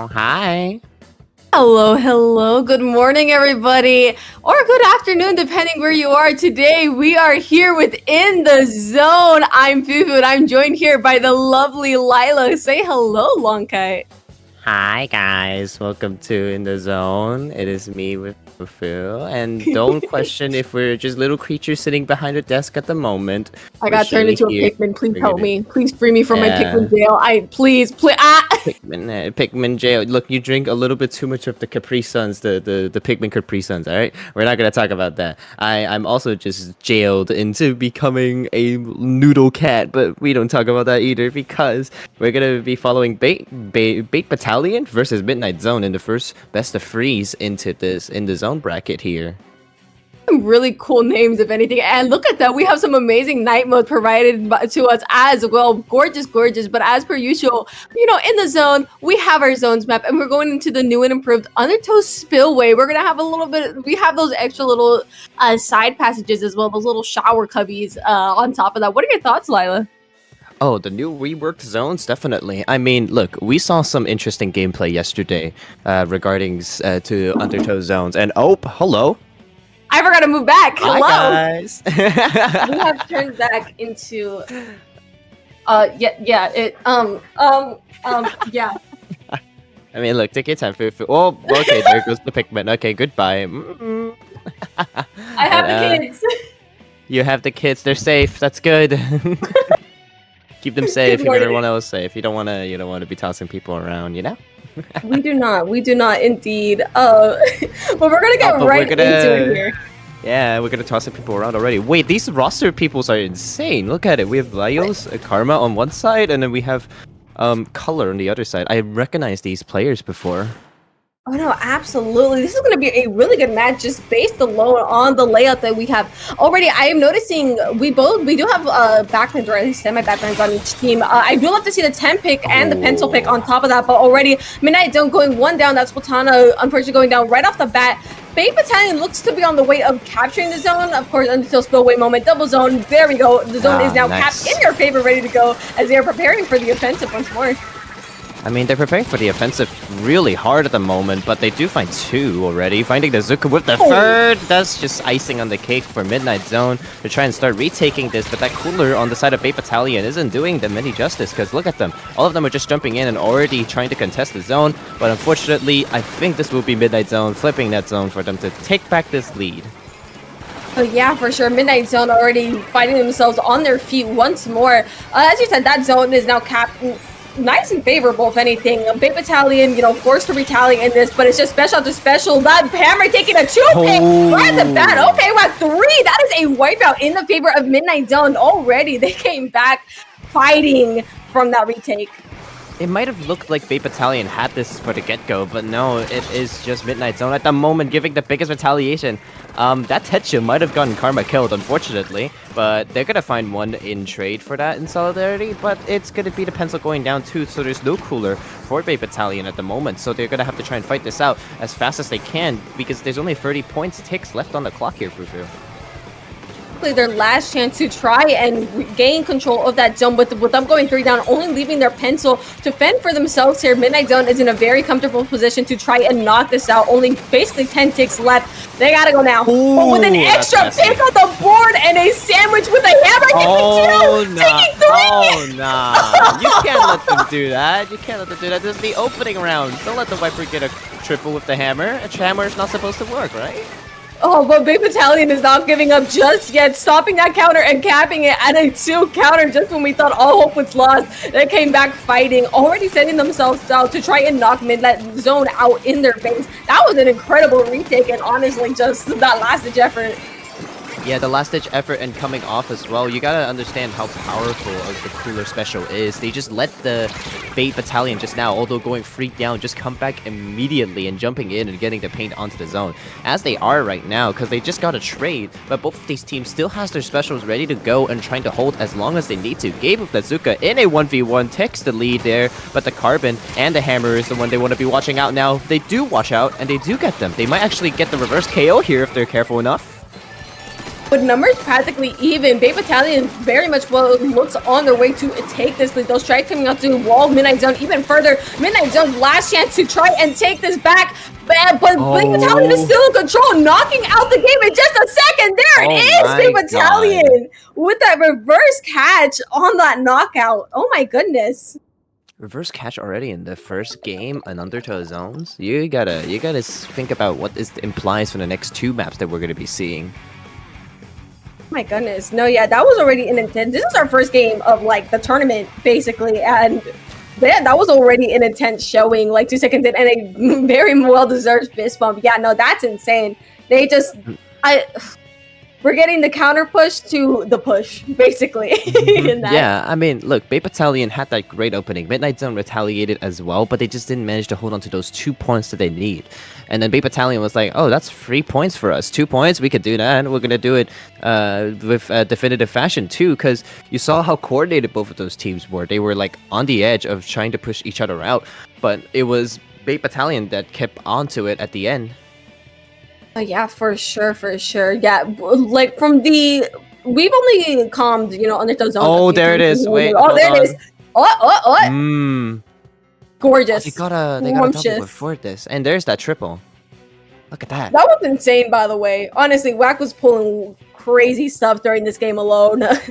Oh, hi. Hello. Good morning, everybody, or good afternoon, depending where you are. Today, we are here within the zone. I'm Fufu, and I'm joined here by the lovely Lila. Say hello, Longkite. Hi, guys. Welcome to In the Zone. It is me with Fufu. And don't question if we're just little creatures sitting behind a desk at the moment. I got turned into a Pikmin. Please help me. Please free me from my Yeah. Pikmin jail. Please. Pikmin jail. Look, you drink a little bit too much of the Capri Suns, the Pikmin Capri Suns, alright? We're not going to talk about that. I'm also just jailed into becoming a noodle cat, but we don't talk about that either because we're going to be following Bait Battalion versus Midnight Zone in the first best of threes into this in the zone bracket here. Some really cool names, if anything. And look at that. We have some amazing night mode provided to us as well. Gorgeous. But as per usual, in the zone, we have our zones map and we're going into the new and improved Undertow Spillway. We're going to have a little bit, we have those extra little side passages as well, those little shower cubbies on top of that. What are your thoughts, Lila? Oh, the new reworked zones, definitely. I mean, look, we saw some interesting gameplay yesterday regarding to Undertow zones. And oh, hello. I forgot to move back. Hello. Hi, guys. We have turned back into yeah. I mean, look, take your time. Oh, okay, there goes the Pikmin. Okay, goodbye. I have the kids. You have the kids. They're safe. That's good. Keep them safe. Keep everyone else safe. You don't wanna be tossing people around, you know? We do not indeed. But we're gonna get into it here. Yeah, we're gonna toss people around already. Wait, these roster peoples are insane. Look at it. We have Lyos, Karma on one side, and then we have Color on the other side. I recognize these players before. Oh no, absolutely. This is going to be a really good match just based alone on the layout that we have. Already, I am noticing we do have backlands, or at least semi-backlands on each team. I do love to see the 10 pick and the pencil pick on top of that, but already Midnight Zone going one down. That's Platana, unfortunately, going down right off the bat. Bait Battalion looks to be on the way of capturing the zone. Of course, until Spillway moment, double zone. There we go. The zone is now capped in your favor, ready to go as they are preparing for the offensive once more. I mean, they're preparing for the offensive really hard at the moment, but they do find two already. Finding the Zuka with the third, that's just icing on the cake for Midnight Zone to try and start retaking this, but that cooler on the side of Bait Battalion isn't doing them any justice, because look at them. All of them are just jumping in and already trying to contest the zone, but unfortunately, I think this will be Midnight Zone flipping that zone for them to take back this lead. Oh yeah, for sure. Midnight Zone already finding themselves on their feet once more. As you said, that zone is now capped. Nice and favorable, if anything. Bait Battalion, forced to retaliate in this, but it's just special to special. That hammer taking a 2-pick right at the bat. Okay, we're at 3. That is a wipeout in the favor of Midnight Zone already. They came back fighting from that retake. It might have looked like Bait Battalion had this for the get-go, but no, it is just Midnight Zone at the moment giving the biggest retaliation. That Tetsu might have gotten Karma killed, unfortunately, but they're gonna find one in trade for that in solidarity, but it's gonna be the pencil going down too, so there's no cooler for Bait Battalion at the moment, so they're gonna have to try and fight this out as fast as they can, because there's only 30 points ticks left on the clock here, Fufu. Their last chance to try and gain control of that zone with them going 3 down, only leaving their pencil to fend for themselves here. Midnight Zone is in a very comfortable position to try and knock this out. Only basically 10 ticks left. They gotta go now. But with an extra pick on the board and a sandwich with a hammer, taking 3! Oh, nah. You can't let them do that. This is the opening round. Don't let the Viper get a triple with the hammer. A hammer is not supposed to work, right? Oh, but Bait Battalion is not giving up just yet, stopping that counter and capping it at a 2 counter just when we thought all hope was lost. They came back fighting, already setting themselves out to try and knock Midnight Zone out in their base. That was an incredible retake, and honestly, just that last-ditch effort. Yeah, the last-ditch effort and coming off as well. You gotta understand how powerful of the cooler special is. They just let the Bait Battalion just now, although going freak down, just come back immediately and jumping in and getting the paint onto the zone. As they are right now, because they just got a trade, but both of these teams still has their specials ready to go and trying to hold as long as they need to. Gabe with Bazooka in a 1v1 takes the lead there, but the Carbon and the Hammer is the one they want to be watching out now. They do watch out, and they do get them. They might actually get the reverse KO here if they're careful enough. With numbers practically even, Bay Battalion very much looks on their way to take this lead. Those strikes coming out to wall Midnight Zone even further. Midnight Zone's last chance to try and take this back. But Bay Battalion is still in control, knocking out the game in just a second. There it is, Bay Battalion with that reverse catch on that knockout. Oh my goodness. Reverse catch already in the first game and Undertale zones. You gotta think about what this implies for the next 2 maps that we're gonna be seeing. My goodness. No, yeah, that was already an intense. This is our first game of like the tournament, basically, and that was already an intense showing, like 2 seconds in, and a very well-deserved fist bump. Yeah, no, that's insane. They just, we're getting the counter push to the push, basically. in that. Yeah, I mean, look, Bay Battalion had that great opening. Midnight Zone retaliated as well, but they just didn't manage to hold on to those 2 points that they need. And then Bay Battalion was like, oh, that's 3 points for us. 2 points, we could do that. And we're going to do it with definitive fashion, too, because you saw how coordinated both of those teams were. They were, like, on the edge of trying to push each other out. But it was Bay Battalion that kept onto it at the end. Oh, yeah, for sure, for sure. Yeah, like, from the... We've only calmed, you know, Undertale Zone. Oh, there it is. Wait, oh, there it is. Oh. Gorgeous. They got a double before this. And there's that triple. Look at that. That was insane, by the way. Honestly, Wack was pulling crazy stuff during this game alone. But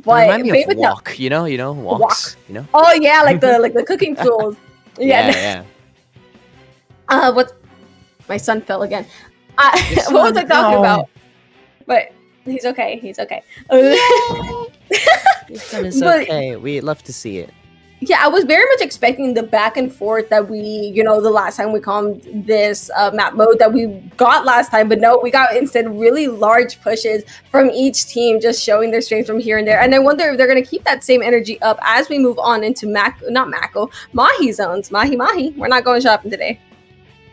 remind me of Wok, you know, Woks, you know? Oh yeah, like the cooking tools. Yeah. What? My son fell again. What was I talking about? But he's okay. He's okay. His son is okay. We love to see it. Yeah, I was very much expecting the back and forth that we, you know, the last time we calmed this map mode that we got last time, but no, we got instead really large pushes from each team, just showing their strength from here and there. And I wonder if they're going to keep that same energy up as we move on into Mahi zones. Mahi. We're not going shopping today.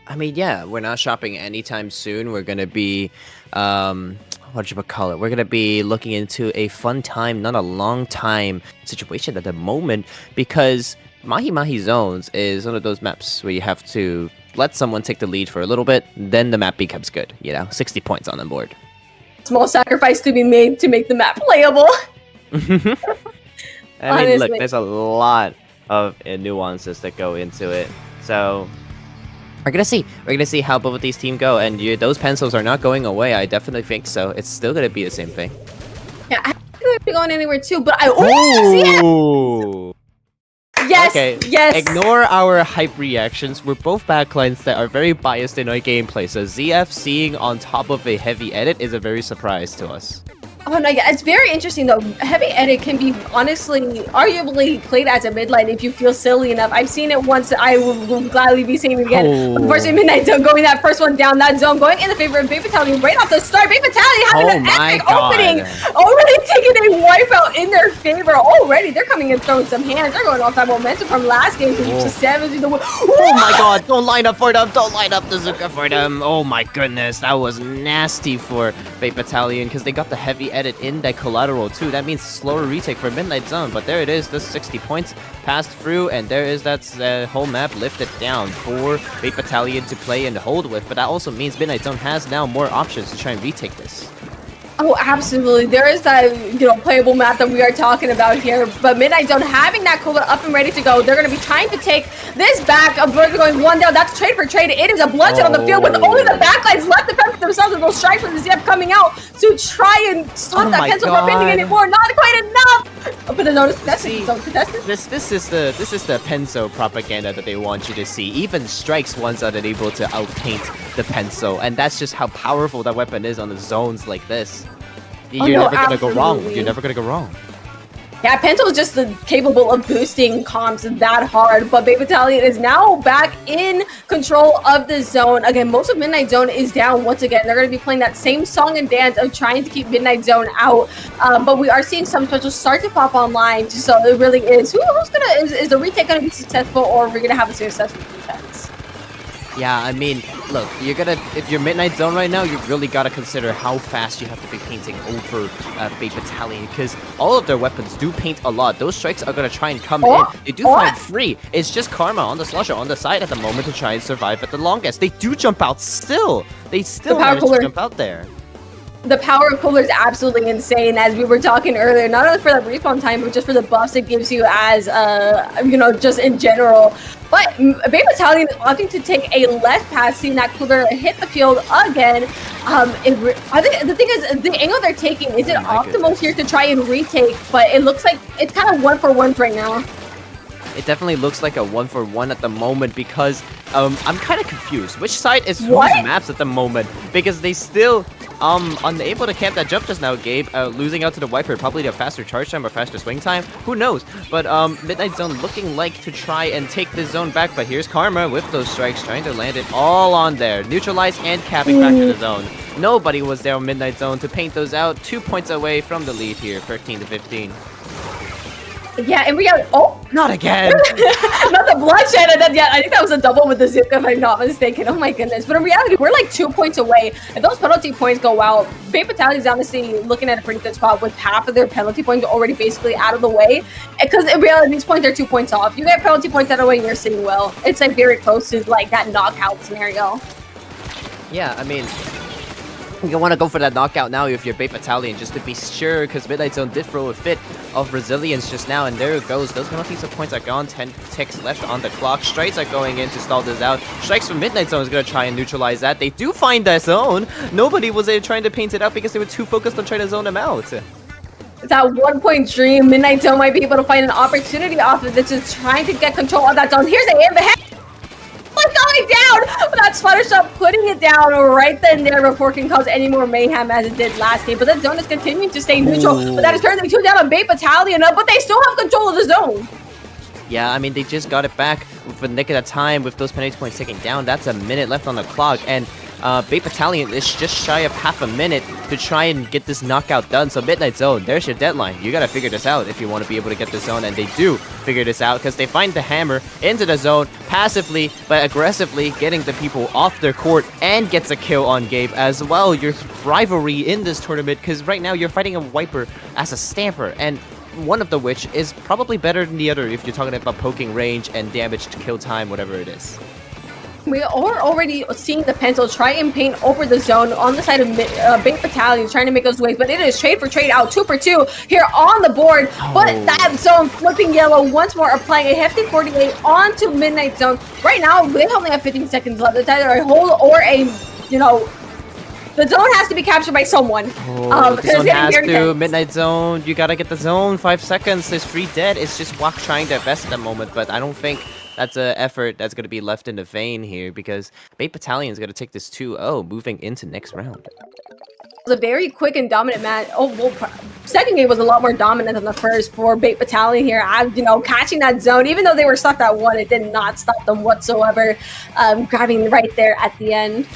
I mean, yeah, we're not shopping anytime soon. We're going to be, what should we call it? We're going to be looking into a fun time, not a long time situation at the moment, because Mahi Zones is one of those maps where you have to let someone take the lead for a little bit, then the map becomes good, you know, 60 points on the board. Small sacrifice to be made to make the map playable. I mean, look, there's a lot of nuances that go into it, so... We're gonna see how both of these teams go, and those pencils are not going away. I definitely think so. It's still gonna be the same thing. Yeah, I think we'd be going anywhere too, but Yes, okay. Yes. Ignore our hype reactions. We're both backlines that are very biased in our gameplay, so ZF seeing on top of a heavy edit is a very surprise to us. Oh no, yeah, it's very interesting though. Heavy edit can be honestly, arguably played as a mid lane if you feel silly enough. I've seen it once. I will gladly be saying it again. Unfortunately, Midnight Zone going that first one down that zone, going in the favor of Bay Battalion right off the start. Bay Battalion having an epic opening, already taking a wipeout in their favor. Already, they're coming and throwing some hands. They're going off that momentum from last game to reach the 70. Oh my god! Don't line up for them! Don't line up the Zuka for them! Oh my goodness, that was nasty for Bay Battalion because they got the heavy edit in that collateral too. That means slower retake for Midnight Zone, but there it is. The 60 points passed through, and there is that whole map lifted down for Bay Battalion to play and hold with. But that also means Midnight Zone has now more options to try and retake this. Oh, absolutely. There is that, you know, playable map that we are talking about here. But Midnight Zone having that cooler up and ready to go. They're going to be trying to take this back. We're going one down. That's trade for trade. It is a bloodshed on the field with only the backlines left to fend for themselves with those strikes from the ZF coming out to try and slip that pencil from bending anymore. Not quite enough. But the notice contested. This is the Penso propaganda that they want you to see. Even strikes ones are unable to outpaint the Penso, and that's just how powerful that weapon is on the zones like this. You're never gonna go wrong. You're never gonna go wrong. Yeah, Pento is just capable of boosting comps that hard, but Bay Battalion is now back in control of the zone. Again, most of Midnight Zone is down once again. They're going to be playing that same song and dance of trying to keep Midnight Zone out, but we are seeing some specials start to pop online, so it really is. Is the retake going to be successful, or are we going to have a successful defense? Yeah, I mean, look, if you're Midnight Zone right now, you really gotta consider how fast you have to be painting over Bay Battalion, because all of their weapons do paint a lot. Those strikes are gonna try and come in. They do find free. It's just Karma on the Slusher on the side at the moment to try and survive at the longest. They do jump out still. They still manage to jump out there. The power of Cooler is absolutely insane, as we were talking earlier. Not only for the respawn time, but just for the buffs it gives you as, just in general. But Bay Battalion is opting to take a left pass, seeing that Cooler hit the field again. I think the thing is, the angle they're taking isn't optimal here to try and retake, but it looks like it's kind of 1-for-1 right now. It definitely looks like a 1-for-1 at the moment because I'm kind of confused. Which side is whose maps at the moment? Because they still unable to camp that jump just now, Gabe. Losing out to the Wiper, probably a faster charge time or faster swing time. Who knows? But Midnight Zone looking like to try and take this zone back. But here's Karma with those strikes, trying to land it all on there. Neutralize and capping back to the zone. Nobody was there on Midnight Zone to paint those out. 2 points away from the lead here, 13-15. Yeah, and we got not again. Not the bloodshed, and then I think that was a double with the zip, if I'm not mistaken. Oh my goodness! But in reality, we're like 2 points away. If those penalty points go out, Bay Battalion's honestly looking at a pretty good spot with half of their penalty points already basically out of the way. Because in reality, these points are 2 points off. You get penalty points out of the way, and you're sitting well. It's like very close to like that knockout scenario. Yeah, I mean, you want to go for that knockout now if you're Bay Battalion, just to be sure, because Midnight Zone did throw a fit of resilience just now, and there it goes. Those penalties of points are gone. 10 ticks left on the clock. Strikes are going in to stall this out. Strikes from Midnight Zone is going to try and neutralize that. They do find that zone. Nobody was there trying to paint it out because they were too focused on trying to zone them out. That 1 point dream, Midnight Zone might be able to find an opportunity off of this, is trying to get control of that zone. Here's the aim ahead. Going down! That Splatter Shot putting it down right then there before it can cause any more mayhem as it did last game. But the zone is continuing to stay neutral. But that is currently 2 down on Bay Battalion, but they still have control of the zone. Yeah, I mean, they just got it back with the nick of the time with those penalty points ticking down. That's a minute left on the clock, and Bay Battalion is just shy of half a minute to try and get this knockout done. So Midnight Zone, there's your deadline. You gotta figure this out if you want to be able to get the zone, and they do figure this out because they find the hammer into the zone passively but aggressively, getting the people off their court and gets a kill on Gabe as well. Your rivalry in this tournament, because right now you're fighting a Wiper as a Stamper, and one of the which is probably better than the other if you're talking about poking range and damage to kill time, whatever it is. We are already seeing the pencil try and paint over the zone on the side of Bay Battalion, trying to make those waves, but it is trade for trade out, 2 for 2 here on the board. But that zone flipping yellow once more, applying a hefty 48 onto Midnight Zone. Right now, they only have 15 seconds left. It's either a hold or a, the zone has to be captured by someone. The zone has to. Midnight Zone, you gotta get the zone. 5 seconds. This free dead is just Wak trying their best at the moment, but I don't think that's an effort that's going to be left in the vein here, because Bay Battalion is going to take this 2-0, moving into next round. It was a very quick and dominant match. Second game was a lot more dominant than the first for Bay Battalion here. Catching that zone, even though they were stuck at 1, it did not stop them whatsoever. Grabbing right there at the end.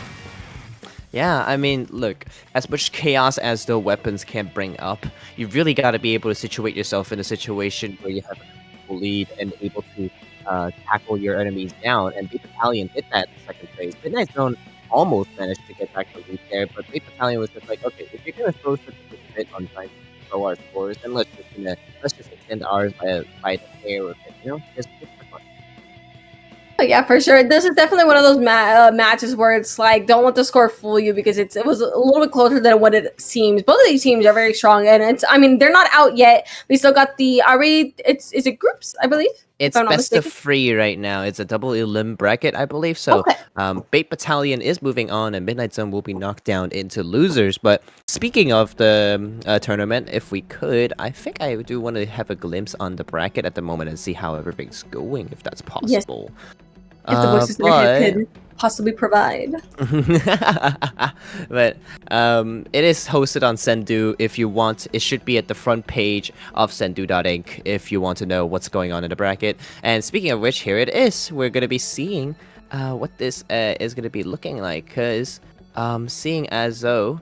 Yeah, I mean, look, as much chaos as the weapons can bring up, you really got to be able to situate yourself in a situation where you have a full lead and able to tackle your enemies down, and Bay Battalion did that in the second phase. Midnight Zone almost managed to get back the lead there, but Bay Battalion was just like, okay, if you're gonna throw such a bit on trying to throw our scores, then let's just extend ours by the hair of it, just for fun. Yeah, for sure. This is definitely one of those matches where it's like, don't let the score fool you, because it was a little bit closer than what it seems. Both of these teams are very strong, and they're not out yet. We still got the is it groups, I believe? It's best of 3 right now. It's a double elim bracket, I believe. So okay. Bay Battalion is moving on, and Midnight Zone will be knocked down into losers. But speaking of the tournament, if we could, I think I do want to have a glimpse on the bracket at the moment and see how everything's going, if that's possible. Yes. If the voices in your head could possibly provide. But it is hosted on Sendu. If you want, it should be at the front page of sendu.inc if you want to know what's going on in the bracket. And speaking of which, here it is. We're going to be seeing what this is going to be looking like, because seeing as though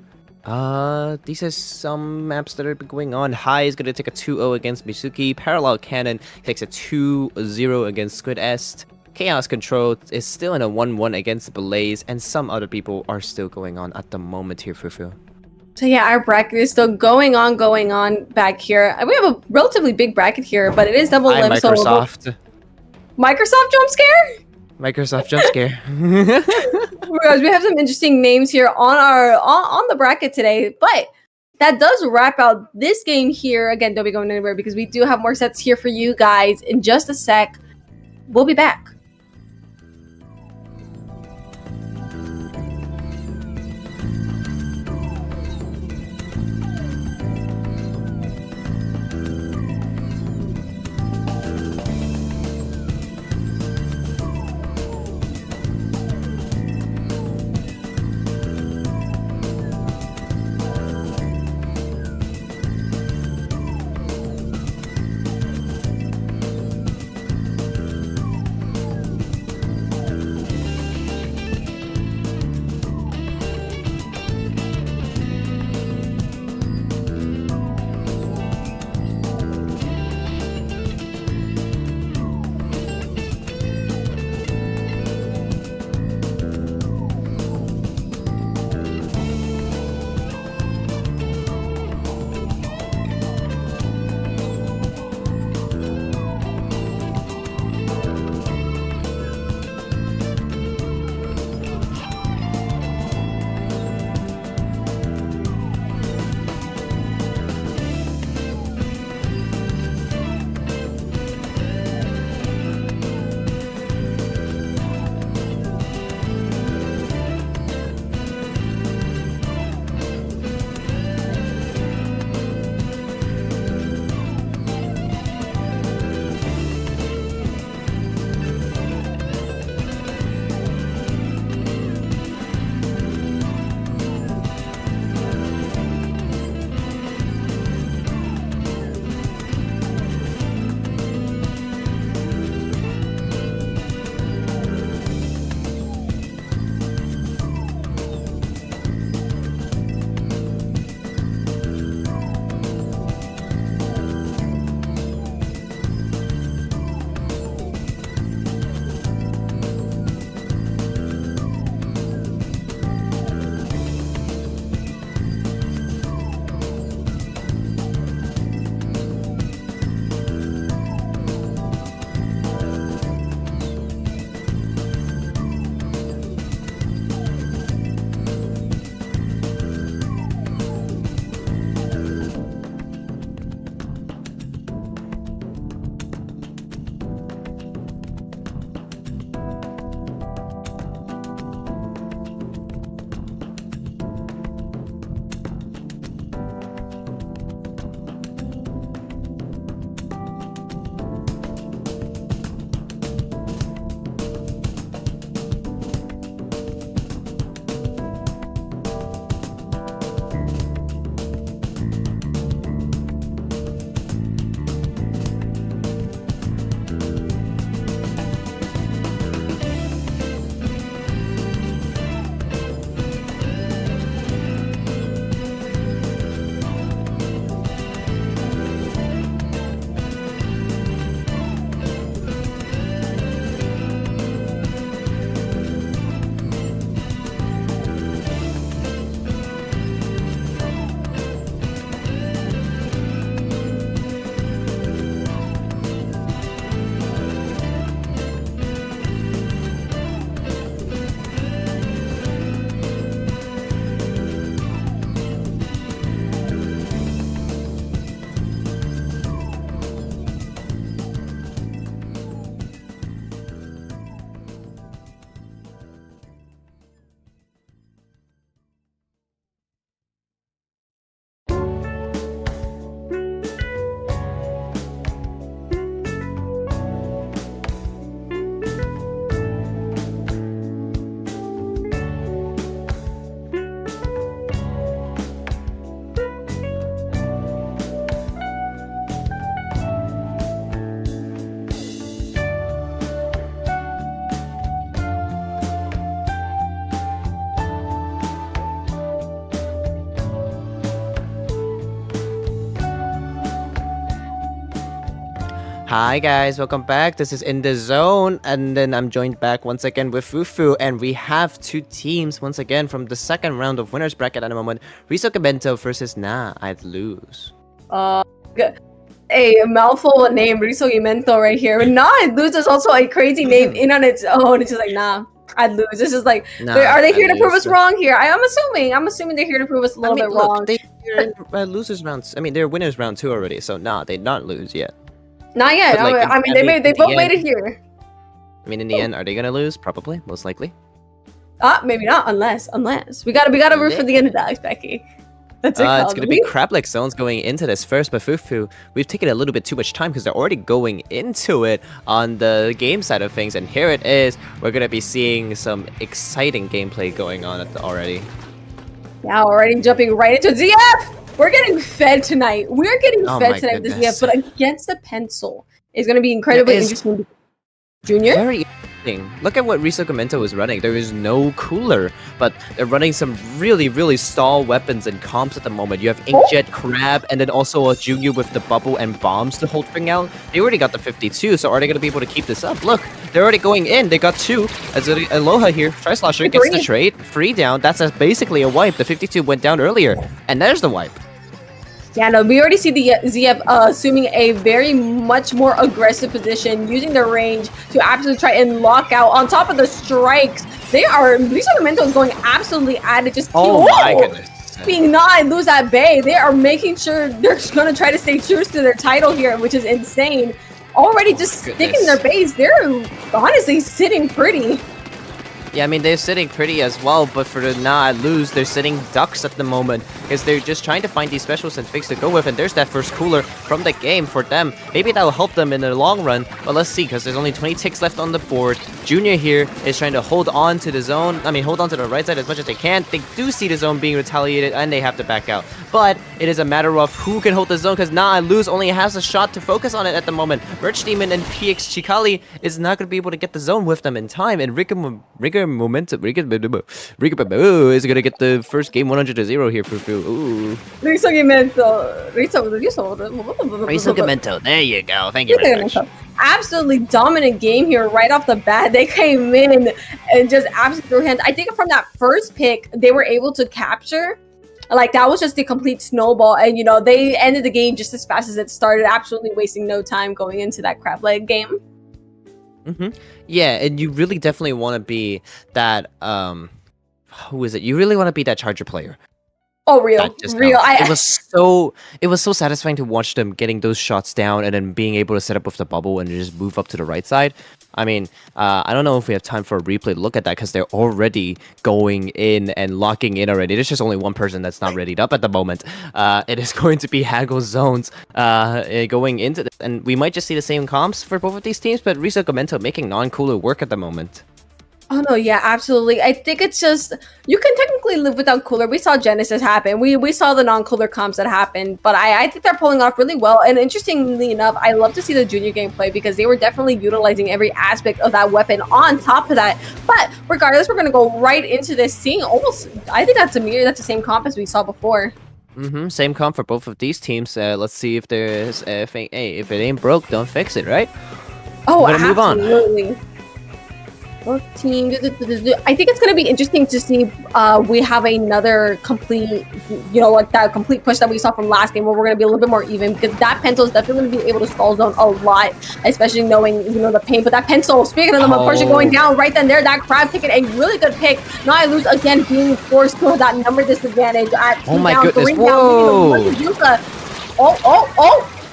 these are some maps that are going on. High is going to take a 2-0 against Mizuki. Parallel Cannon takes a 2-0 against Squid Est. Chaos Control is still in a 1-1 against Blaze, and some other people are still going on at the moment here, Fufu. So yeah, our bracket is still going on back here. We have a relatively big bracket here, but it is double elim. Microsoft. Microsoft jump scare? Microsoft jump scare. Guys, we have some interesting names here on our on the bracket today, but that does wrap out this game here. Again, don't be going anywhere because we do have more sets here for you guys in just a sec. We'll be back. Hi guys, welcome back. This is In The Zone, and then I'm joined back once again with Fufu, and we have two teams once again from the second round of winners bracket at the moment. Riso Kabento versus Na. I'd lose. Good. a mouthful of name, Risogimento right here. But nah, I'd lose is also a crazy name in on its own. It's just like, nah, I'd lose. This is like, Nah, are they here I'd to prove lose. us wrong here? I'm assuming they're here to prove us a little bit wrong. They're in losers rounds. I mean, they're winners round 2 already, so nah, they not lose yet. Not yet. But, like, I mean, they both made it here. I mean, in the end, are they gonna lose? Probably, most likely. Maybe not, unless we gotta root for the underdogs, Becky. That's it. It's gonna be crab-like zones going into this first, but Fufu, we've taken a little bit too much time because they're already going into it on the game side of things, and here it is. We're gonna be seeing some exciting gameplay going on already. Yeah, already jumping right into ZF. We're getting fed tonight. We're getting fed tonight with the ZF, but against the pencil is gonna be incredibly interesting. Junior? Very interesting. Look at what Risogimento is running. There is no cooler, but they're running some really, really stall weapons and comps at the moment. You have Inkjet, Crab, and then also a Junior with the bubble and bombs to hold thing out. They already got the 52, so are they going to be able to keep this up? Look, they're already going in. They got 2. As Aloha here, Tri-Slosher gets the trade. 3 down. That's basically a wipe. The 52 went down earlier, and there's the wipe. Yeah, no, we already see the ZF assuming a very much more aggressive position, using their range to absolutely try and lock out. On top of the strikes, Risogimento is going absolutely at it. Just my goodness. Being not lose at bay. They are making sure they're going to try to stay true to their title here, which is insane. Already just sticking their base. They're honestly sitting pretty. Yeah, I mean, they're sitting pretty as well, but for the lose, they're sitting ducks at the moment because they're just trying to find these specials and figs to go with, and there's that first cooler from the game for them. Maybe that will help them in the long run, but let's see, because there's only 20 ticks left on the board. Junior here is trying to hold on to the zone, hold on to the right side as much as they can. They do see the zone being retaliated, and they have to back out. But it is a matter of who can hold the zone, because lose only has a shot to focus on it at the moment. Merch Demon and PX Chikali is not going to be able to get the zone with them in time, and Riga Momentum is gonna get the first game 100-0 here for Fu. Ooh. Risogimento, there you go. Thank you very much. Absolutely dominant game here right off the bat. They came in and just absolutely threw hands. I think from that first pick, they were able to capture. Like, that was just a complete snowball, and they ended the game just as fast as it started, absolutely wasting no time going into that crab leg game. Yeah, and you really definitely want to be that who is it? You really want to be that Charger player. Oh, real. It was so satisfying to watch them getting those shots down and then being able to set up with the bubble and just move up to the right side. I mean, I don't know if we have time for a replay to look at that because they're already going in and locking in already. There's just only one person that's not readied up at the moment. It is going to be Haggle Zones going into this. And we might just see the same comps for both of these teams, but Risogimento making non-cooler work at the moment. Oh no, yeah, absolutely. I think it's just, you can technically live without cooler. We saw Genesis happen. We saw the non-cooler comps that happened, but I think they're pulling off really well. And interestingly enough, I love to see the Junior gameplay because they were definitely utilizing every aspect of that weapon on top of that. But regardless, we're gonna go right into this, seeing almost, I think that's the same comp as we saw before. Same comp for both of these teams. Let's see if there's if it ain't broke, don't fix it, right? Oh, absolutely. Both teams. I think it's going to be interesting to see we have another complete, like that complete push that we saw from last game where we're going to be a little bit more even, because that pencil is definitely going to be able to stall zone a lot, especially knowing, the pain. But that pencil, speaking of the pressure going down right then there, that crab taking a really good pick. Now I lose again, being forced to that number disadvantage at 2 my down, goodness, 3 whoa! down.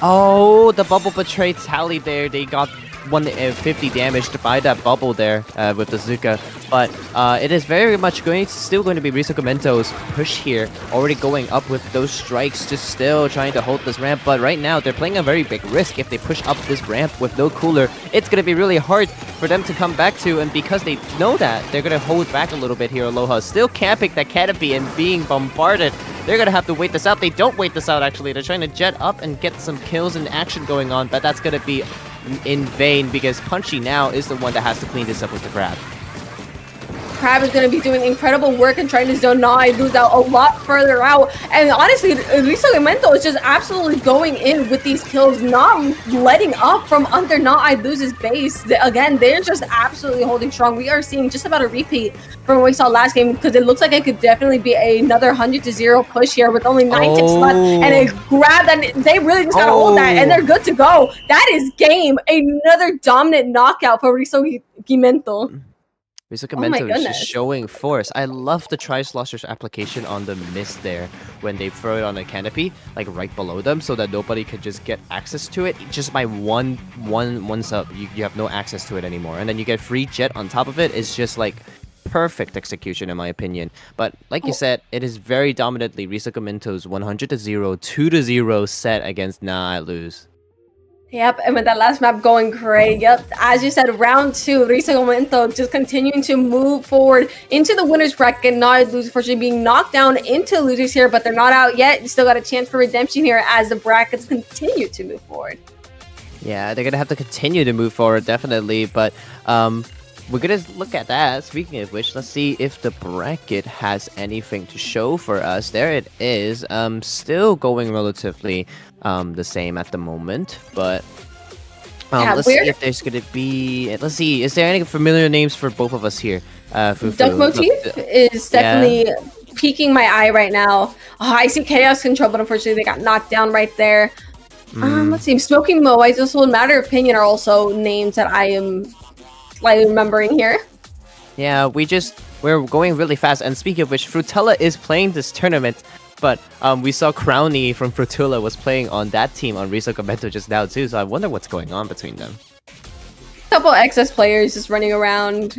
Oh, the bubble betrayed Tally there. They got 150 damage by that bubble there with the Zuka, but it is very much still going to be Risogimento's push here, already going up with those strikes, just still trying to hold this ramp. But right now they're playing a very big risk. If they push up this ramp with no cooler, it's going to be really hard for them to come back to, and because they know that, they're going to hold back a little bit here. Aloha still camping that canopy and being bombarded. They're going to have to wait this out. They don't wait this out, actually. They're trying to jet up and get some kills and action going on, but that's going to be in vain because Punchy now is the one that has to clean this up with the crab. Crab is going to be doing incredible work and trying to zone Nai lose out a lot further out. And honestly, Riso Mento is just absolutely going in with these kills, not letting up from under Nai loses base. Again, they're just absolutely holding strong. We are seeing just about a repeat from what we saw last game because it looks like it could definitely be another 100-0 push here with only 9 ticks left and a grab that they really just gotta hold that and they're good to go. That is game. Another dominant knockout for Riso Gimento. Rizukamento is just showing force. I love the Tri-Slosher's application on the mist there when they throw it on a canopy, like right below them, so that nobody could just get access to it. Just by one sub, you have no access to it anymore. And then you get free jet on top of it. It's just like perfect execution in my opinion. But like you said, it is very dominantly Risukamento's 100-0, 2-0 set against Nah Lose. Yep, and with that last map going great. Yep, as you said, round 2, Risa Momento just continuing to move forward into the winner's bracket. Not lose, unfortunately, being knocked down into losers here, but they're not out yet. You still got a chance for redemption here as the brackets continue to move forward. Yeah, they're gonna have to continue to move forward, definitely. But we're gonna look at that. Speaking of which, let's see if the bracket has anything to show for us. There it is. Still going relatively the same at the moment, but let's see if there's gonna be. Let's see. Is there any familiar names for both of us here? Duck Motif is definitely piquing my eye right now. Oh, I see Chaos Control, but unfortunately they got knocked down right there. Let's see. Smoking Mo, I just will Matter of Opinion are also names that I am slightly remembering here. Yeah, we're going really fast. And speaking of which, Frutella is playing this tournament, but we saw Crowny from Frutella was playing on that team on Risukamento just now too. So I wonder what's going on between them. A couple excess players just running around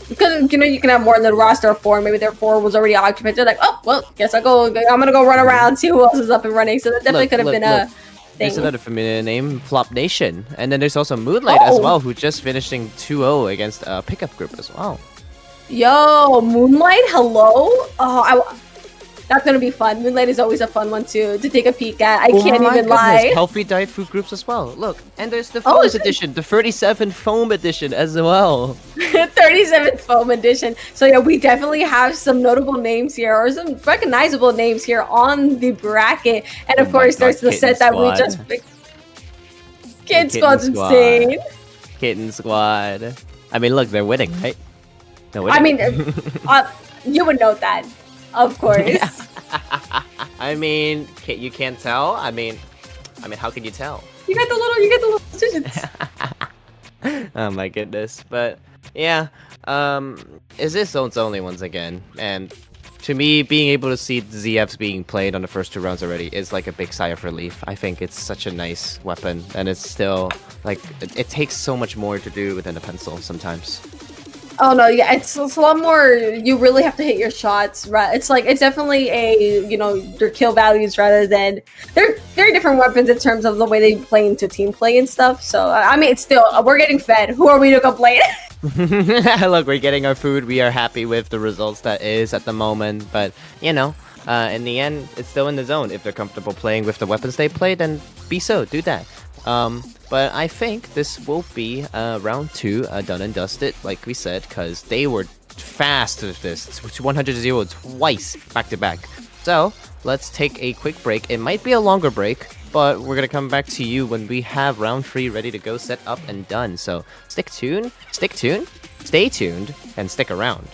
because you can have more than a roster of 4. Maybe their 4 was already occupied. They're like, oh well, guess I'm gonna go run around, see who else is up and running. So that definitely could have been a thing. There's another familiar name, Flop Nation. And then there's also Moonlight as well, who just finishing 2-0 against a pickup group as well. Yo, Moonlight, hello? Oh, that's gonna be fun. Moonlight is always a fun one to take a peek at. I can't even lie. Healthy diet food groups as well. Look, and there's the foam edition, the 37th foam edition as well. 37th foam edition. So yeah, we definitely have some notable names here, or some recognizable names here on the bracket. And of course, there's the set that we just picked. Kitten Squad's insane. Kitten Squad. I mean, look, they're winning, right? They're winning. I mean, you would note that. Of course. I mean, you can't tell. I mean, how can you tell? You get the little decisions. Oh my goodness. But yeah, is this zones only once again? And to me, being able to see the ZFs being played on the first 2 rounds already is like a big sigh of relief. I think it's such a nice weapon, and it's still like it takes so much more to do within a pencil sometimes. Oh no, yeah, it's a lot more. You really have to hit your shots, right? It's definitely your kill values rather than they're very different weapons in terms of the way they play into team play and stuff. So I mean, it's still we're getting fed. Who are we to complain? Look, we're getting our food. We are happy with the results that is at the moment, but in the end, it's still in the zone. If they're comfortable playing with the weapons they play, then be so, do that. But I think this will be round 2 done and dusted, like we said, because they were fast with this. It's 100-0 twice back to back. So let's take a quick break. It might be a longer break, but we're gonna come back to you when we have round 3 ready to go, set up and done. So stay tuned, and stick around.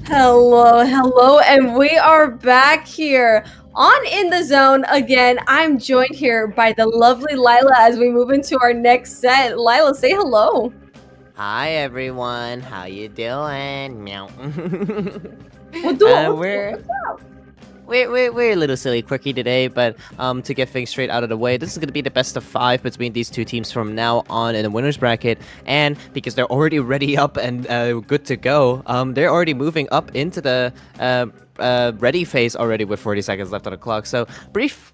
Hello, and we are back here on In the Zone again. I'm joined here by the lovely Lila as we move into our next set. Lila, say hello. Hi everyone, how you doing? Meow. What's up? We're a little silly quirky today, but to get things straight out of the way, this is gonna be the best of 5 between these two teams from now on in the winners bracket, and because they're already ready up and good to go, they're already moving up into the ready phase already with 40 seconds left on the clock. So brief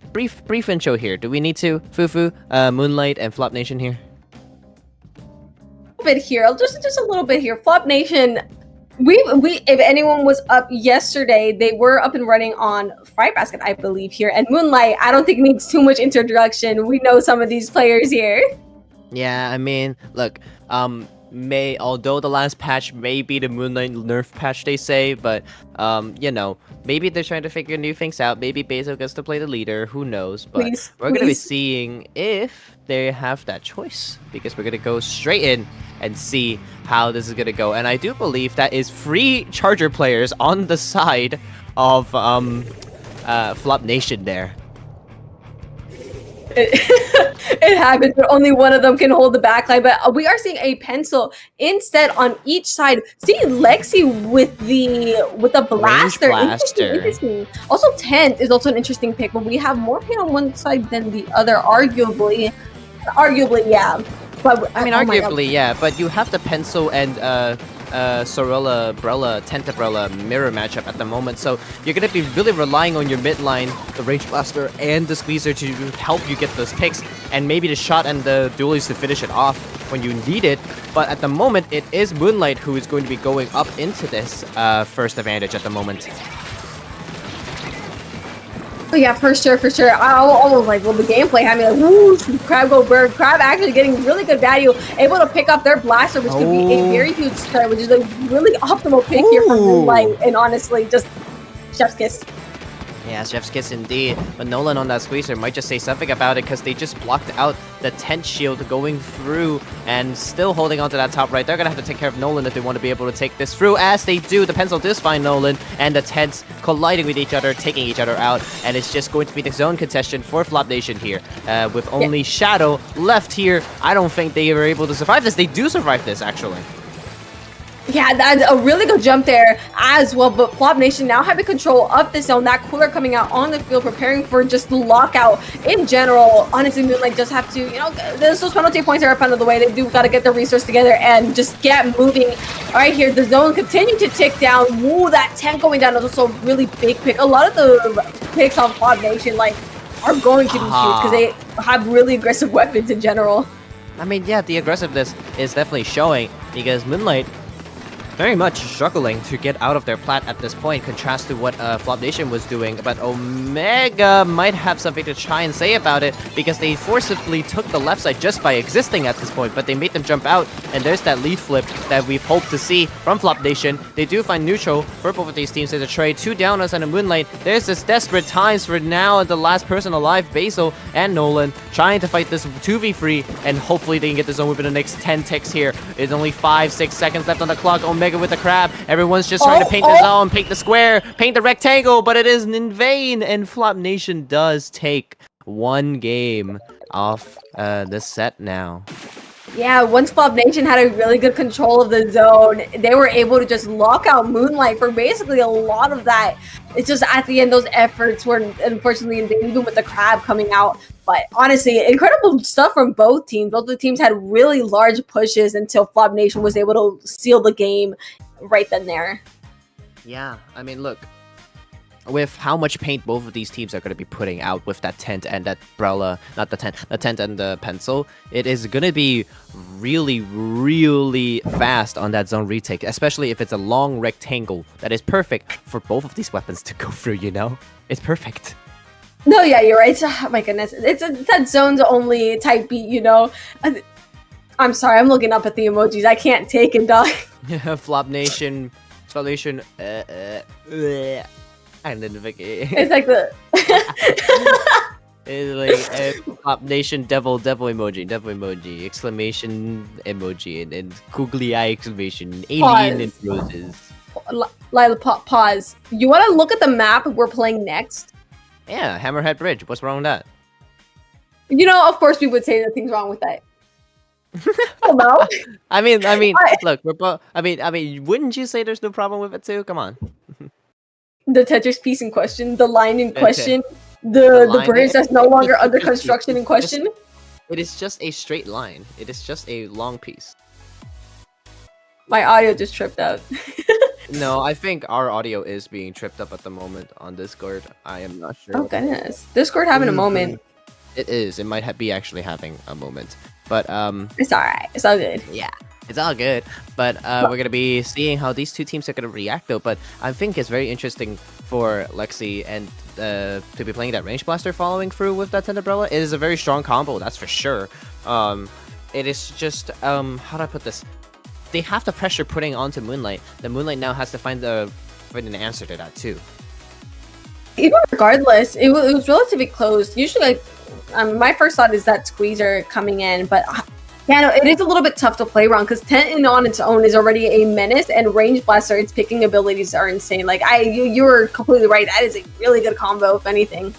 intro here. Do we need to Fufu, Moonlight, and Flop Nation here? Bit here, just a little bit here. Flop Nation. We if anyone was up yesterday, they were up and running on Fright Basket, I believe here. And Moonlight, I don't think needs too much introduction. We know some of these players here. Yeah, I mean, look, although the last patch may be the Moonlight nerf patch, they say, but you know, maybe they're trying to figure new things out. Maybe Basil gets to play the leader, who knows? But we're gonna be seeing if they have that choice, because we're gonna go straight in and see how this is gonna go. And I do believe that is free Charger players on the side of Flop Nation there. It happens, but only one of them can hold the backline. But we are seeing a pencil instead on each side. See Lexi with the blaster. Interesting. Also, Tent is also an interesting pick, but we have more paint on one side than the other, arguably, yeah. But I mean, arguably, yeah. But you have the pencil and Sorella, Brella, Tentabrella mirror matchup at the moment, so you're gonna be really relying on your mid line, the Rage Blaster, and the Squeezer to help you get those picks, and maybe the shot and the dualies to finish it off when you need it. But at the moment, it is Moonlight who is going to be going up into this first advantage at the moment. Oh yeah, for sure. I was like, well, the gameplay had me like, woo, Crab go bird. Crab actually getting really good value, able to pick up their blaster, which could be a very huge start, which is a really optimal pick here from Moonlight, and honestly, just chef's kiss. Yeah, chef's kiss indeed. But Nolan on that Squeezer might just say something about it, because they just blocked out the tent shield going through and still holding on to that top right. They're going to have to take care of Nolan if they want to be able to take this through. As they do, the pencil does find Nolan, and the tents colliding with each other, taking each other out. And it's just going to be the zone contestation for Flop Nation here. With only Shadow left here, I don't think they were able to survive this. They do survive this, actually. Yeah, that's a really good jump there as well. But Flop Nation now having control of the zone. That cooler coming out on the field, preparing for just the lockout in general. Honestly, Moonlight just have to, you know, those penalty points are up out of the way. They do got to get the resource together and just get moving. All right, here, the zone continuing to tick down. Woo, that 10 going down is also a really big pick. A lot of the picks on Flop Nation, like, are going to be huge because they have really aggressive weapons in general. I mean, yeah, the aggressiveness is definitely showing, because Moonlight very much struggling to get out of their plat at this point, contrast to what Flop Nation was doing. But Omega might have something to try and say about it, because they forcibly took the left side just by existing at this point, but they made them jump out, and there's that lead flip that we've hoped to see from Flop Nation. They do find neutral for both of these teams. There's a trade, 2 downers and a Moonlight. There's this desperate times for now the last person alive, Basil and Nolan, trying to fight this 2v3, and hopefully they can get the zone within the next 10 ticks here. There's only 5-6 seconds left on the clock. Omega Omega with the crab. Everyone's just trying to paint the zone, paint the square, paint the rectangle, but it is in vain. And Flop Nation does take one game off the set now. Yeah, once Flop Nation had a really good control of the zone, they were able to just lock out Moonlight for basically a lot of that. It's just at the end, those efforts were unfortunately in vain, even with the crab coming out. But honestly, incredible stuff from both teams. Both the teams had really large pushes until Flop Nation was able to seal the game right then there. Yeah, I mean, look. With how much paint both of these teams are going to be putting out with that tent and that umbrella, not the tent and the pencil, it is going to be really, really fast on that zone retake, especially if it's a long rectangle that is perfect for both of these weapons to go through, you know? It's perfect. No, yeah, you're right. Oh my goodness. It's that zone's only type beat, you know? I'm sorry, I'm looking up at the emojis. I can't take it, dog. Flop Nation, and then it's like the it's like Flop Nation devil emoji, exclamation emoji, and googly eye exclamation, alien and roses. Lila, pause. You want to look at the map we're playing next? Yeah, Hammerhead Bridge. What's wrong with that? You know, of course we would say nothing's wrong with that. Oh no. I mean, look, we're both. I mean, wouldn't you say there's no problem with it too? Come on. The Tetris piece in question, the line in question, the bridge that's no longer under construction in question. It is just a straight line. It is just a long piece. My audio just tripped out. No, I think our audio is being tripped up at the moment on Discord. I am not sure. Oh goodness, Discord having a moment. It is. It might be actually having a moment, but it's all right. It's all good. Yeah. It's all good, but we're gonna be seeing how these two teams are gonna react though. But I think it's very interesting for Lexi and to be playing that range blaster following through with that umbrella. It is a very strong combo, that's for sure. It is just how do I put this? They have the pressure putting onto Moonlight. The Moonlight now has to find an answer to that too. Even regardless, it was relatively close. Usually, my first thought is that Squeezer coming in, but. Yeah, no, it is a little bit tough to play around because Tent on its own is already a menace, and Range Blaster, its picking abilities are insane. Like you were completely right. That is a really good combo, if anything.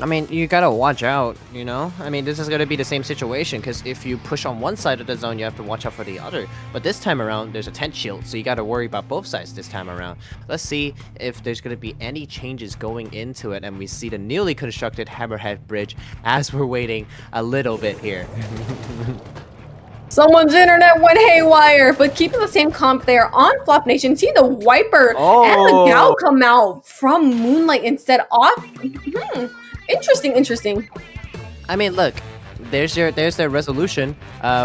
I mean, you gotta watch out, you know? I mean, this is gonna be the same situation, because if you push on one side of the zone, you have to watch out for the other. But this time around, there's a tent shield, so you gotta worry about both sides this time around. Let's see if there's gonna be any changes going into it, and we see the newly constructed Hammerhead Bridge as we're waiting a little bit here. Someone's internet went haywire, but keeping the same comp there on Flop Nation. See the Wiper and the Gao come out from Moonlight instead off. Interesting. I mean, look, there's their resolution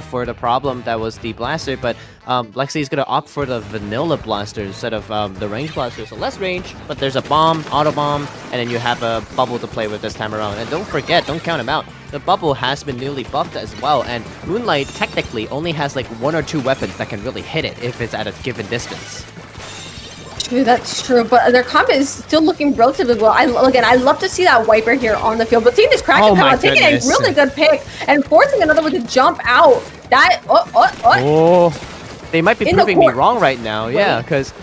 for the problem that was the blaster, but Lexi is gonna opt for the vanilla blaster instead of the range blaster. So less range, but there's a bomb, auto bomb, and then you have a bubble to play with this time around. And don't forget, don't count him out. The bubble has been newly buffed as well, and Moonlight technically only has like 1 or 2 weapons that can really hit it if it's at a given distance. True, that's true, but their combat is still looking relatively well. I love to see that Wiper here on the field, but seeing this Kraken come out, taking a really good pick and forcing another one to jump out. That they might be proving me wrong right now, yeah, because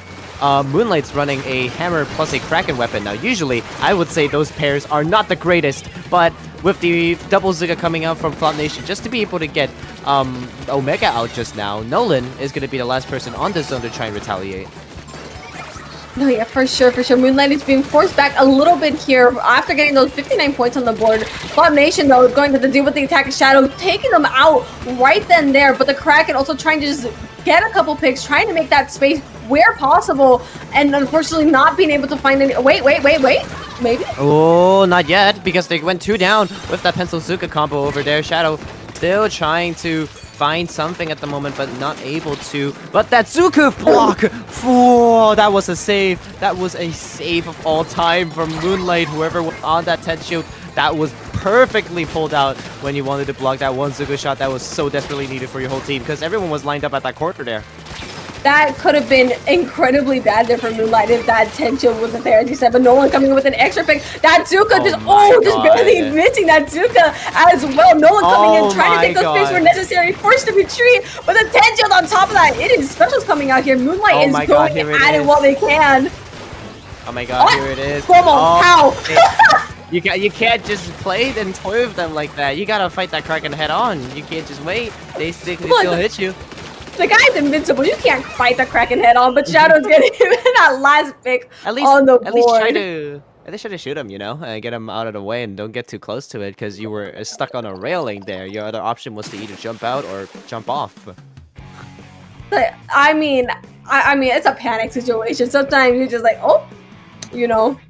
Moonlight's running a hammer plus a Kraken weapon. Now, usually, I would say those pairs are not the greatest, but with the double Zigga coming out from Flop Nation, just to be able to get Omega out just now, Nolan is going to be the last person on this zone to try and retaliate. No, yeah, for sure. Moonlight is being forced back a little bit here after getting those 59 points on the board. Flop Nation, though, is going to deal with the attack of Shadow, taking them out right then there. But the Kraken also trying to just get a couple picks, trying to make that space where possible, and unfortunately not being able to find any. Wait. Maybe? Oh, not yet, because they went 2 down with that Pencil Zuka combo over there. Shadow still trying to find something at the moment, but not able to. But that Zuku block! Oh, that was a save. That was a save of all time from Moonlight. Whoever was on that tent shield, that was perfectly pulled out when you wanted to block that one Zuku shot that was so desperately needed for your whole team, because everyone was lined up at that corner there. that could have been incredibly bad there for Moonlight if that 10 shield wasn't there, as you said. But Nolan coming in with an extra pick. That Zuka just barely missing that Zuka as well. Nolan coming in, trying to take those spaces where necessary, forced to retreat. But the 10 shield on top of that, it is specials coming out here. Moonlight is going at it while they can. Oh my god, here it is. How? You can't just play and toy with them like that. You gotta fight that Kraken head on. You can't just wait. They still hit you. The guy's invincible. You can't fight the Kraken head on, but Shadow's getting that last pick on the board. At least try to shoot him, you know, and get him out of the way, and don't get too close to it because you were stuck on a railing there. Your other option was to either jump out or jump off. But, I mean, it's a panic situation. Sometimes you're just like, oh, you know.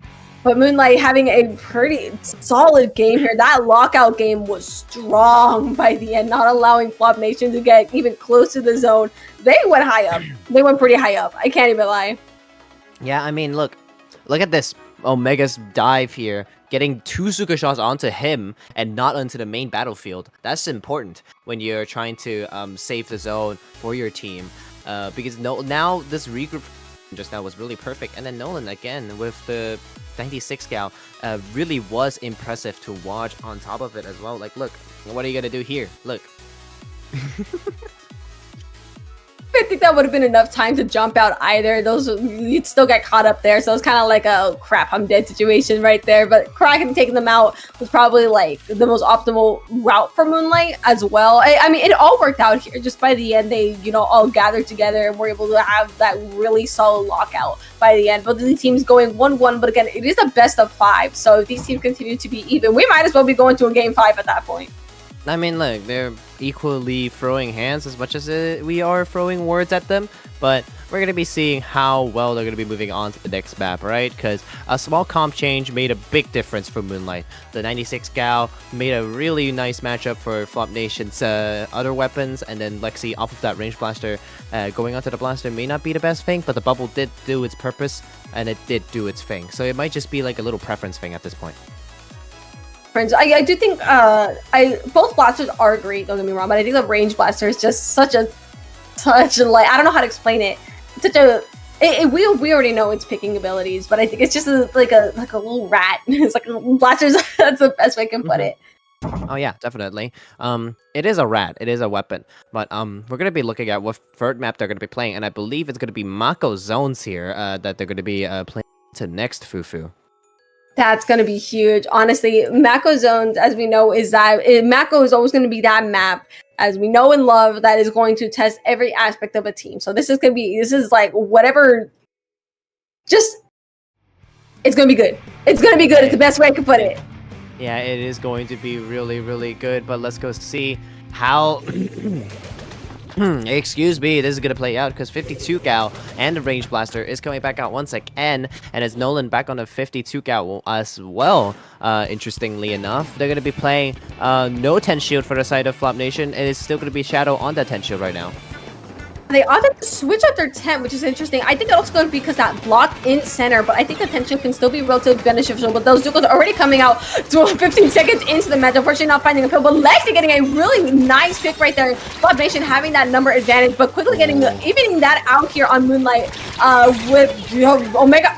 But Moonlight having a pretty solid game here. That lockout game was strong by the end, not allowing Flop Nation to get even close to the zone. They went high up. They went pretty high up. I can't even lie. Yeah, I mean, look at this. Omega's dive here, getting 2 Zuka shots onto him and not onto the main battlefield. That's important when you're trying to save the zone for your team. Because now this regroup just now was really perfect. And then Nolan again with the 96 gal really was impressive to watch on top of it as well. Like, look, what are you gonna do here? Look. I think that would have been enough time to jump out either. You'd still get caught up there. So it's kind of like a oh, crap, I'm dead situation right there. But Kraken taking them out was probably like the most optimal route for Moonlight as well. I mean, it all worked out here. Just by the end, they, you know, all gathered together and were able to have that really solid lockout by the end. Both of the teams going 1-1. But again, it is a best of 5. So if these teams continue to be even, we might as well be going to a game 5 at that point. I mean, look, they're equally throwing hands as much as we are throwing words at them, but we're going to be seeing how well they're going to be moving on to the next map, right? Because a small comp change made a big difference for Moonlight. The 96 gal made a really nice matchup for Flop Nation's other weapons, and then Lexi off of that range blaster. Going onto the blaster may not be the best thing, but the bubble did do its purpose, and it did do its thing. So it might just be like a little preference thing at this point. I do think both blasters are great, don't get me wrong, but I think the range blaster is just such a like, I don't know how to explain it. We already know its picking abilities, but I think it's just like a little rat. It's like blasters. That's the best way I can put it. Oh yeah, definitely. It is a rat. It is a weapon. But we're gonna be looking at what third map they're gonna be playing, and I believe it's gonna be Mako Zones here that they're gonna be playing to next Fufu. That's going to be huge. Honestly, Mako Zones, as we know, Mako is always going to be that map, as we know and love, that is going to test every aspect of a team. So this is like whatever, it's going to be good. It's going to be good. It's the best way I can put it. Yeah, it is going to be really, really good, but let's go see how... Excuse me, this is gonna play out because 52 gal and the range blaster is coming back out once again, and it's Nolan back on the 52 gal as well. Interestingly enough, they're gonna be playing no 10 shield for the side of Flop Nation, and it's still gonna be Shadow on that 10 shield right now. They opted to switch out their 10, which is interesting. I think that's going to be because that block in center, but I think the 10 shield can still be relatively beneficial. But those Zuko's are already coming out 15 seconds into the match. Unfortunately, not finding a kill, but Lexi getting a really nice pick right there. Flop Nation having that number advantage, but quickly getting evening that out here on Moonlight with Omega.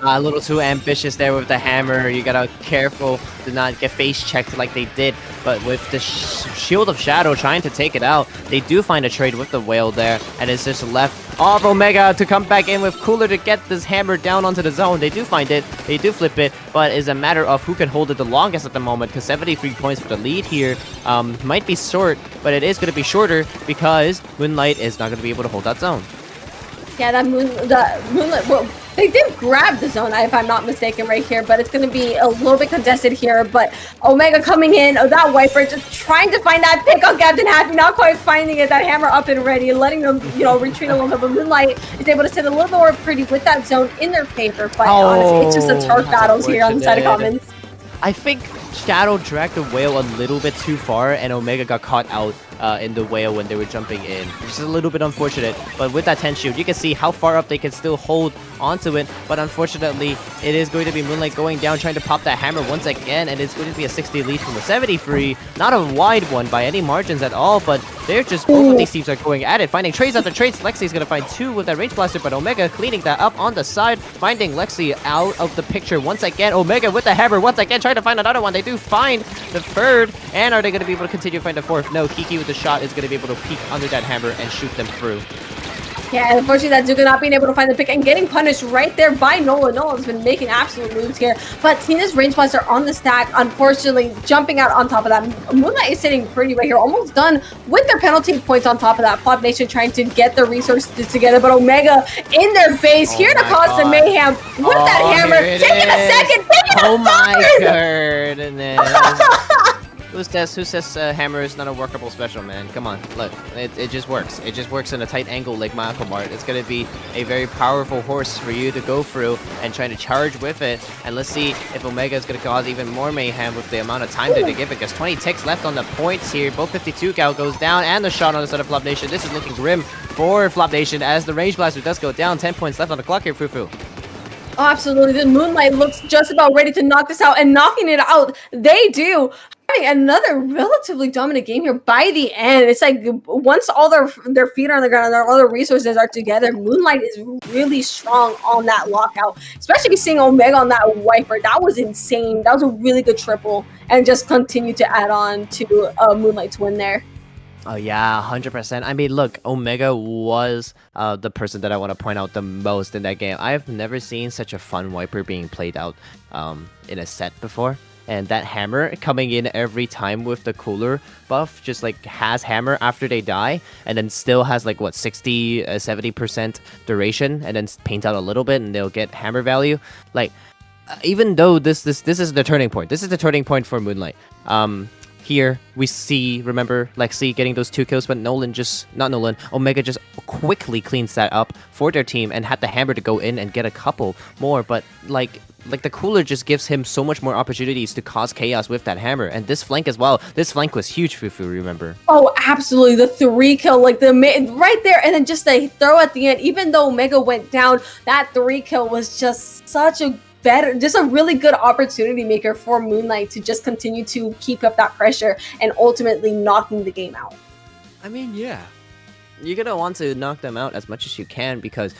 A little too ambitious there with the hammer. You gotta careful to not get face checked like they did. But with the Shield of Shadow trying to take it out, they do find a trade with the whale there. And it's just left off Omega to come back in with Cooler to get this hammer down onto the zone. They do find it. They do flip it. But it's a matter of who can hold it the longest at the moment. Because 73 points for the lead here might be short. But it is going to be shorter because Moonlight is not going to be able to hold that zone. Yeah, the Moonlight, well, they did grab the zone, if I'm not mistaken, right here, but it's going to be a little bit contested here. But Omega coming in, that Viper just trying to find that pick on Captain Happy, not quite finding it, that hammer up and ready, letting them, retreat a little bit. But Moonlight is able to sit a little bit more pretty with that zone in their favor. But honestly, it's just a turf battles here on the side of Commons. I think Shadow dragged the whale a little bit too far, and Omega got caught out in the whale when they were jumping in, which is a little bit unfortunate. But with that 10 shield, you can see how far up they can still hold onto it. But unfortunately, it is going to be Moonlight going down, trying to pop that hammer once again, and it's going to be a 60 lead from the 73. Not a wide one by any margins at all, but they're just, both of these teams are going at it, finding trades after trades. Lexi's going to find 2 with that Range Blaster, but Omega cleaning that up on the side, finding Lexi out of the picture once again. Omega with the hammer once again, trying to find another one. They do find the third, and are they going to be able to continue to find the fourth? No, Kiki with the shot is going to be able to peek under that hammer and shoot them through. Yeah, and unfortunately that Zuka not being able to find the pick and getting punished right there by Nolan. Nolan's been making absolute moves here, but Tina's Range Blaster on the stack, unfortunately jumping out on top of that. Moonlight is sitting pretty right here, almost done with their penalty points on top of that. Flop Nation trying to get the resources together, but Omega in their base, here to cause some mayhem with that hammer, taking a second, taking a third! Goodness. Who says hammer is not a workable special, man? Come on, look, it just works. It just works in a tight angle like Mart. It's gonna be a very powerful horse for you to go through and trying to charge with it. And let's see if Omega is gonna cause even more mayhem with the amount of time that they give it. Because 20 ticks left on the points here. Both 52 gal goes down, and the shot on the side of Flop Nation. This is looking grim for Flop Nation as the Range Blaster does go down. 10 points left on the clock here, Fufu. Oh, absolutely. The Moonlight looks just about ready to knock this out, and knocking it out, they do. Having another relatively dominant game here by the end. It's like once all their feet are on the ground and all their resources are together, Moonlight is really strong on that lockout. Especially seeing Omega on that wiper. That was insane. That was a really good triple, and just continue to add on to Moonlight's win there. Oh yeah, 100%. I mean, look, Omega was the person that I want to point out the most in that game. I've never seen such a fun wiper being played out in a set before. And that hammer coming in every time with the cooler buff, just like has hammer after they die, and then still has like what 60, 70% duration, and then paint out a little bit, and they'll get hammer value. Like, even though this is the turning point. This is the turning point for Moonlight. Here we see, remember, Lexi getting those 2 kills, but Omega just quickly cleans that up for their team and had the hammer to go in and get a couple more. But like the cooler just gives him so much more opportunities to cause chaos with that hammer. And this flank as well. This flank was huge, Fufu, remember? Oh, absolutely. The 3 kill, like right there, and then just a throw at the end. Even though Omega went down, that 3 kill was just such a just a really good opportunity maker for Moonlight to just continue to keep up that pressure and ultimately knocking the game out. I mean, yeah. You're going to want to knock them out as much as you can because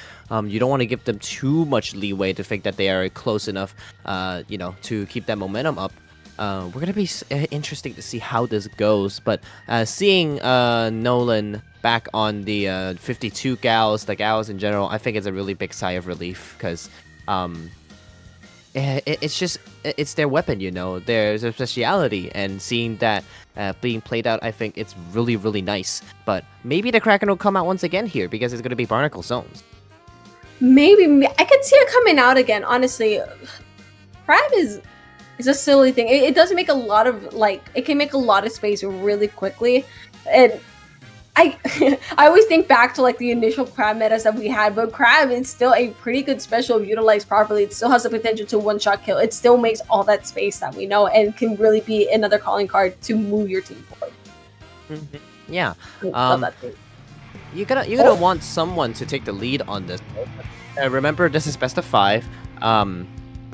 you don't want to give them too much leeway to think that they are close enough, to keep that momentum up. We're going to be interesting to see how this goes, but seeing Nolan back on the 52 gals, the gals in general, I think it's a really big sigh of relief because it's their weapon, there's a speciality, and seeing that being played out, I think it's really, really nice. But maybe the Kraken will come out once again here because it's going to be Barnacle zones. Maybe I could see it coming out again, honestly. Crab is a silly thing. It does make a lot of, it can make a lot of space really quickly, and I always think back to the initial Crab metas that we had, but Crab is still a pretty good special if utilized properly. It still has the potential to one-shot kill. It still makes all that space that we know and can really be another calling card to move your team forward. Mm-hmm. Yeah. Love that thing. You're gonna want someone to take the lead on this. Remember, this is best of 5.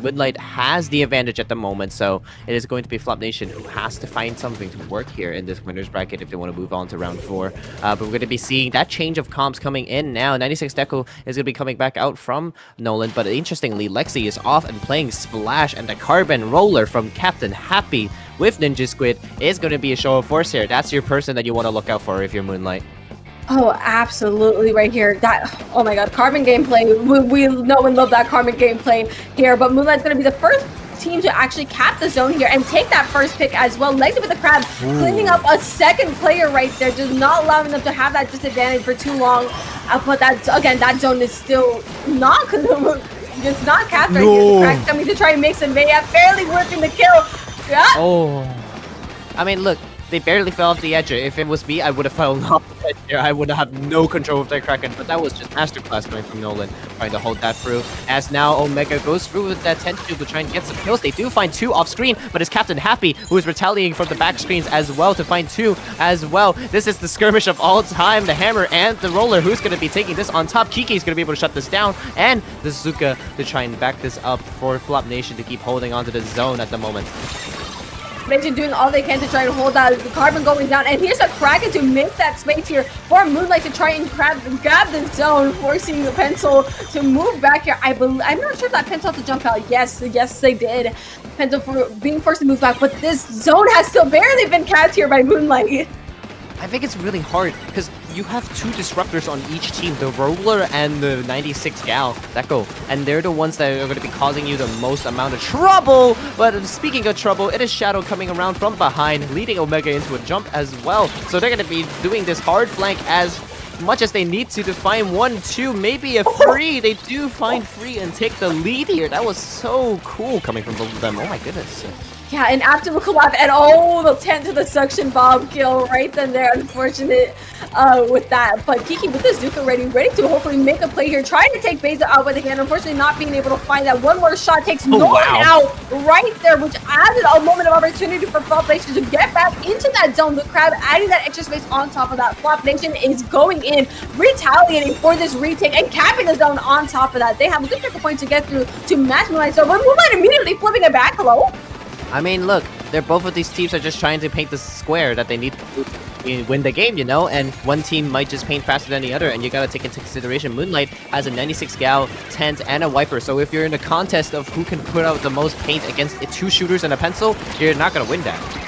Moonlight has the advantage at the moment, so it is going to be Flop Nation who has to find something to work here in this winner's bracket if they want to move on to round 4. But we're going to be seeing that change of comps coming in now. 96 Deco is going to be coming back out from Nolan, but interestingly, Lexi is off and playing Splash, and the Carbon Roller from Captain Happy with Ninja Squid is going to be a show of force here. That's your person that you want to look out for if you're Moonlight. Oh, absolutely, right here. Oh my god, Carbon gameplay. We know and love that Carbon gameplay here, but Moonlight's going to be the first team to actually cap the zone here and take that first pick as well. Lexi with the Crab, cleaning up a second player right there, just not allowing them to have that disadvantage for too long. But that zone is still not just not capped right here. The Crab coming to try and make some mayhem, barely working the kill. Yeah. Oh, I mean, look. They barely fell off the edge. If it was me, I would have fallen off the edge there. I would have no control of their Kraken, but that was just masterclass coming from Nolan, trying to hold that through. As now Omega goes through with that 10 shield to try and get some kills. They do find 2 off screen, but it's Captain Happy who is retaliating from the back screens as well to find 2 as well. This is the skirmish of all time. The Hammer and the Roller. Who's going to be taking this on top? Kiki's going to be able to shut this down, and the Zuka to try and back this up for Flop Nation to keep holding onto the zone at the moment. Nation doing all they can to try and hold that Carbon going down, and here's a Kraken to make that space here for Moonlight to try and grab the zone, forcing the Pencil to move back here. I'm not sure if that Pencil had to jump out. Yes, they did. Pencil for being forced to move back, but this zone has still barely been capped here by Moonlight. I think it's really hard because you have 2 disruptors on each team, the Roller and the 96 Gal that go, and they're the ones that are going to be causing you the most amount of trouble. But speaking of trouble, it is Shadow coming around from behind, leading Omega into a jump as well. So they're going to be doing this hard flank as much as they need to find 1, 2, maybe a free. They do find free and take the lead here. That was so cool coming from both of them. Oh my goodness. Yeah, an absolute collapse, and oh, the 10 to the suction bomb kill right then there. Unfortunate with that. But Kiki with the Zuka ready to hopefully make a play here, trying to take Beza out with again. Unfortunately, not being able to find that one more shot takes Nolan out right there, which added a moment of opportunity for Flop Nation to get back into that zone. The crowd adding that extra space on top of that. Flop Nation is going in, retaliating for this retake and capping the zone on top of that. They have a good pick point to get through to match Moonlight. So Moonlight immediately flipping it back. Hello? I mean, look, both of these teams are just trying to paint the square that they need to win the game, you know? And one team might just paint faster than the other, and you gotta take into consideration Moonlight has a 96 Gal, tent, and a Wiper. So if you're in a contest of who can put out the most paint against 2 shooters and a pencil, you're not gonna win that.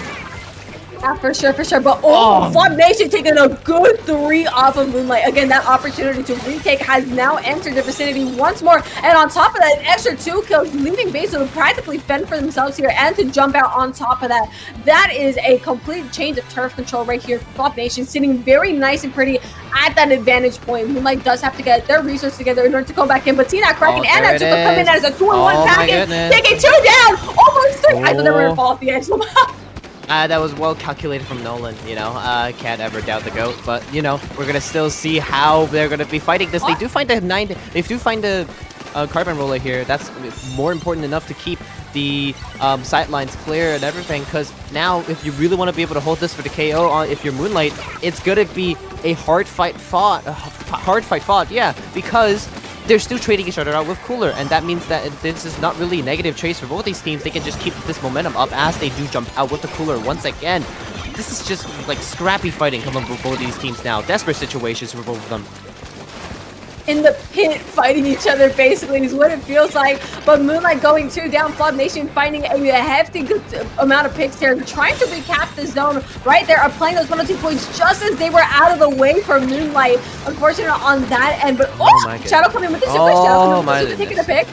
Yeah, for sure. But Flop Nation taking a good 3 off of Moonlight. Again, that opportunity to retake has now entered the vicinity once more. And on top of that, an extra 2 kills, leaving Base to practically fend for themselves here and to jump out on top of that. That is a complete change of turf control right here. Flop Nation sitting very nice and pretty at that advantage point. Moonlight does have to get their resources together in order to come back in. But see that Kraken and that Zuka come in as a 2-on-1 package, taking 2 down, almost 3. I thought they were going to fall off the edge. That was well calculated from Nolan, you know. Can't ever doubt the GOAT, but you know, we're gonna still see how they're gonna be fighting this. They do find the Carbon Roller here. That's more important enough to keep the sidelines clear and everything, because now if you really want to be able to hold this for the KO on if you're Moonlight, it's gonna be a hard fight fought, yeah, because they're still trading each other out with Cooler, and that means that this is not really a negative trace for both these teams. They can just keep this momentum up as they do jump out with the Cooler once again. This is just like scrappy fighting coming from both these teams now. Desperate situations for both of them. In the pit, fighting each other basically is what it feels like. But Moonlight going 2 down, Flop Nation finding a hefty good amount of picks here, trying to recap the zone right there, applying those 1 or 2 points just as they were out of the way for Moonlight. Unfortunate on that end, but Shadow coming with the super Shadow taking the pick.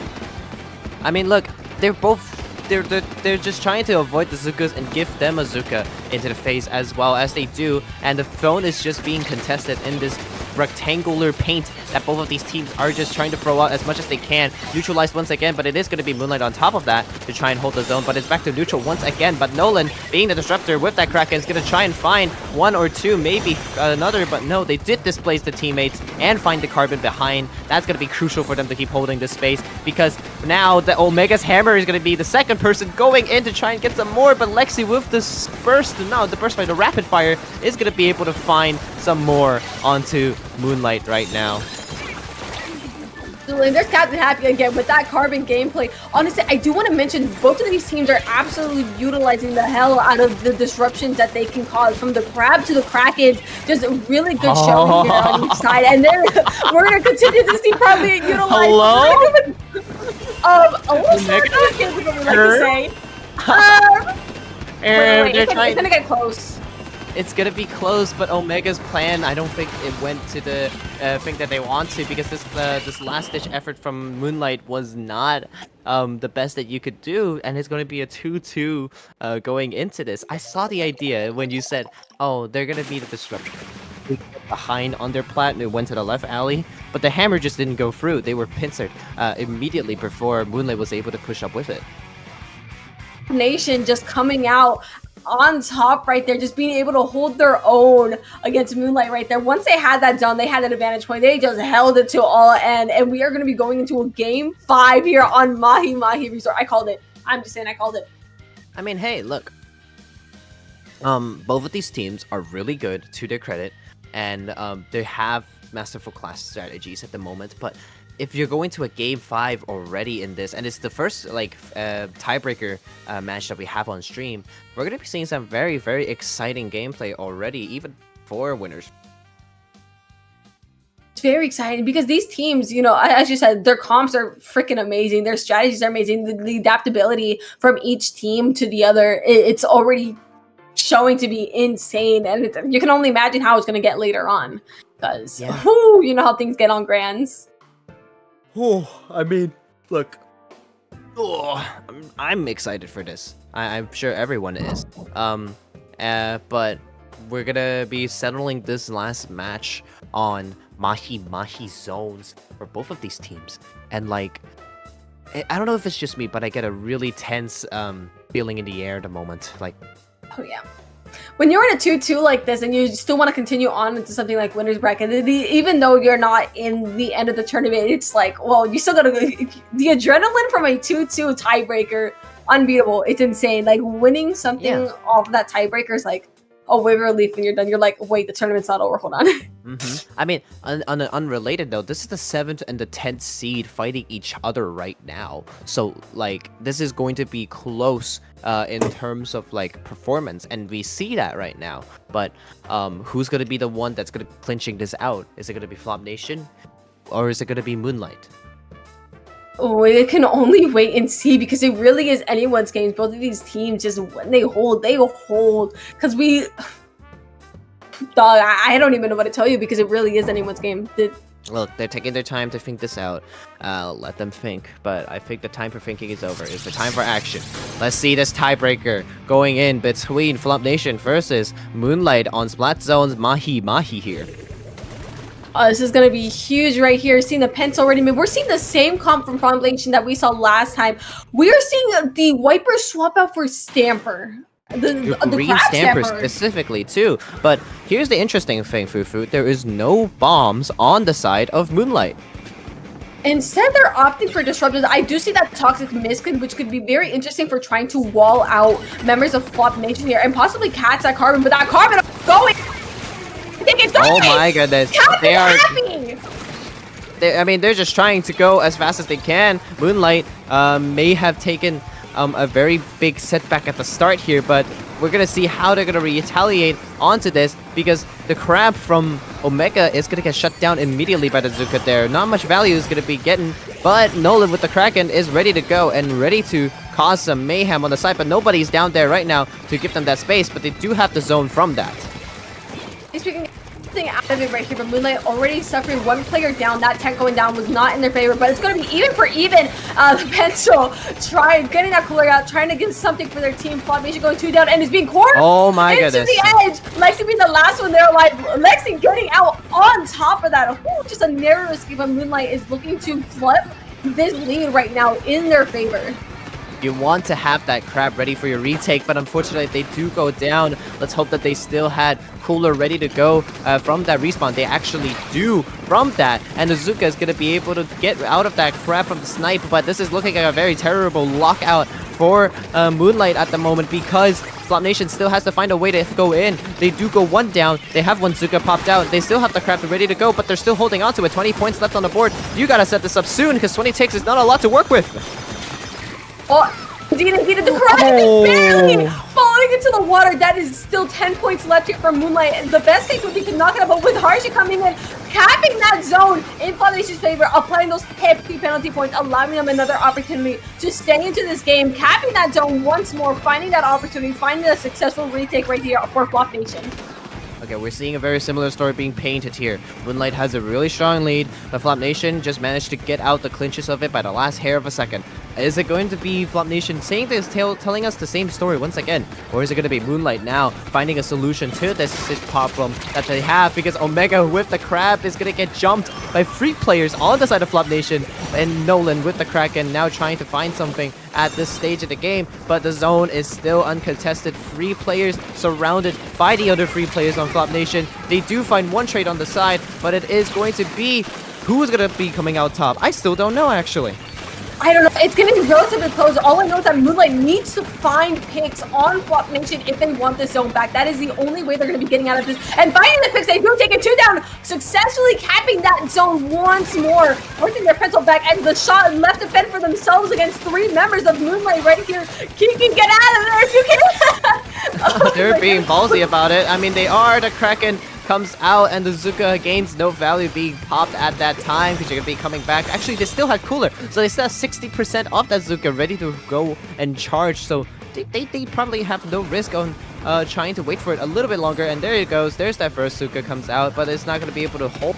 I mean, look, they're just trying to avoid the Zukas and give them a Zuka into the face as well as they do, and the phone is just being contested in this rectangular paint that both of these teams are just trying to throw out as much as they can. Neutralized once again, but it is going to be Moonlight on top of that to try and hold the zone, but it's back to neutral once again. But Nolan, being the disruptor with that Kraken, is going to try and find 1 or 2, maybe another, but no, they did displace the teammates and find the Carbon behind. That's going to be crucial for them to keep holding this space, because now the Omega's Hammer is going to be the second person going in to try and get some more, but Lexi with the the rapid fire is going to be able to find some more onto Moonlight right now. Absolutely. There's Captain Happy again with that Carbon gameplay. Honestly, I do want to mention both of these teams are absolutely utilizing the hell out of the disruptions that they can cause, from the Crab to the Krakens. Just a really good showing here on each side. And then we're going to continue to see probably utilize a little sarcasm, what we like to say. It's going to get close. It's gonna be close, but Omega's plan, I don't think it went to the thing that they want to, because this last-ditch effort from Moonlight was not the best that you could do, and it's gonna be a 2-2 going into this. I saw the idea when you said, oh, they're gonna be the disruptor behind on their plat, and it went to the left alley, but the Hammer just didn't go through. They were pincered immediately before Moonlight was able to push up with it. Nation just coming out on top right there, just being able to hold their own against Moonlight right there. Once they had that done, they had an advantage point. They just held it to all end, and we are going to be going into a game 5 here on Mahi Mahi Resort. I called it. I'm just saying I called it. I mean, hey, look. Both of these teams are really good, to their credit, and they have masterful class strategies at the moment, but if you're going to a game 5 already in this, and it's the first like tiebreaker match that we have on stream, we're gonna be seeing some very, very exciting gameplay already, even for winners. It's very exciting because these teams, you know, as you said, their comps are freaking amazing. Their strategies are amazing. The adaptability from each team to the other, it's already showing to be insane, and you can only imagine how it's going to get later on, because you know how things get on Grands. Oh, I mean, look. Oh, I'm excited for this. I'm sure everyone is. But we're gonna be settling this last match on Mahi Mahi zones for both of these teams, and like, I don't know if it's just me, but I get a really tense feeling in the air at the moment. Like, oh yeah. When you're in a 2-2 like this and you still want to continue on into something like winner's bracket, even though you're not in the end of the tournament, it's like, well, you still gotta go. The adrenaline from a 2-2 tiebreaker, unbeatable. It's insane. Like, winning something off of that tiebreaker is like a wave of relief when you're done. You're like, wait, the tournament's not over. Hold on. I mean, on an unrelated note, this is the 7th and the 10th seed fighting each other right now. So, like, this is going to be close in terms of, like, performance. And we see that right now. But who's going to be the one that's going to be clinching this out? Is it going to be Flop Nation? Or is it going to be Moonlight? We can only wait and see, because it really is anyone's games. Both of these teams, just when they hold. Because we... Dog, I don't even know what to tell you, because it really is anyone's game. Look, they're taking their time to think this out. Let them think, but I think the time for thinking is over. It's the time for action. Let's see this tiebreaker going in between Flop Nation versus Moonlight on Splat Zone's Mahi Mahi here. This is going to be huge right here. Seeing the pens already made. We're seeing the same comp from Flop Nation that we saw last time. We're seeing the Wiper swap out for Stamper. The green Stamper specifically too. But here's the interesting thing, Fufu. There is no bombs on the side of Moonlight. Instead, they're opting for disruptors. I do see that Toxic Misclick, which could be very interesting for trying to wall out members of Flop Nation here, and possibly catch that Carbon. But that Carbon going. Oh my goodness! They are. Happy. I mean, they're just trying to go as fast as they can. Moonlight may have taken a very big setback at the start here, but we're gonna see how they're gonna retaliate onto this, because the crab from Omega is gonna get shut down immediately by the Zuka there. Not much value is gonna be getting, but Nolan with the Kraken is ready to go and ready to cause some mayhem on the side, but nobody's down there right now to give them that space, but they do have the zone from that. Speaking out of it right here, but Moonlight already suffering one player down. That tank going down was not in their favor, but it's going to be even for even. The Pencil getting that cooler out, trying to get something for their team. Flop Nation going 2 down and is being cornered into goodness. The edge. Lexi being the last one there alive. Lexi getting out on top of that. Ooh, just a narrow escape, but Moonlight is looking to flip this lead right now in their favor. You want to have that crab ready for your retake, but unfortunately they do go down. Let's hope that they still had cooler ready to go from that respawn. They actually do from that, and the Zuka is going to be able to get out of that crab from the snipe, but this is looking like a very terrible lockout for Moonlight at the moment, because Flop Nation still has to find a way to go in. They do go 1 down. They have 1 Zuka popped out. They still have the crab ready to go, but they're still holding on to it. 20 points left on the board. You got to set this up soon, because 20 ticks is not a lot to work with. Oh, indeed, the Kraken is barely falling into the water. That is still 10 points left here for Moonlight. And the best case would be to knock it out, but with Harsha coming in, capping that zone in Flop Nation's favor, applying those hefty penalty points, allowing them another opportunity to stay into this game, capping that zone once more, finding that opportunity, finding a successful retake right here for Flop Nation. Okay, we're seeing a very similar story being painted here. Moonlight has a really strong lead, but Flop Nation just managed to get out the clinches of it by the last hair of a second. Is it going to be Flop Nation saying this, telling us the same story once again? Or is it going to be Moonlight now finding a solution to this problem that they have? Because Omega with the Crab is going to get jumped by 3 players on the side of Flop Nation. And Nolan with the Kraken now trying to find something at this stage of the game. But the zone is still uncontested. 3 players surrounded by the other 3 players on Flop Nation. They do find one trade on the side, but it is going to be... who's going to be coming out top? I still don't know, actually. I don't know. It's getting relatively close. All I know is that Moonlight needs to find picks on Flop Nation if they want this zone back. That is the only way they're going to be getting out of this. And finding the picks, they do take it 2 down, successfully capping that zone once more, working their pencil back, and the shot left to fend for themselves against 3 members of Moonlight right here. Keegan, get out of there if you can. They're being ballsy about it. I mean, they are. The Kraken comes out, and the Zuka gains no value being popped at that time because you're going to be coming back. Actually, they still had Cooler, so they still have 60% off that Zuka ready to go and charge. So they probably have no risk on trying to wait for it a little bit longer. And there it goes. There's that first Zuka comes out, but it's not going to be able to hold.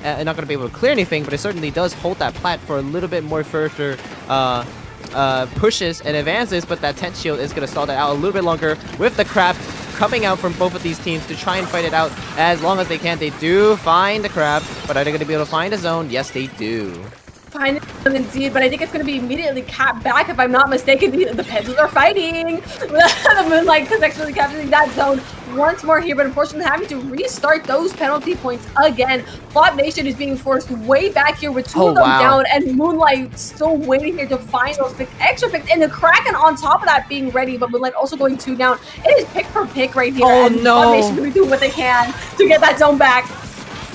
Not going to be able to clear anything, but it certainly does hold that plat for a little bit more further pushes and advances. But that tent shield is going to stall that out a little bit longer with the Crab coming out from both of these teams to try and fight it out as long as they can. They do find the Crab, but are they going to be able to find a zone? Yes, they do. Find it indeed, but I think it's going to be immediately capped back if I'm not mistaken. The Pencils are fighting. The Moonlight is actually capturing that zone once more here, but unfortunately having to restart those penalty points again. Flop Nation is being forced way back here with 2 of them down, and Moonlight still waiting here to find those extra picks, and the Kraken on top of that being ready, but Moonlight also going 2 down. It is pick for pick right here, and Flop Nation going to do what they can to get that zone back.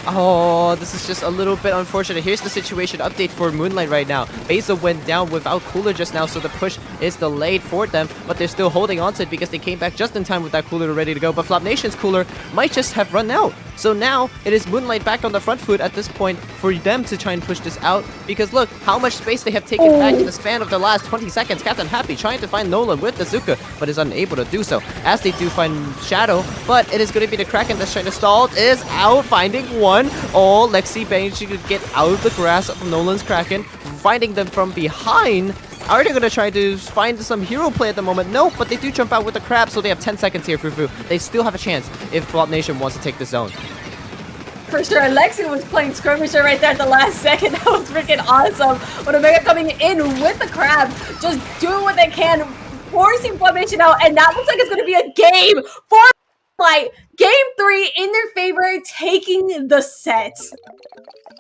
Oh, this is just a little bit unfortunate. Here's the situation update for Moonlight right now. Basil went down without Cooler just now, so the push is delayed for them, but they're still holding on to it because they came back just in time with that Cooler ready to go. But Flop Nation's Cooler might just have run out. So now it is Moonlight back on the front foot at this point for them to try and push this out, because look how much space they have taken back in the span of the last 20 seconds. Captain Happy trying to find Nolan with the Zuka, but is unable to do so as they do find Shadow, but it is going to be the Kraken that's trying to stall. It is out, finding one. Oh, Lexi managing to get out of the grasp of Nolan's Kraken, finding them from behind. Are they going to try to find some hero play at the moment? No, but they do jump out with the Crab, so they have 10 seconds here, Fufu. They still have a chance if Flop Nation wants to take the zone. For sure, Alexi was playing skirmisher right there at the last second. That was freaking awesome. But Omega coming in with the Crab, just doing what they can, forcing Flop Nation out, and that looks like it's going to be a game for Light. Game 3 in their favor, taking the set.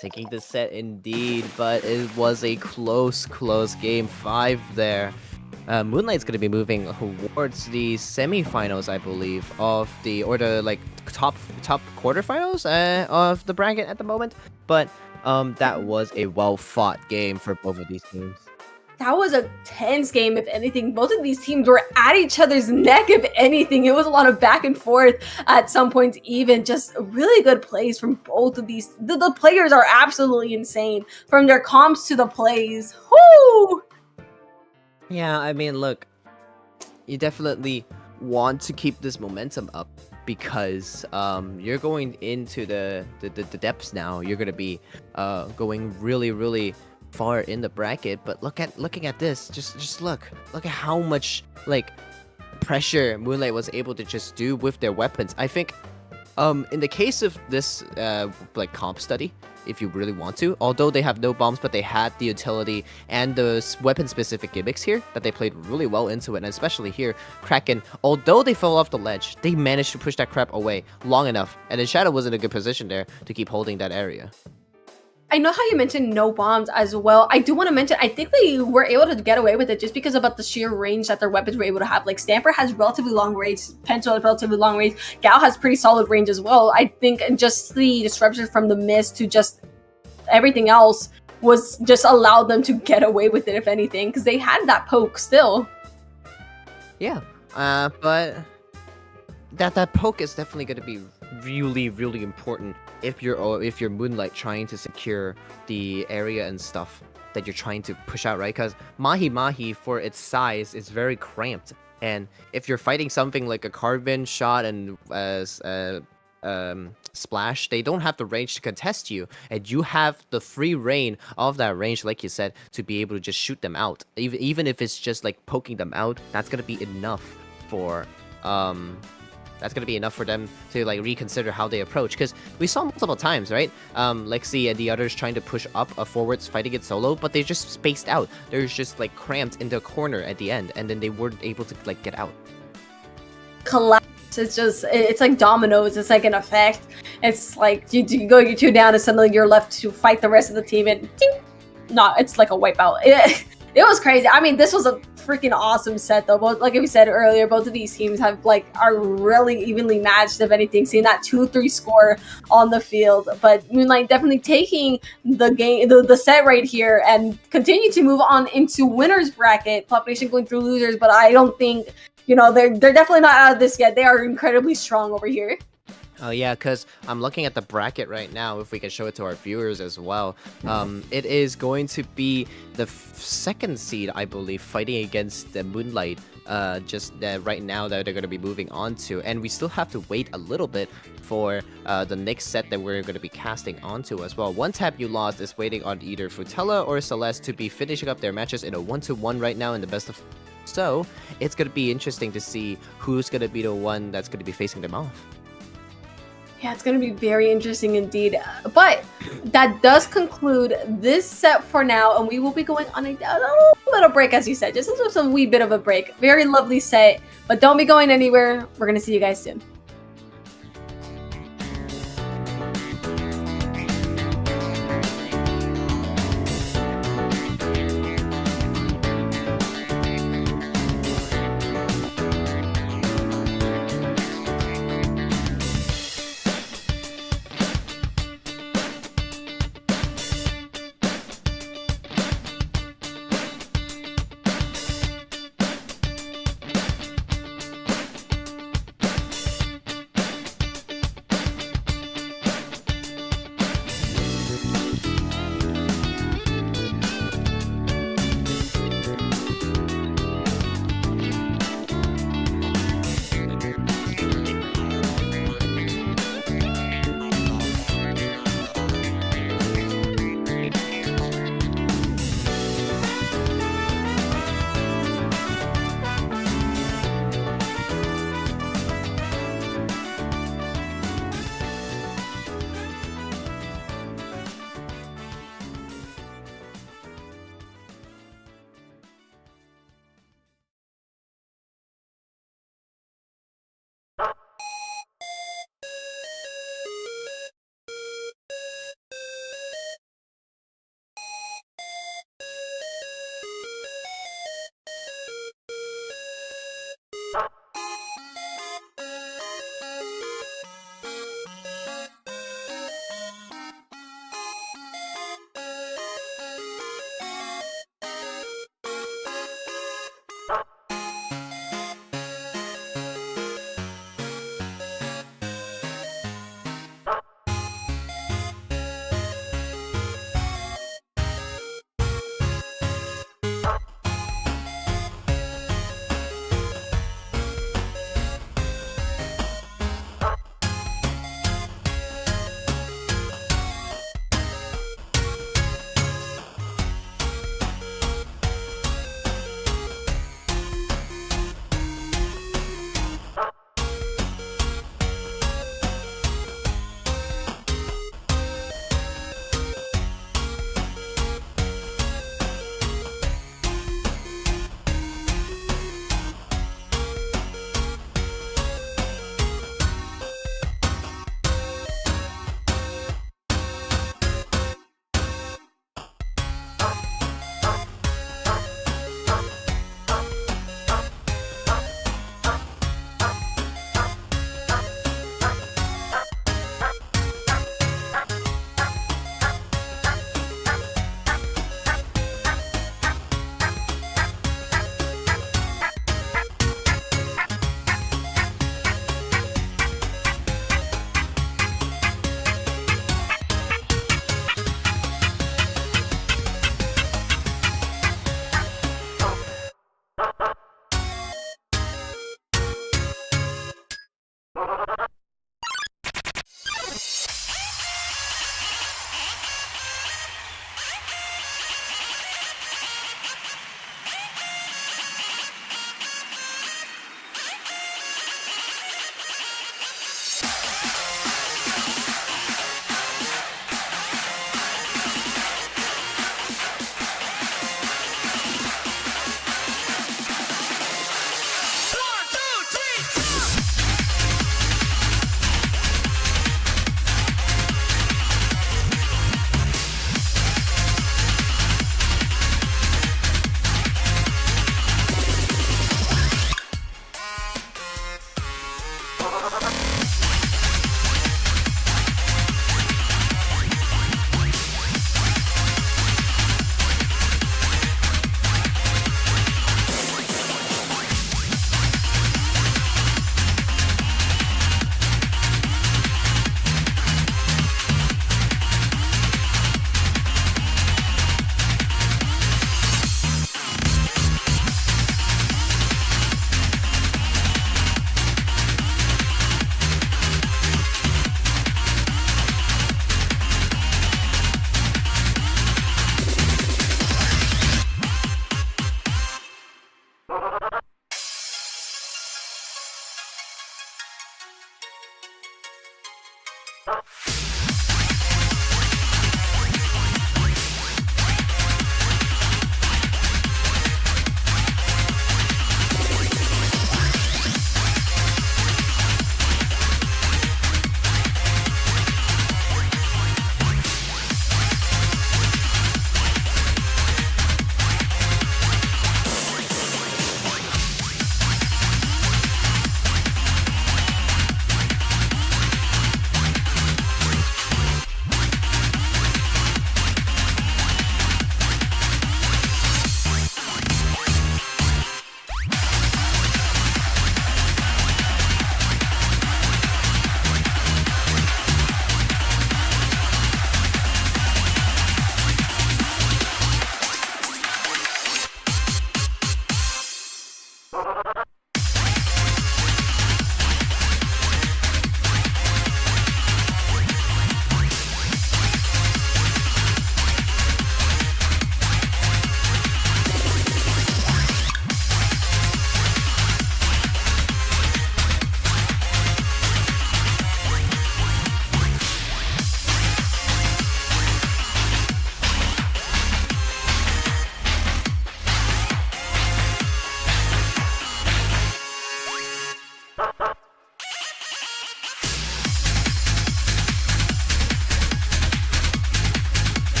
Taking the set indeed, but it was a close game 5 there. Moonlight's going to be moving towards the semifinals, I believe, of the top quarterfinals of the bracket at the moment. But that was a well-fought game for both of these teams. That was a tense game, if anything. Both of these teams were at each other's neck, if anything. It was a lot of back and forth at some points, even. Just really good plays from both of these. The players are absolutely insane. From their comps to the plays. Whoo! Yeah, I mean, look, you definitely want to keep this momentum up because you're going into the depths now. You're going to be going really far in the bracket, but looking at this, just look at how much pressure Moonlight was able to just do with their weapons. I think in the case of this comp study, if you really want to, although they have no bombs, but they had the utility and the weapon specific gimmicks here that they played really well into it. And especially here, Kraken, although they fell off the ledge, they managed to push that Crab away long enough, and then Shadow was in a good position there to keep holding that area. I know how you mentioned no bombs as well. I do want to mention, I think they were able to get away with it just because about the sheer range that their weapons were able to have. Like, Stamper has relatively long range, Pencil has relatively long range, Gal has pretty solid range as well. I think just the disruption from the mist to just everything else was just allowed them to get away with it, if anything, because they had that poke still. Yeah, but that poke is definitely going to be really important if you're Moonlight trying to secure the area and stuff that you're trying to push out, right? Because Mahi for its size is very cramped, and if you're fighting something like a carbon shot and splash, they don't have the range to contest you, and you have the free reign of that range, like you said, to be able to just shoot them out. Even if it's just like poking them out, that's gonna be enough for them to like reconsider how they approach. Because we saw multiple times, right? Lexi and the others trying to push up a forwards fighting it solo, but they just spaced out. They're just like cramped into a corner at the end, and then they weren't able to like get out. Collapse. It's like dominoes. It's like an effect. It's like you go you two down and suddenly you're left to fight the rest of the team and ding! No, it's like a wipeout. It was crazy. I mean, this was a freaking awesome set though. Both, like we said earlier, both of these teams are really evenly matched. If anything, seeing that 2-3 score on the field, but Moonlight definitely taking the game, the set right here, and continue to move on into winners bracket. Population going through losers, but I don't think they're definitely not out of this yet. They are incredibly strong over here. Oh yeah, because I'm looking at the bracket right now, if we can show it to our viewers as well. It is going to be the second seed, I believe, fighting against the Moonlight, right now that they're going to be moving on to. And we still have to wait a little bit for the next set that we're going to be casting onto as well. One Tap You Lost is waiting on either Frutella or Celeste to be finishing up their matches in a 1-1 right now in the best of... So, it's going to be interesting to see who's going to be the one that's going to be facing them off. Yeah, it's going to be very interesting indeed. But that does conclude this set for now, and we will be going on a little break, as you said. Just a wee bit of a break. Very lovely set, but don't be going anywhere. We're going to see you guys soon.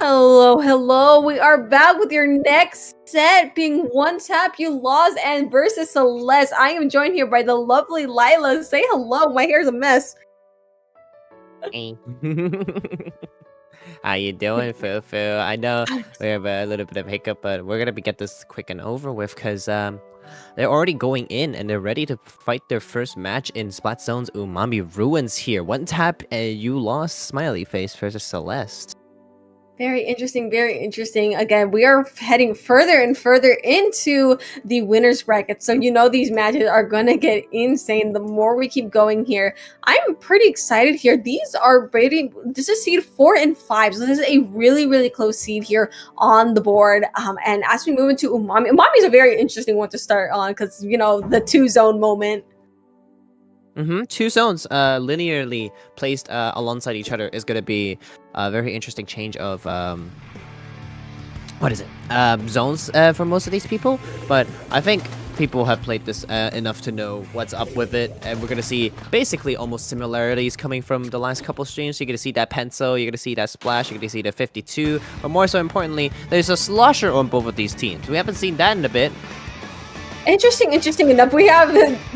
Hello, hello. We are back with your next set being One Tap You Lost and versus Celeste. I am joined here by the lovely Lila. Say hello. My hair's a mess. Hey. How you doing, Fufu? I know we have a little bit of hiccup, but we're gonna get this quick and over with because they're already going in and they're ready to fight their first match in Splat Zone's Umami Ruins here. One tap and you lost, smiley face versus Celeste. Very interesting, very interesting. Again, we are heading further and further into the winners bracket. So you know these matches are gonna get insane the more we keep going here. I'm pretty excited here. These are rating, this is seed 4 and 5. So this is a really, really close seed here on the board. And as we move into Umami, Umami is a very interesting one to start on because you know the 2-zone moment. Two zones linearly placed alongside each other is going to be a very interesting change of what is it, zones for most of these people, but I think people have played this enough to know what's up with it, and we're going to see basically almost similarities coming from the last couple streams. You're going to see that pencil, you're going to see that splash, you're going to see the 52, but more so importantly, there's a slosher on both of these teams. We haven't seen that in a bit. Interesting enough. We have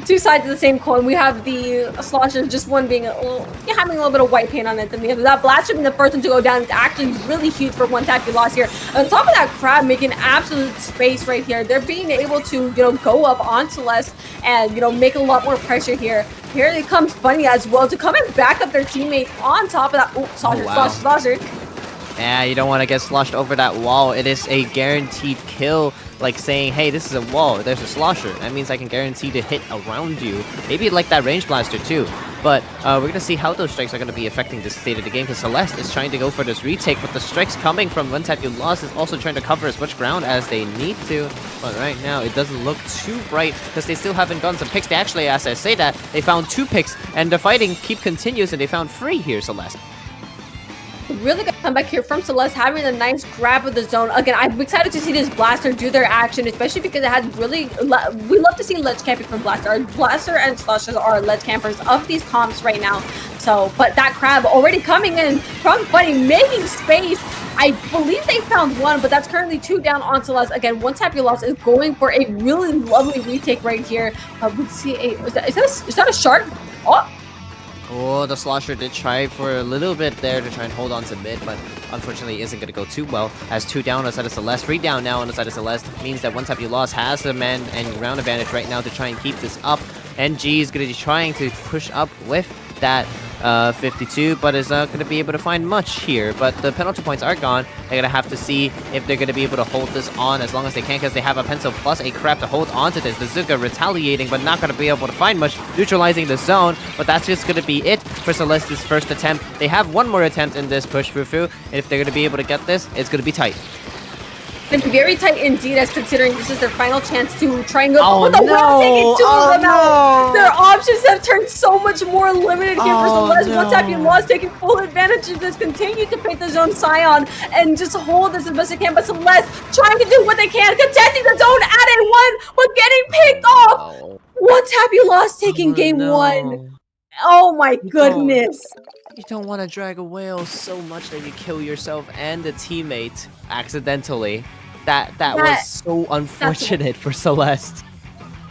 two sides of the same coin. We have the slosher, just one being having a little bit of white paint on it. Then we have that blaster being the first one to go down. It's actually really huge for one tap you lost here. On top of that, Crab making absolute space right here. They're being able to go up on Celeste and make a lot more pressure here. Here it comes Funny as well to come and back up their teammates on top of that. Oh, slosher. Yeah, you don't want to get sloshed over that wall. It is a guaranteed kill, like saying, hey, this is a wall, there's a slosher. That means I can guarantee to hit around you. Maybe like that range blaster too. But we're going to see how those strikes are going to be affecting this state of the game, because Celeste is trying to go for this retake, but the strikes coming from One Tap You Lost is also trying to cover as much ground as they need to. But right now, it doesn't look too bright, because they still haven't gotten some picks. They actually, as I say that, they found 2 picks, and the fighting continues, and they found 3 here, Celeste. Really good comeback here from Celeste, having a nice grab of the zone. Again, I'm excited to see this Blaster do their action, especially because it has really... We love to see ledge camping from Blaster. Our Blaster and Slushers are ledge campers of these comps right now. So, but that Crab already coming in from Funny, making space. I believe they found 1, but that's currently 2 down on Celeste. Again, One Tap You Lost is going for a really lovely retake right here. We see a... Is that a shark? Oh, the slosher did try for a little bit there to try and hold on to mid, but unfortunately isn't going to go too well. As 2 down on the side of Celeste, 3 down now on the side of Celeste, means that One Tap You Lost has the man and ground advantage right now to try and keep this up. NG is going to be trying to push up with that 52, but is not going to be able to find much here. But the penalty points are gone. They're going to have to see if they're going to be able to hold this on as long as they can, because they have a pencil plus a Crab to hold onto this. The Zuka retaliating, but not going to be able to find much, neutralizing the zone. But that's just going to be it for Celeste's first attempt. They have 1 more attempt in this push, Fufu. And if they're going to be able to get this, it's going to be tight. It's very tight indeed, as considering this is their final chance to try and go. Oh, the no. taking 2 of them out. Their options have turned so much more limited here for Celeste. One Tap You Lost taking full advantage of this, continue to paint the zone Scion and just hold this as best they can. But Celeste trying to do what they can, contesting the zone at a 1, but getting picked off. One Tap You Lost taking game 1. Oh my goodness. You don't want to drag a whale so much that you kill yourself and a teammate accidentally. That was so unfortunate for Celeste.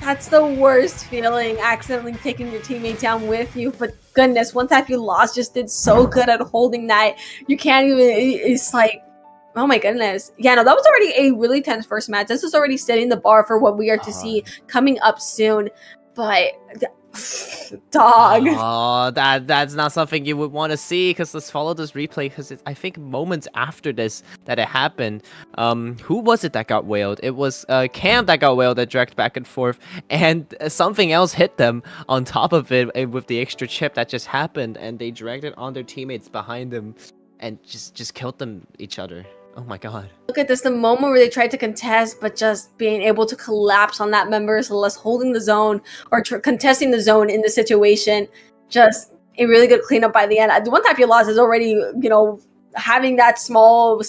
That's the worst feeling, accidentally taking your teammate down with you. But goodness, One Tap You Lost just did so good at holding that. You can't even, it's like, oh my goodness. Yeah, no, that was already a really tense first match. This is already setting the bar for what we are to see coming up soon. But... dog. Oh, that's not something you would want to see, because let's follow this replay, because I think moments after this that it happened, who was it that got whaled? It was Cam that got whaled, that dragged back and forth, and something else hit them on top of it with the extra chip that just happened, and they dragged it on their teammates behind them and just killed them each other. Oh my god. Look at this, the moment where they tried to contest, but just being able to collapse on that member, Celeste holding the zone, or contesting the zone in the situation. Just a really good cleanup by the end. One Tap You Lost is already, having that small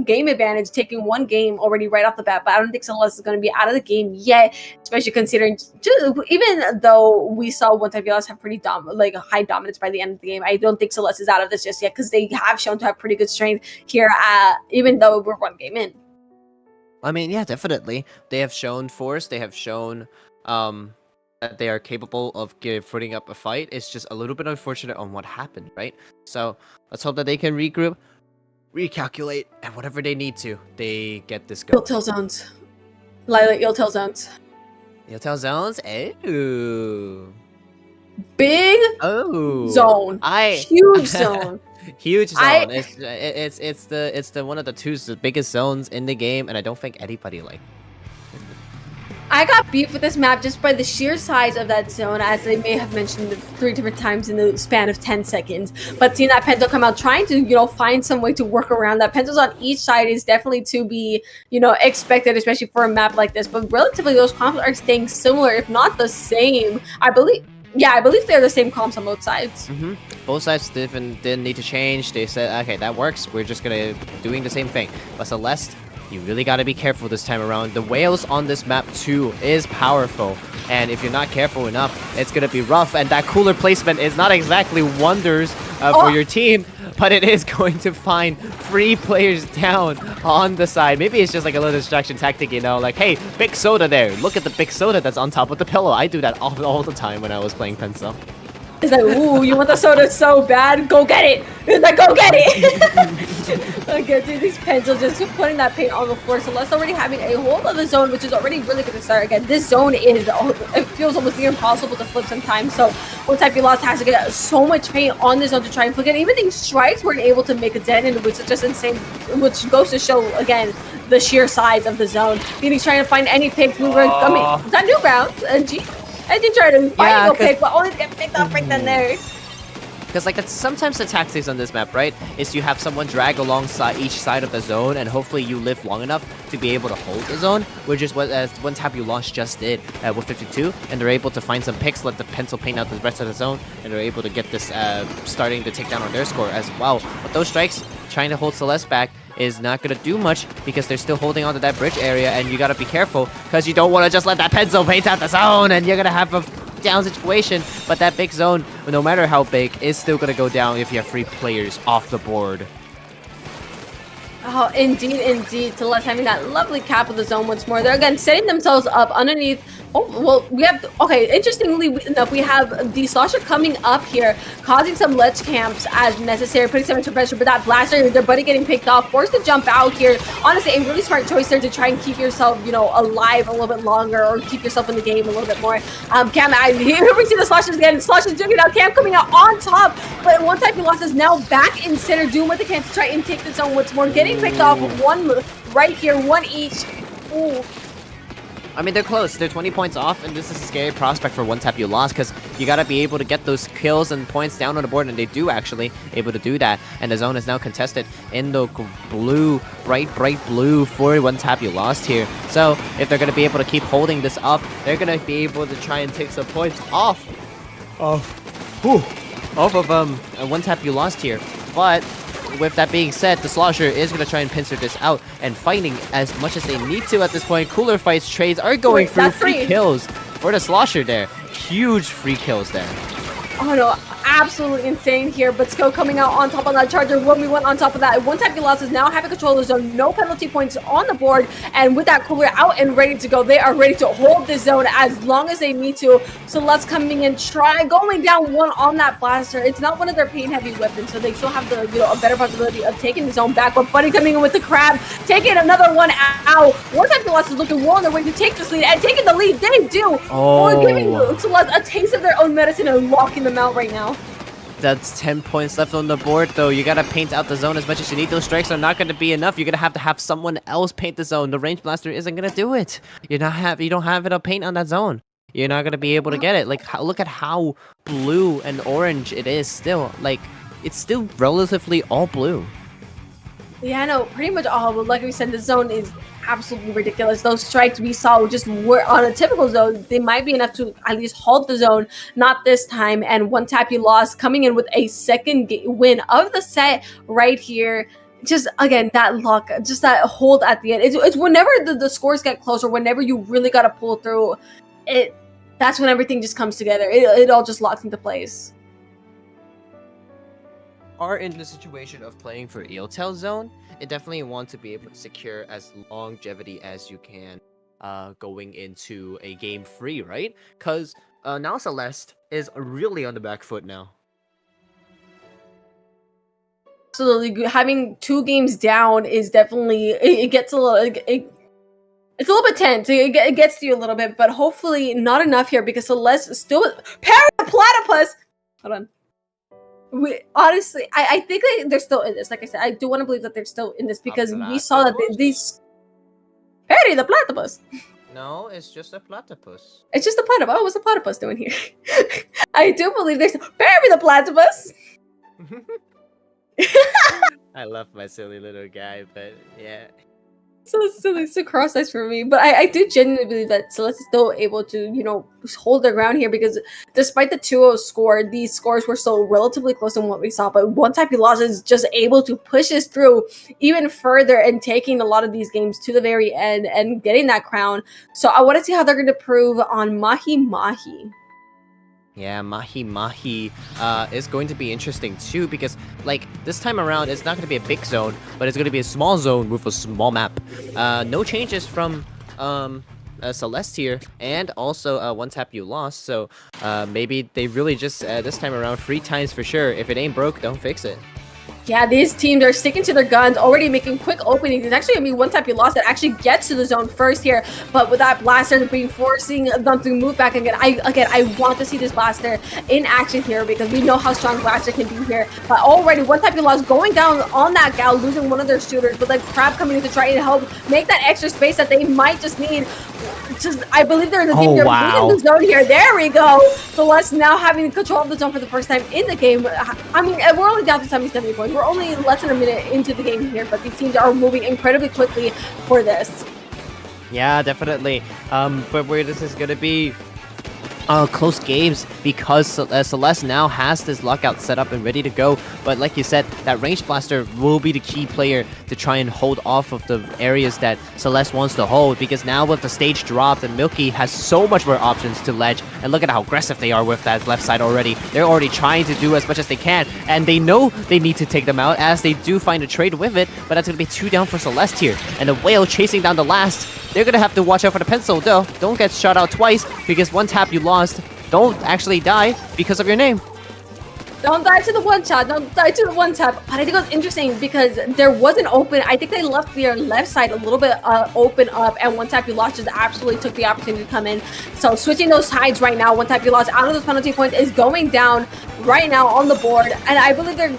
game advantage, taking one game already right off the bat. But I don't think Celeste is going to be out of the game yet, especially considering even though we saw one type have pretty high dominance by the end of the game. I don't think Celeste is out of this just yet because they have shown to have pretty good strength here, even though we're one game in. I mean, yeah, definitely. They have shown force. They have shown that they are capable of footing up a fight. It's just a little bit unfortunate on what happened, right? So let's hope that they can regroup, recalculate, and whatever they need to, they get this going. You'll zones. Lila, you'll zones. You'll zones? Oh. Big zone. Huge zone. Huge zone. It's the one of the biggest zones in the game, and I don't think anybody likes it. I got beef with this map just by the sheer size of that zone, as they may have mentioned 3 different times in the span of 10 seconds. But seeing that Pento come out, trying to, find some way to work around that. Pentos on each side is definitely to be, expected, especially for a map like this. But relatively, those comps are staying similar, if not the same. I believe they're the same comps on both sides. Both sides didn't need to change. They said, okay, that works. We're just doing the same thing. But Celeste, you really got to be careful this time around. The whales on this map too is powerful, and if you're not careful enough, it's gonna be rough. And that cooler placement is not exactly wonders for your team, but it is going to find 3 players down on the side. Maybe it's just like a little distraction tactic, like, hey, big soda there. Look at the big soda that's on top of the pillow. I do that all the time when I was playing Pencil. It's like, ooh, you want the soda so bad? Go get it! It's like, go get it! Okay, dude, these pencils just putting that paint on the floor. Celeste already having a whole other zone, which is already really good to start. Again, this zone it feels almost near impossible to flip sometimes. So, one type you lost has to get so much paint on this zone to try and flick it. Even things strikes weren't able to make a dent in, which is just insane. Which goes to show, again, the sheer size of the zone. He's trying to find any picks. I mean, it's not new ground. I did try to find a pick, but only to get picked up right then there. Because that's sometimes the tactics on this map, right? Is you have someone drag alongside each side of the zone, and hopefully you live long enough to be able to hold the zone, which is what one tap you lost just did with 52, and they're able to find some picks, let the pencil paint out the rest of the zone, and they're able to get this starting to take down on their score as well. But those strikes, trying to hold Celeste back, is not going to do much because they're still holding on to that bridge area, and you got to be careful because you don't want to just let that pencil paint out the zone, and you're going to have a down situation. But that big zone, no matter how big, is still going to go down if you have 3 players off the board. Oh, indeed. Celeste having that lovely cap of the zone once more. They're again setting themselves up underneath. Oh, well, we have, interestingly enough, we have the Slosher coming up here, causing some ledge camps as necessary, putting some into pressure, but that blaster, their buddy getting picked off, forced to jump out here. Honestly, a really smart choice there to try and keep yourself, alive a little bit longer, or keep yourself in the game a little bit more. Cam, here we see the Sloshers again. Sloshers doing it out. Cam coming out on top, but one type he lost is now back in center, doing what they can to try and take the zone once more, getting picked off one right here, one each. Ooh. I mean, they're close. They're 20 points off, and this is a scary prospect for one tap you lost because you got to be able to get those kills and points down on the board, and they do actually able to do that. And the zone is now contested in the blue, bright blue for one tap you lost here. So if they're going to be able to keep holding this up, they're going to be able to try and take some points off of one tap you lost here. But with that being said, the Slosher is going to try and pincer this out and fighting as much as they need to at this point. Cooler fights trades are going through. 3 kills for the Slosher there. Huge free kills there. Oh no, absolutely insane here, but Sko coming out on top of that charger. 1v1 on top of that. One type he lost is now having control of the zone. No penalty points on the board, and with that Cooler out and ready to go, they are ready to hold this zone as long as they need to. So let's coming in, going down one on that blaster. It's not one of their pain heavy weapons, so they still have the a better possibility of taking the zone back. But Buddy coming in with the crab, taking another one out. One type he lost is looking well on their way to take this lead, and taking the lead, they do. Oh. Or giving Celeste a taste of their own medicine and locking them out right now. That's 10 points left on the board, though. You gotta paint out the zone as much as you need. Those strikes are not gonna be enough. You're gonna have someone else paint the zone. The range blaster isn't gonna do it. You don't have enough paint on that zone. You're not gonna be able to get it. Look at how blue and orange it is still. It's still relatively all blue. Yeah, no, pretty much all. But like we said, the zone is absolutely ridiculous. Those strikes we saw just were on a typical zone. They might be enough to at least halt the zone. Not this time. And one tap you lost, coming in with a second win of the set right here. Just again, that luck, just that hold at the end. It's whenever the scores get closer, whenever you really got to pull through it. That's when everything just comes together. It all just locks into place. Are in the situation of playing for EOTEL zone, you definitely want to be able to secure as longevity as you can going into a game free, right? Because now Celeste is really on the back foot now. Absolutely, having 2 games down is definitely it gets a little it's a little bit tense. It gets to you a little bit, but hopefully not enough here because Celeste still platypus. Hold on. Honestly, I think they're still in this. Like I said, I do want to believe that they're still in this because we saw that these Perry the platypus. No, it's just a platypus. It's just a platypus. Oh, what's a platypus doing here? I do believe there's Perry the platypus. I love my silly little guy, but yeah. So silly, so cross-eyes for me. But I do genuinely believe that Celeste is still able to, hold their ground here because despite the 2-0 score, these scores were still relatively close in what we saw. But one type he lost is just able to push us through even further and taking a lot of these games to the very end and getting that crown. So I want to see how they're going to prove on Mahi Mahi. Yeah, Mahi Mahi is going to be interesting too because, like, this time around, it's not going to be a big zone, but it's going to be a small zone with a small map. No changes from Celeste here, and also one tap you lost, so maybe they really just, this time around, 3 times for sure. If it ain't broke, don't fix it. Yeah, these teams are sticking to their guns, already making quick openings. It's actually going to be one tap you lost that actually gets to the zone first here, but with that blaster being forcing them to move back again. I want to see this blaster in action here because we know how strong blaster can be here. But already one tap you lost going down on that gal, losing one of their shooters, but then Crab coming in to try and help make that extra space that they might just need. I believe they're in the game. They're losing the zone here. There we go. Celeste now having control of the zone for the first time in the game. I mean, we're only down to 70 points. We're only less than a minute into the game here, but these teams are moving incredibly quickly for this. Yeah, definitely. But where this is gonna be close games because Celeste now has this lockout set up and ready to go. But like you said, that range blaster will be the key player to try and hold off of the areas that Celeste wants to hold, because now with the stage dropped and Milky has so much more options to ledge, and look at how aggressive they are with that left side already. They're already trying to do as much as they can, and they know they need to take them out as they do find a trade with it, but that's going to be 2 down for Celeste here. And the Whale chasing down the last. They're going to have to watch out for the pencil though. Don't get shot out twice, because one tap you lost. Don't actually die because of your name. Don't die to the one shot. Don't die to the one tap. But I think it was interesting because there was an open. I think they left their left side a little bit open up, and one tap you lost just absolutely took the opportunity to come in. So switching those sides right now, one tap you lost out of those penalty points is going down right now on the board, and I believe they're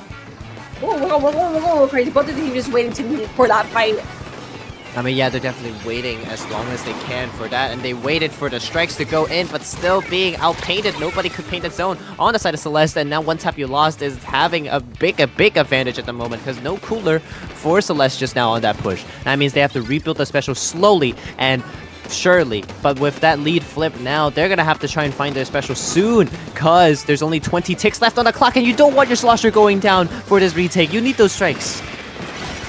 we're going crazy. Both of the teams just waiting for that fight. I mean, yeah, they're definitely waiting as long as they can for that, and they waited for the strikes to go in, but still being outpainted. Nobody could paint a zone on the side of Celeste, and now one tap you lost is having a big advantage at the moment, because no cooler for Celeste just now on that push. That means they have to rebuild the special slowly and surely, but with that lead flip now, they're gonna have to try and find their special soon, because there's only 20 ticks left on the clock, and you don't want your slosher going down for this retake. You need those strikes.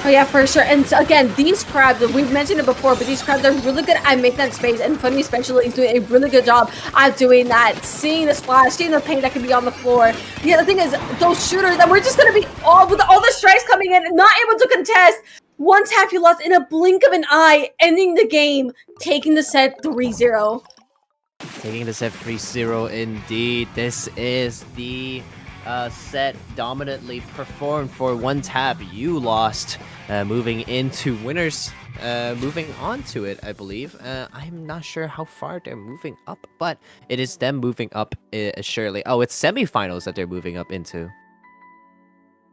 Oh yeah, for sure. And so, again, these crabs, we've mentioned it before, but these crabs are really good at making that space, and Funny especially is doing a really good job at doing that. Seeing the splash, seeing the paint that can be on the floor. The other thing is those shooters that we're just going to be with all the strikes coming in and not able to contest. One tap you lost in a blink of an eye, ending the game, taking the set 3-0. Taking the set 3-0 indeed. This is the set dominantly performed for one tap. You lost. Moving into winners, moving on to it, I believe. I'm not sure how far they're moving up, but it is them moving up surely. Oh, it's semifinals that they're moving up into.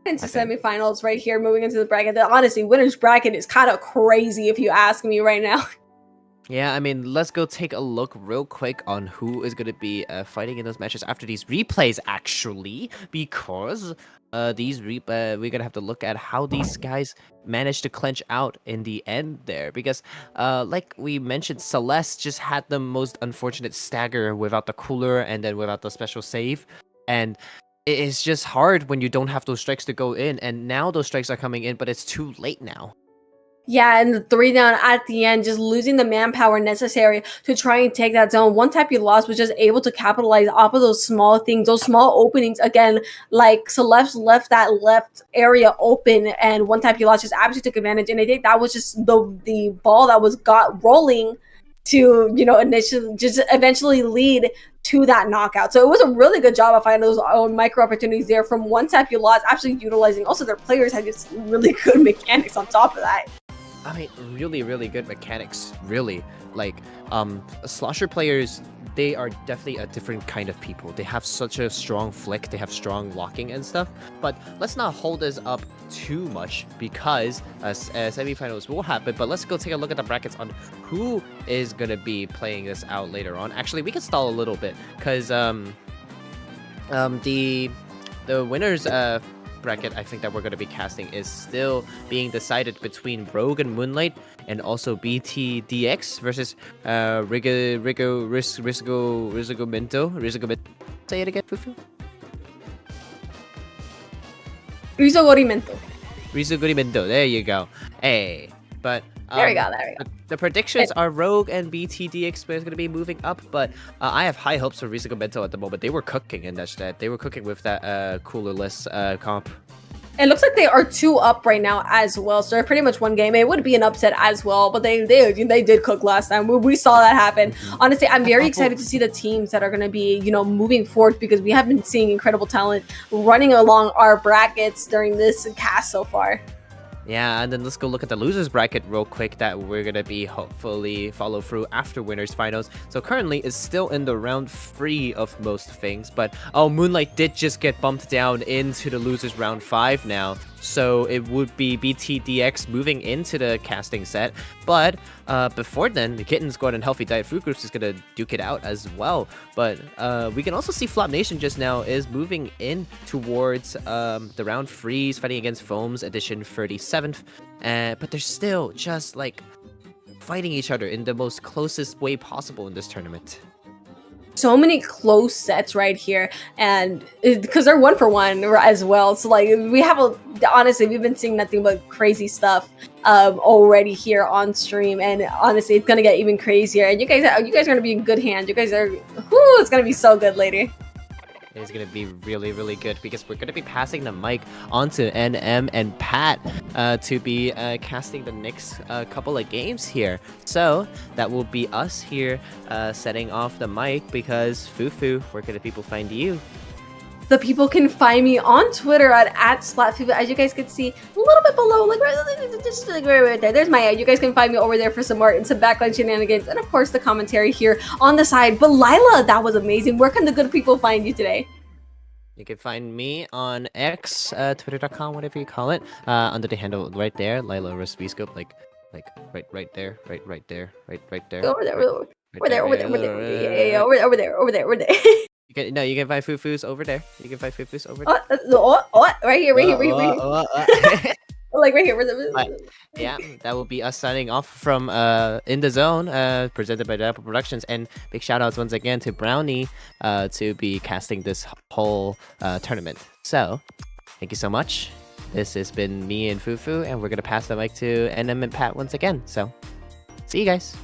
Into semifinals right here, moving into the bracket. Honestly, winners bracket is kind of crazy if you ask me right now. Yeah, I mean, let's go take a look real quick on who is going to be fighting in those matches after these replays, actually, because we're going to have to look at how these guys managed to clinch out in the end there. Because, like we mentioned, Celeste just had the most unfortunate stagger without the cooler and then without the special save. And it's just hard when you don't have those strikes to go in. And now those strikes are coming in, but it's too late now. Yeah, and the 3 down at the end, just losing the manpower necessary to try and take that zone. One tap you lost was just able to capitalize off of those small things, those small openings. Again, like Celeste left that left area open, and one tap you lost just absolutely took advantage. And I think that was just the ball that was got rolling to initially just eventually lead to that knockout. So it was a really good job of finding those micro opportunities there from one tap you lost, actually utilizing. Also, their players had just really good mechanics on top of that. I mean, really, really good mechanics. Really, like, slosher players, they are definitely a different kind of people. They have such a strong flick. They have strong locking and stuff. But let's not hold this up too much because semifinals will happen. But let's go take a look at the brackets on who is gonna be playing this out later on. Actually, we can stall a little bit because the winners bracket I think that we're going to be casting is still being decided between Rogue and Moonlight and also BTDX versus Rizogomento. Say it again, Fufu. Rizogomento. There you go. Hey, but there we go. The predictions are Rogue and BTDX is going to be moving up, but I have high hopes for Rizogomento at the moment. They were cooking in that stat. They were cooking with that coolerless comp. It looks like they are 2 up right now as well, so they're pretty much one game. It would be an upset as well, but they did cook last time. We saw that happen. Honestly, I'm very excited to see the teams that are going to be moving forward because we have been seeing incredible talent running along our brackets during this cast so far. Yeah, and then let's go look at the losers bracket real quick that we're gonna be hopefully follow through after winners finals. So currently it's still in the round 3 of most things, but Moonlight did just get bumped down into the losers round 5 now. So it would be BTDX moving into the casting set. But before then, the Kitten Squad and Healthy Diet Food Groups is going to duke it out as well. But we can also see Flop Nation just now is moving in towards the round 3s, fighting against Foams edition 37th. But they're still just like fighting each other in the most closest way possible in this tournament. So many close sets right here, and because they're 1-for-1 as well. So like honestly, we've been seeing nothing but crazy stuff already here on stream, and honestly, it's gonna get even crazier. And you guys are gonna be in good hands. You guys are, it's gonna be so good, lady. It's going to be really, really good because we're going to be passing the mic onto NM and Pat to be casting the next couple of games here. So that will be us here setting off the mic because Fufu, where can the people find you? The people can find me on Twitter at @SplatFufu. As you guys can see a little bit below, just right there. There's my ad. You guys can find me over there for some art and some backline shenanigans, and of course the commentary here on the side. But Lila, that was amazing. Where can the good people find you today? You can find me on X, twitter.com, whatever you call it, under the handle right there, Lila Respiscope, like right there. Over there. You can find Fufu's over there. You can find Fufu's over there. Right here. Like right here. Yeah, that will be us signing off from In the Zone, presented by Apple Productions. And big shout outs once again to Brownie to be casting this whole tournament. So, thank you so much. This has been me and Fufu, and we're going to pass the mic to NM and Pat once again. So, see you guys.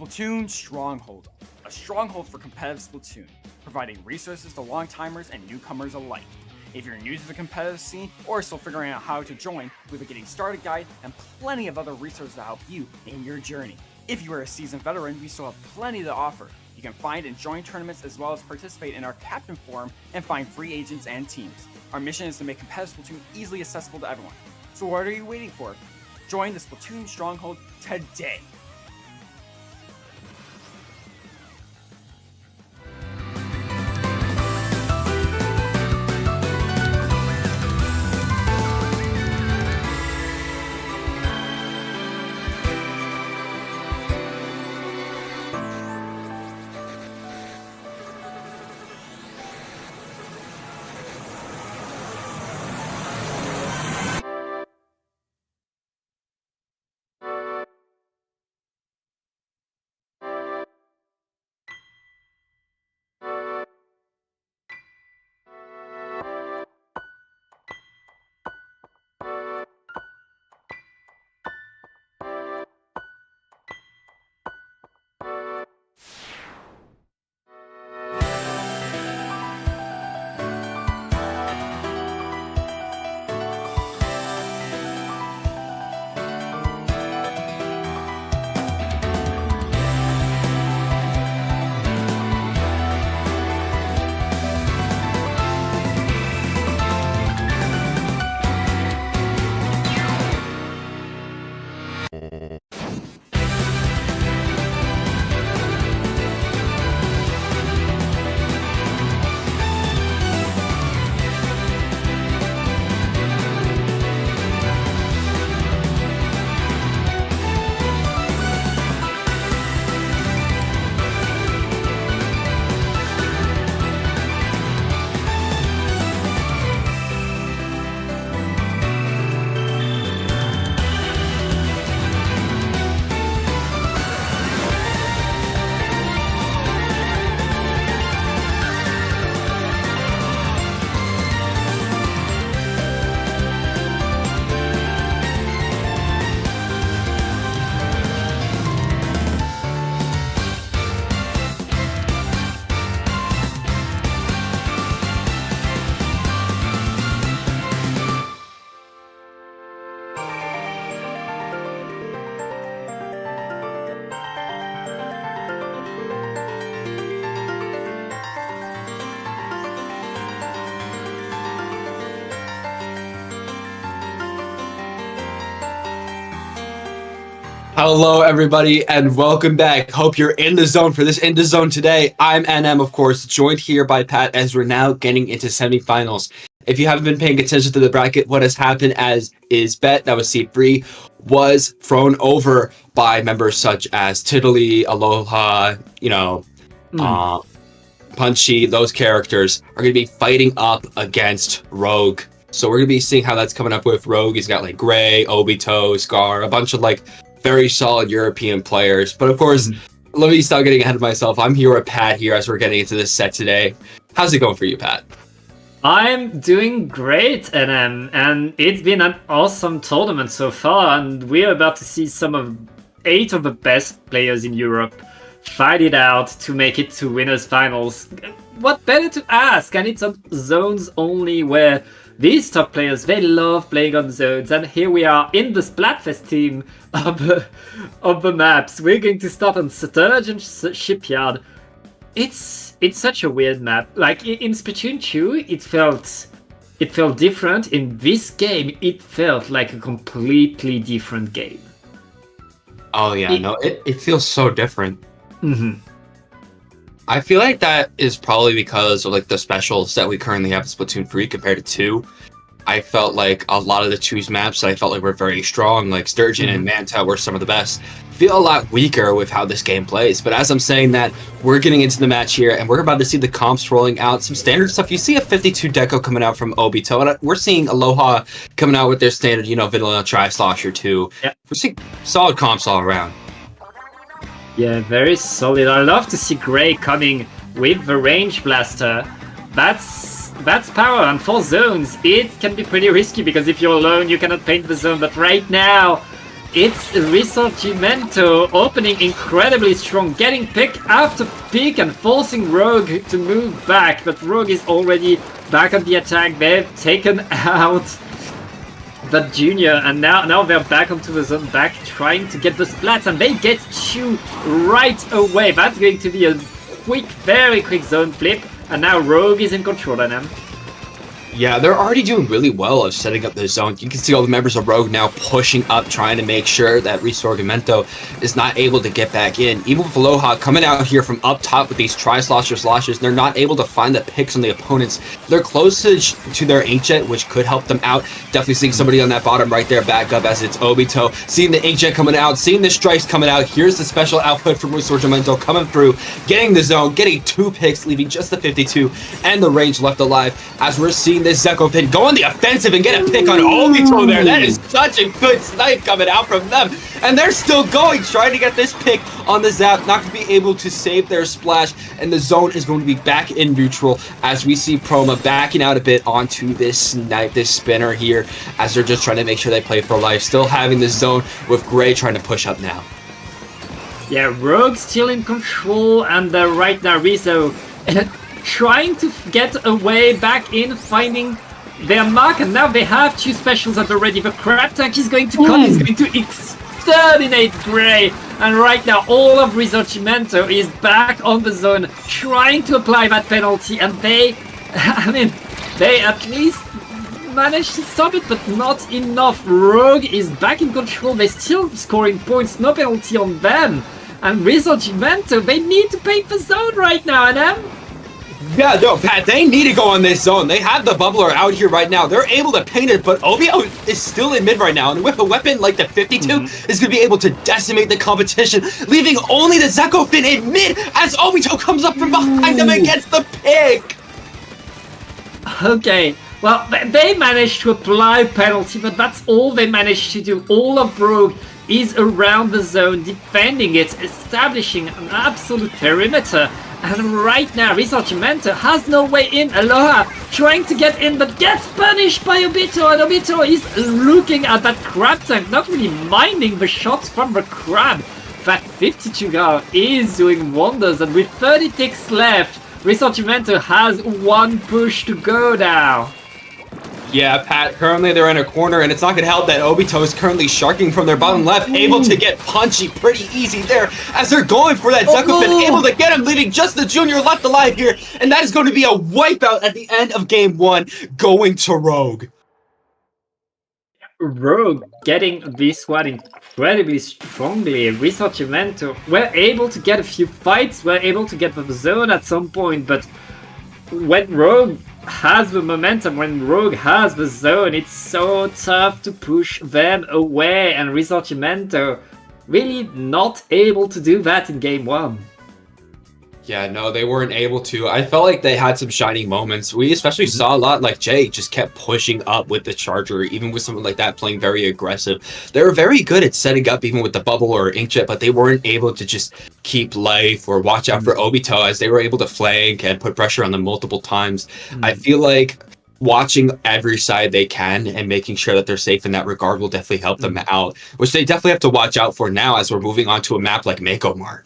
Splatoon Stronghold, a stronghold for competitive Splatoon, providing resources to long-timers and newcomers alike. If you're new to the competitive scene or still figuring out how to join, we have a Getting Started guide and plenty of other resources to help you in your journey. If you are a seasoned veteran, we still have plenty to offer. You can find and join tournaments as well as participate in our Captain Forum and find free agents and teams. Our mission is to make competitive Splatoon easily accessible to everyone. So what are you waiting for? Join the Splatoon Stronghold today! Hello, everybody, and welcome back. Hope you're in the zone for this In the Zone today. I'm NM, of course, joined here by Pat as we're now getting into semifinals. If you haven't been paying attention to the bracket, what has happened is Bet, that was seed 3, was thrown over by members such as Tiddly, Aloha, Punchy. Those characters are going to be fighting up against Rogue. So we're going to be seeing how that's coming up with Rogue. He's got like Gray, Obito, Scar, a bunch of like very solid European players. But of course, let me stop getting ahead of myself. I'm here with Pat here as we're getting into this set today. How's it going for you, Pat? I'm doing great, NM, and it's been an awesome tournament so far, and we're about to see some of 8 of the best players in Europe fight it out to make it to winners finals. What better to ask? And it's on zones only, where these top players, they love playing on zones, and here we are in the Splatfest team of the maps. We're going to start on Sturgeon Shipyard. It's such a weird map. Like in Splatoon 2, it felt different. In this game, it felt like a completely different game. Oh yeah, it feels so different. Mm-hmm. I feel like that is probably because of like the specials that we currently have in Splatoon 3 compared to 2. I felt like a lot of the 2's maps I felt like were very strong, like Sturgeon and Manta were some of the best. Feel a lot weaker with how this game plays. But as I'm saying that, we're getting into the match here, and we're about to see the comps rolling out. Some standard stuff. You see a 52 deco coming out from Obito, and we're seeing Aloha coming out with their standard, vanilla Tri-Slosher too. Yep. We're seeing solid comps all around. Yeah, very solid. I love to see Gray coming with the range blaster. That's power, and for zones, it can be pretty risky because if you're alone, you cannot paint the zone. But right now, it's Risorgimento opening incredibly strong, getting pick after pick and forcing Rogue to move back. But Rogue is already back on the attack. They've taken out the Junior, and now they're back onto the zone, back trying to get the splats, and they get 2 right away. That's going to be a very quick zone flip, and now Rogue is in control of them. Yeah, they're already doing really well of setting up the zone. You can see all the members of Rogue now pushing up, trying to make sure that Risorgimento is not able to get back in. Even with Aloha coming out here from up top with these Tri-Sloshes, they're not able to find the picks on the opponents. They're closest to their Inkjet, which could help them out. Definitely seeing somebody on that bottom right there back up as it's Obito. Seeing the Inkjet coming out, seeing the Strikes coming out. Here's the special output from Risorgimento coming through, getting the zone, getting 2 picks, leaving just the 52 and the range left alive as we're seeing this Zeko pin go on the offensive and get a pick on Obito there. That is such a good snipe coming out from them. And they're still going, trying to get this pick on the Zap. Not going to be able to save their splash. And the zone is going to be back in neutral as we see Proma backing out a bit onto this snipe, this spinner here, as they're just trying to make sure they play for life. Still having the zone with Gray trying to push up now. Yeah, Rogue still in control, and right now Rizzo trying to get away back in, finding their mark, and now they have 2 specials at the ready. The crab tank is going to come, he's going to exterminate Gray, and right now all of Risorgimento is back on the zone, trying to apply that penalty, and they at least managed to stop it, but not enough. Rogue is back in control, they're still scoring points, no penalty on them, and Risorgimento, they need to paint the zone right now, and Yeah, no, Pat, they need to go on this zone. They have the bubbler out here right now. They're able to paint it, but Obito is still in mid right now. And with a weapon like the 52, is going to be able to decimate the competition, leaving only the Zeko Fin in mid as Obito comes up from behind them and gets the pick. Okay, well, they managed to apply penalty, but that's all they managed to do. All of Rogue is around the zone, defending it, establishing an absolute perimeter. And right now, Risorgimento has no way in. Aloha trying to get in, but gets punished by Obito. And Obito is looking at that crab tank, not really minding the shots from the crab. That 52 guard is doing wonders. And with 30 ticks left, Risorgimento has 1 push to go now. Yeah, Pat, currently they're in a corner, and it's not going to help that Obito is currently sharking from their bottom left, able to get Punchy pretty easy there as they're going for that Zeko Fin, able to get him, leaving just the Junior left alive here, and that is going to be a wipeout at the end of Game 1, going to Rogue. Rogue getting this one incredibly strongly. Risorgimento were able to get a few fights, were able to get the zone at some point, but when Rogue has the momentum, when Rogue has the zone, it's so tough to push them away, and Risorgimento really not able to do that in game 1. Yeah, no, they weren't able to. I felt like they had some shining moments. We especially saw a lot like Jay just kept pushing up with the Charger, even with someone like that playing very aggressive. They were very good at setting up even with the bubble or inkjet, but they weren't able to just keep life or watch out for Obito, as they were able to flank and put pressure on them multiple times. I feel like watching every side they can and making sure that they're safe in that regard will definitely help them out, which they definitely have to watch out for now as we're moving on to a map like Mako Mart.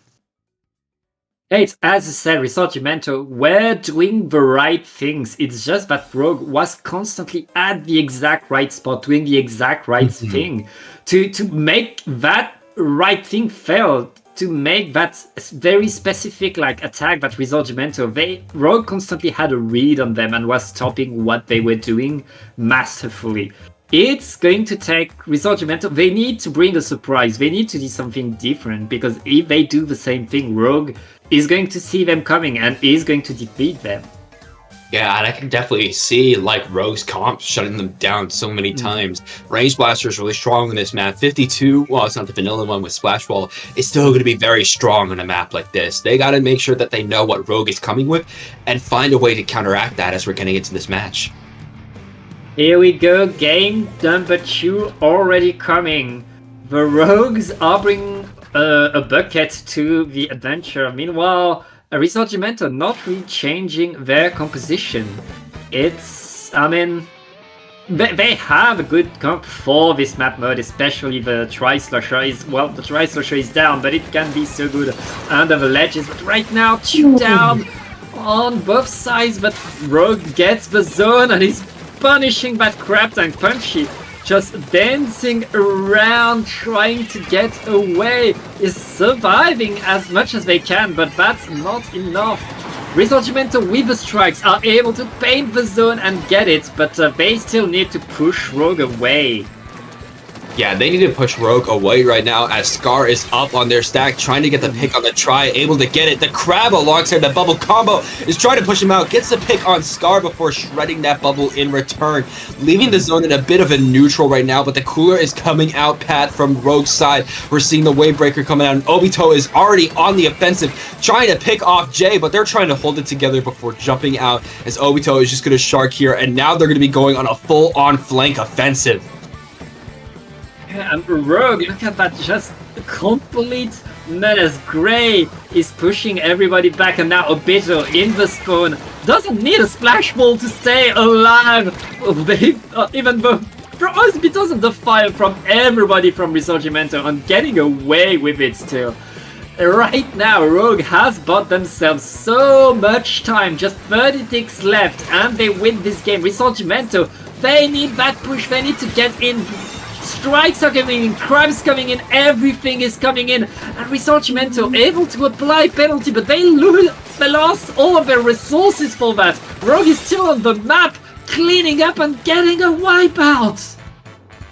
It's, as I said, Risorgimento were doing the right things. It's just that Rogue was constantly at the exact right spot, doing the exact right thing. To make that right thing fail, to make that very specific like attack that Risorgimento, Rogue constantly had a read on them and was stopping what they were doing masterfully. It's going to take Risorgimento. They need to bring a surprise. They need to do something different, because if they do the same thing, Rogue is going to see them coming and is going to defeat them. Yeah, and I can definitely see like Rogue's comp shutting them down so many times. Range Blaster is really strong in this map. 52, well, it's not the vanilla one with Splash Wall, it's still going to be very strong on a map like this. They got to make sure that they know what Rogue is coming with and find a way to counteract that as we're getting into this match. Here we go, game number 2 already coming. The Rogues are bringing a bucket to the adventure. Meanwhile, Risorgimento not really changing their composition. It's, I mean, they have a good comp for this map mode, especially the Tri-Slusher is, well, the Tri-Slusher is down, but it can be so good under the ledges. But right now, 2 down on both sides, but Rogue gets the zone and is punishing that crab tank Punchy. Just dancing around, trying to get away, is surviving as much as they can, but that's not enough. Risorgimento with the strikes are able to paint the zone and get it, but they still need to push Rogue away. Yeah, they need to push Rogue away right now as Scar is up on their stack, trying to get the pick on the try, able to get it. The Crab alongside the bubble combo is trying to push him out, gets the pick on Scar before shredding that bubble in return, leaving the zone in a bit of a neutral right now, but the cooler is coming out, Pat, from Rogue's side. We're seeing the Wavebreaker coming out, and Obito is already on the offensive, trying to pick off Jay, but they're trying to hold it together before jumping out, as Obito is just going to shark here, and now they're going to be going on a full-on flank offensive. And Rogue, look at that, just complete menace. Gray is pushing everybody back, and now Obito in the spawn doesn't need a splash ball to stay alive. Even though Obito's on the fire from everybody from Risorgimento and getting away with it still. Right now, Rogue has bought themselves so much time, just 30 ticks left, and they win this game. Risorgimento, they need that push, they need to get in. Strikes are coming in, crabs coming in, everything is coming in, and Risorgimento able to apply penalty, but they lost all of their resources for that. Rogue is still on the map, cleaning up and getting a wipeout.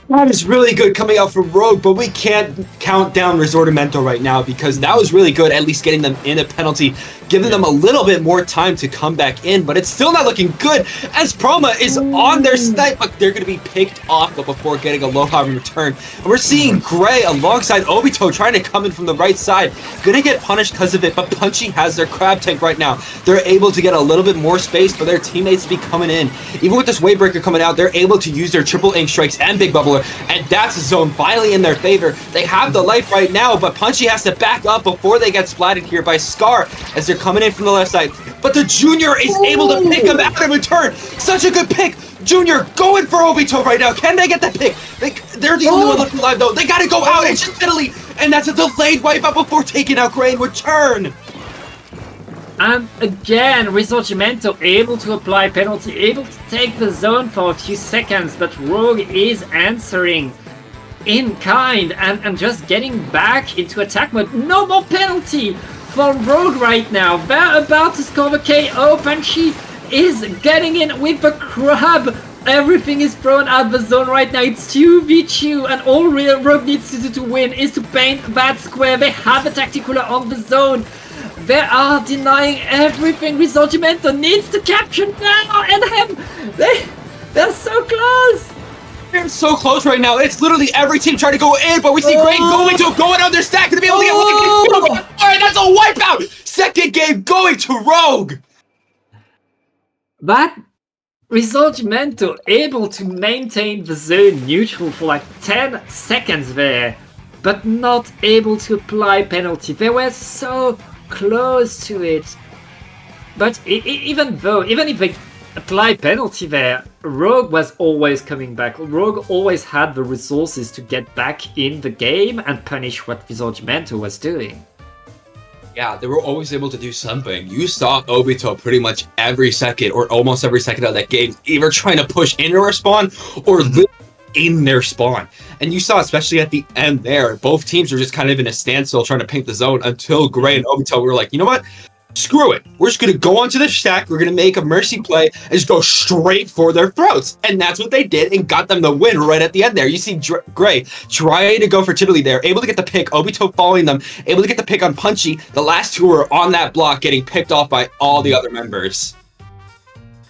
That is really good coming out from Rogue, but we can't count down Risorgimento right now, because that was really good, at least getting them in a penalty, giving them a little bit more time to come back in, but it's still not looking good as Proma is on their snipe, but they're going to be picked off but before getting Aloha in return. And we're seeing Gray alongside Obito trying to come in from the right side, going to get punished because of it, but Punchy has their crab tank right now. They're able to get a little bit more space for their teammates to be coming in. Even with this Wavebreaker coming out, they're able to use their triple ink strikes and Big Bubbler, and that's a zone finally in their favor. They have the life right now, but Punchy has to back up before they get splatted here by Scar as they're coming in from the left side. But the Junior is able to pick him out in return. Such a good pick. Junior going for Obito right now. Can they get the pick? They're the only one left alive though. They gotta go out. It's just Italy. And that's a delayed wipeout before taking out Gray in return. And again, Risorgimento able to apply penalty, able to take the zone for a few seconds, but Rogue is answering in kind and just getting back into attack mode. No more penalty for Rogue right now. They're about to score the KO. Punchy is getting in with the crab. Everything is thrown out the zone right now. It's 2v2, and all Rogue needs to do to win is to paint that square. They have a Tacticular on the zone. They are denying everything Risorgimento needs to capture now, and they're so close. They're so close right now. It's literally every team trying to go in, but we see Gray going on their stack to be able to get one. Alright, that's a wipeout! Second game going to Rogue! But Risorgimento able to maintain the zone neutral for like 10 seconds there, but not able to apply penalty. They were so close to it. But even if they apply penalty there, Rogue was always coming back. Rogue always had the resources to get back in the game and punish what Risorgimento was doing. Yeah, they were always able to do something. You saw Obito pretty much every second or almost every second of that game either trying to push into our spawn or in their spawn. And you saw, especially at the end there, both teams were just kind of in a standstill trying to paint the zone until Gray and Obito were like, you know what? Screw it. We're just going to go onto the stack. We're going to make a mercy play and just go straight for their throats. And that's what they did and got them the win right at the end there. You see Gray trying to go for Tiddly there, able to get the pick, Obito following them, able to get the pick on Punchy. The last two were on that block getting picked off by all the other members.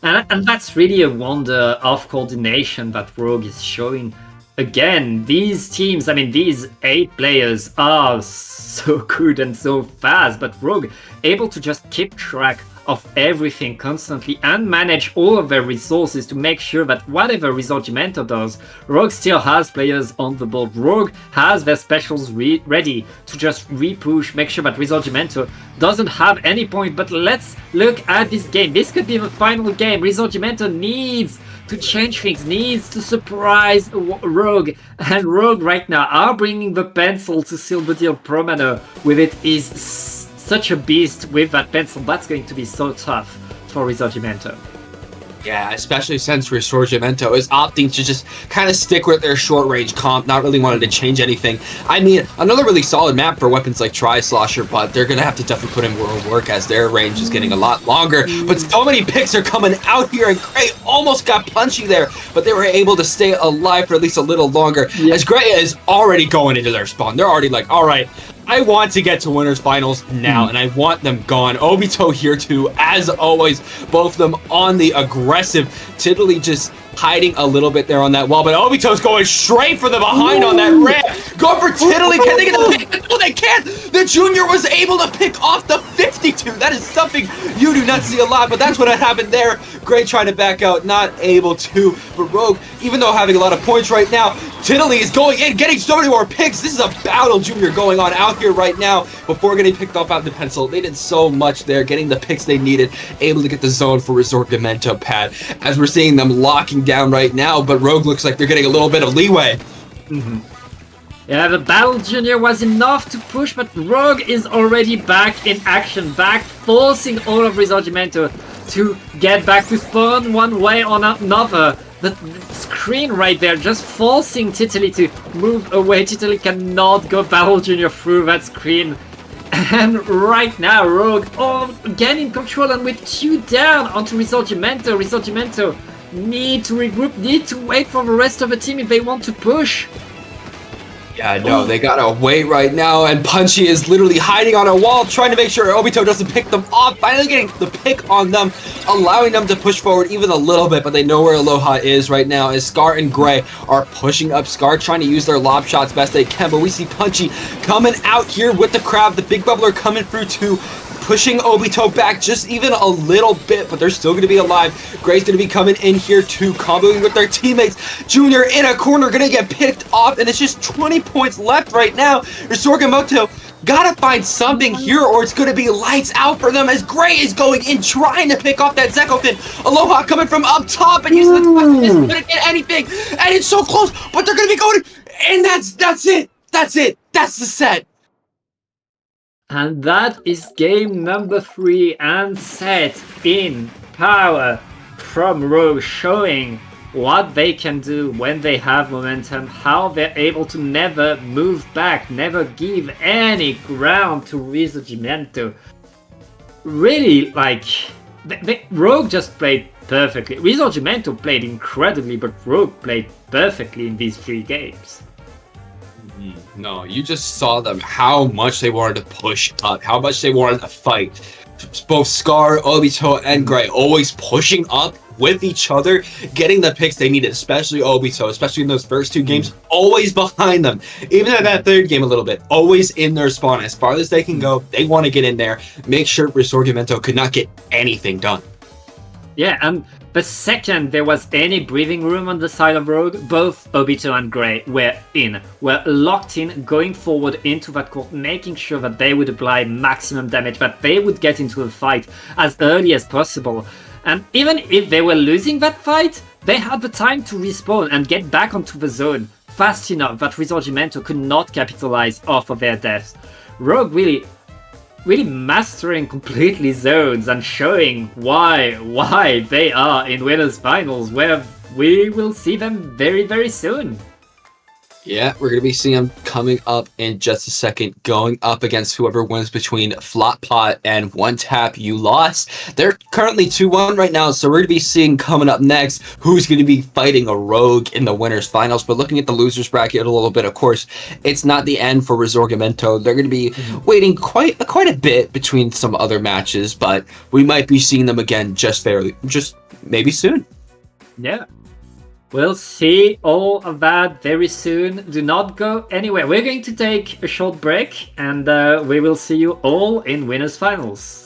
And that's really a wonder of coordination that Rogue is showing. Again, these teams, I mean, these 8 players are so good and so fast, but Rogue able to just keep track of everything constantly and manage all of their resources to make sure that whatever Risorgimento does, Rogue still has players on the board. Rogue has their specials ready to just re-push, make sure that Risorgimento doesn't have any point. But let's look at this game. This could be the final game. Risorgimento needs to change things, needs to surprise Rogue, and Rogue right now are bringing the pencil to seal the deal. Promano with it is such a beast with that pencil. That's going to be so tough for Risorgimento. Yeah, especially since Risorgimento is opting to just kind of stick with their short-range comp, not really wanting to change anything. I mean, another really solid map for weapons like Tri-Slosher, but they're going to have to definitely put in more work as their range is getting a lot longer. But so many picks are coming out here, and Gray almost got Punchy there, but they were able to stay alive for at least a little longer, as Gray is already going into their spawn. They're already like, all right, I want to get to winners finals now, and I want them gone. Obito here too, as always, both of them on the aggressive. Tiddly just hiding a little bit there on that wall, but Obito's going straight for the behind on that ramp. Go for Tiddly. Can they get the pick? No, they can't. The Junior was able to pick off the 52. That is something you do not see a lot, but that's what happened there. Gray trying to back out, not able to. But Rogue, even though having a lot of points right now, Tiddly is going in, getting so many more picks. This is a battle Junior going on out here right now before getting picked off out the pencil. They did so much there, getting the picks they needed, able to get the zone for Risorgimento pad. As we're seeing them locking down right now, but Rogue looks like they're getting a little bit of leeway. Yeah, the battle Junior was enough to push, but Rogue is already back in action, back forcing all of Risorgimento to get back to spawn one way or another. The screen right there just forcing Tiddly to move away. Tiddly cannot go battle Junior through that screen. And right now, Rogue again in control and with 2 down onto Risorgimento. Risorgimento need to regroup, need to wait for the rest of the team if they want to push. Yeah, no, they gotta wait right now, and Punchy is literally hiding on a wall, trying to make sure Obito doesn't pick them off, finally getting the pick on them, allowing them to push forward even a little bit, but they know where Aloha is right now, as Scar and Gray are pushing up. Scar trying to use their lob shots best they can, but we see Punchy coming out here with the crowd, the big bubbler coming through too, pushing Obito back just even a little bit, but they're still going to be alive. Gray's going to be coming in here too, comboing with their teammates. Junior in a corner, going to get picked off, and it's just 20 points left right now. Risorgimento gotta find something here, or it's going to be lights out for them as Gray is going in, trying to pick off that Zeko Fin. Aloha coming from up top and using the top, isn't going to get anything, and it's so close, but they're going to be going, and that's it. That's the set. And that is game number 3 and set in power from Rogue, showing what they can do when they have momentum, how they're able to never move back, never give any ground to Risorgimento. Really, like, Rogue just played perfectly. Risorgimento played incredibly, but Rogue played perfectly in these 3 games. No, you just saw them, how much they wanted to push up, how much they wanted to fight. Both Scar, Obito, and Gray always pushing up with each other, getting the picks they needed, especially Obito, especially in those first two games, always behind them. Even at that third game a little bit, always in their spawn. As far as they can go, they want to get in there, make sure Risorgimento could not get anything done. Yeah, and the second there was any breathing room on the side of Rogue, both Obito and Gray were locked in, going forward into that court, making sure that they would apply maximum damage, that they would get into the fight as early as possible. And even if they were losing that fight, they had the time to respawn and get back onto the zone fast enough that Risorgimento could not capitalize off of their deaths. Rogue really mastering completely zones and showing why they are in winners finals, where we will see them very, very soon. Yeah, we're going to be seeing them coming up in just a second, going up against whoever wins between Flop Pot and One Tap You Lost. They're currently 2-1 right now, so we're going to be seeing coming up next who's going to be fighting a Rogue in the winners finals. But looking at the losers bracket a little bit, of course, it's not the end for Risorgimento. They're going to be waiting quite a bit between some other matches, but we might be seeing them again just maybe soon. Yeah. We'll see all of that very soon. Do not go anywhere. We're going to take a short break, and we will see you all in winners finals.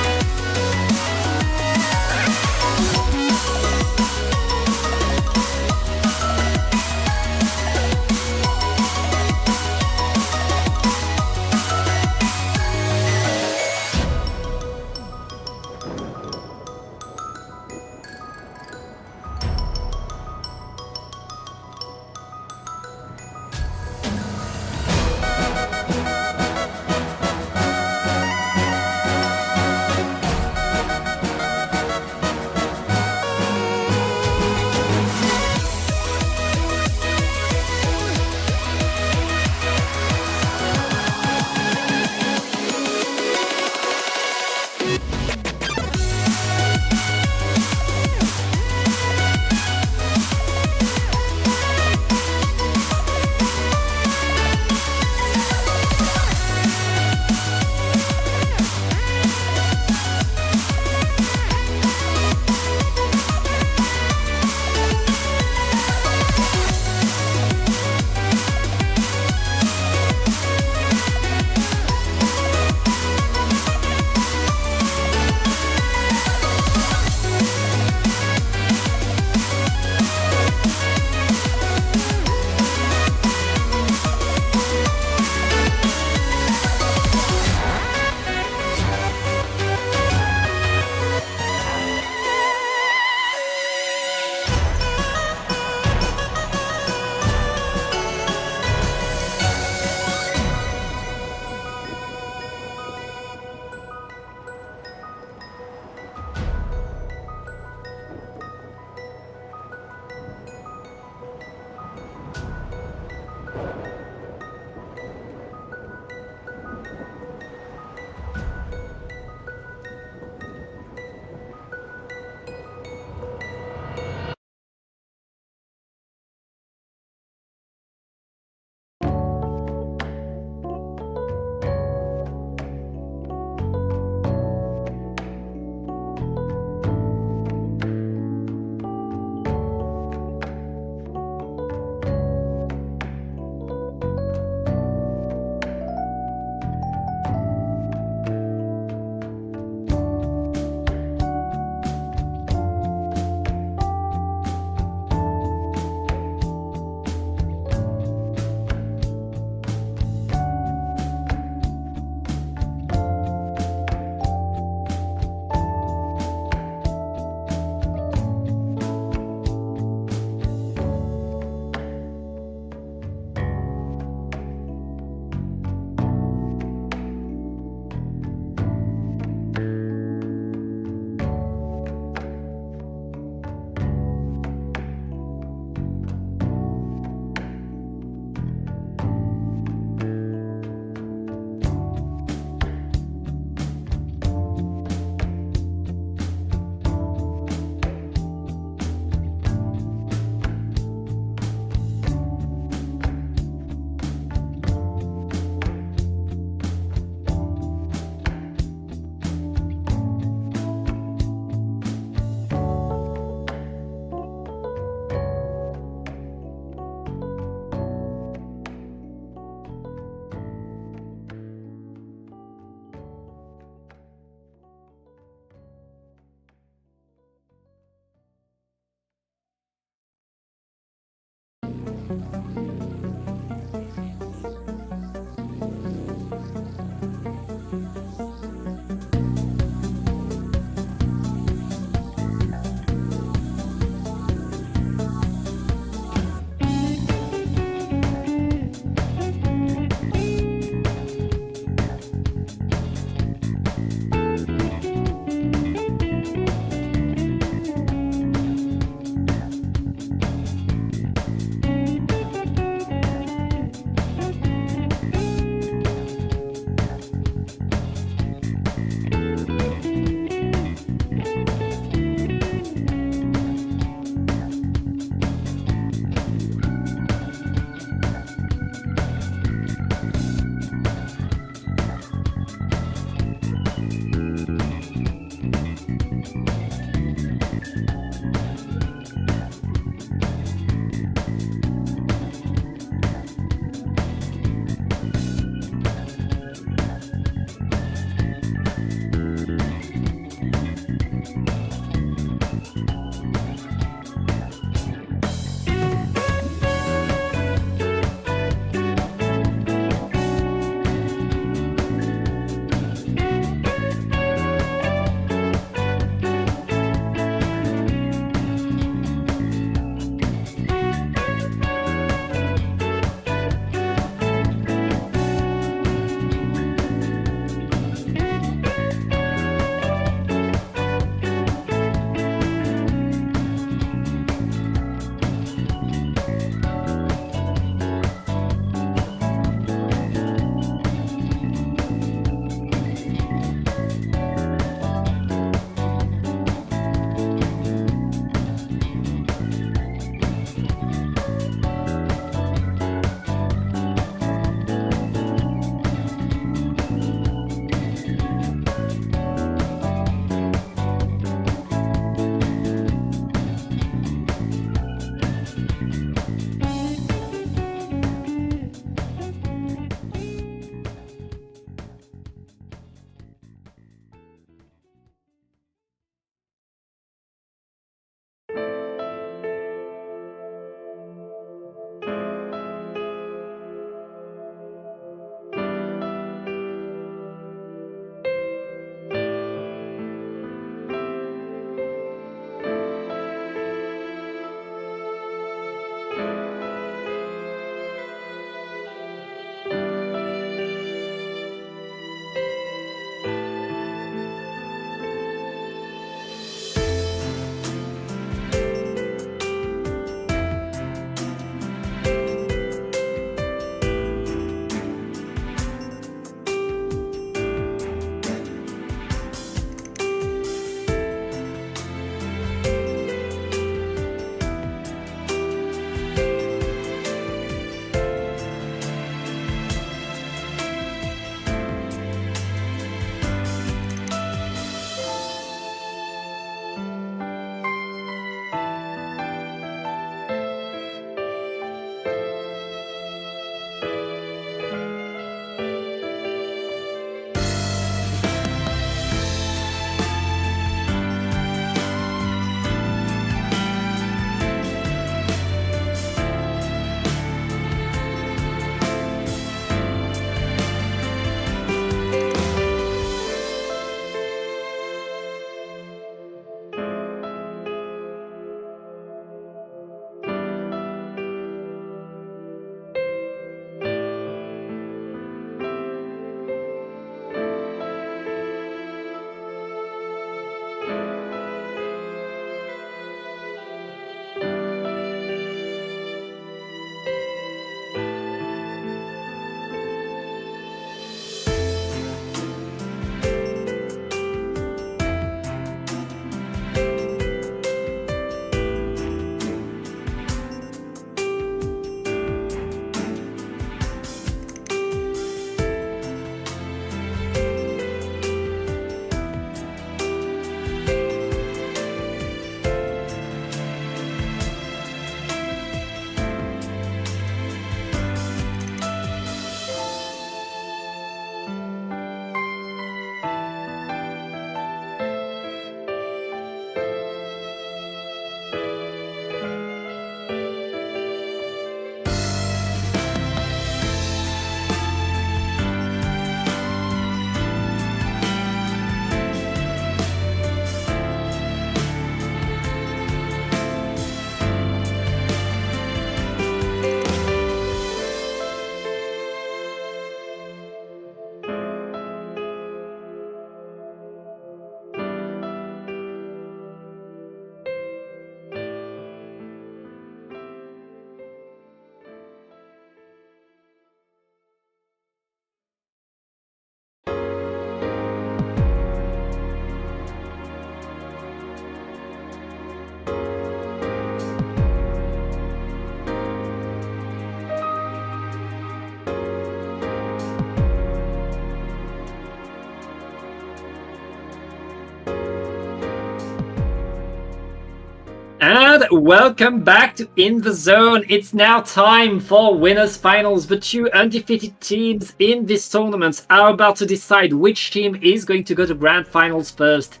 And welcome back to In the Zone. It's now time for winners finals. The two undefeated teams in this tournament are about to decide which team is going to go to grand finals first.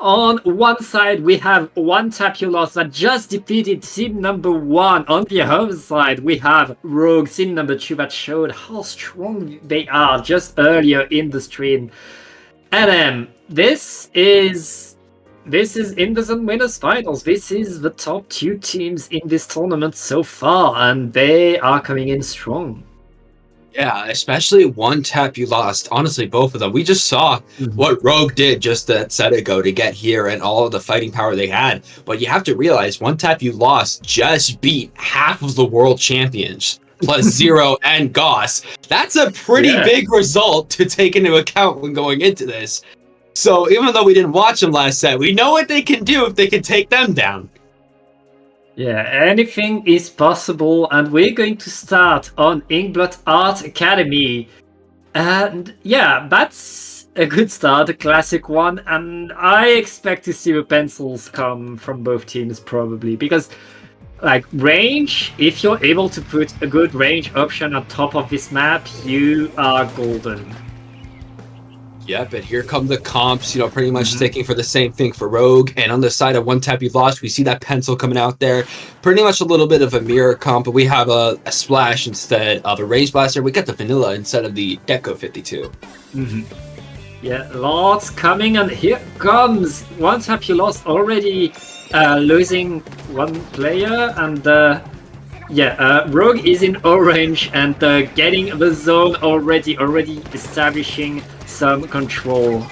On one side, we have One Tap You Lost that just defeated team number 1. On the other side, we have Rogue, team number 2, that showed how strong they are just earlier in the stream. And this is In the Zone winners finals. This is the top 2 teams in this tournament so far, and they are coming in strong. Yeah, especially One Tap You Lost. Honestly, both of them. We just saw what Rogue did just a set ago to get here and all of the fighting power they had. But you have to realize One Tap You Lost just beat half of the world champions, plus Zero and Goss. That's a pretty big result to take into account when going into this. So even though we didn't watch them last set, we know what they can do if they can take them down. Yeah, anything is possible, and we're going to start on Inkblot Art Academy. And yeah, that's a good start, a classic one, and I expect to see the pencils come from both teams probably, because like range, if you're able to put a good range option on top of this map, you are golden. Yep, and here come the comps, pretty much sticking for the same thing for Rogue. And on the side of One Tap You Lost, we see that pencil coming out there. Pretty much a little bit of a mirror comp, but we have a splash instead of a Rage Blaster. We got the vanilla instead of the Deco 52. Yeah, lots coming, and here comes One Tap You Lost already losing one player, and Rogue is in orange and getting the zone already establishing some control.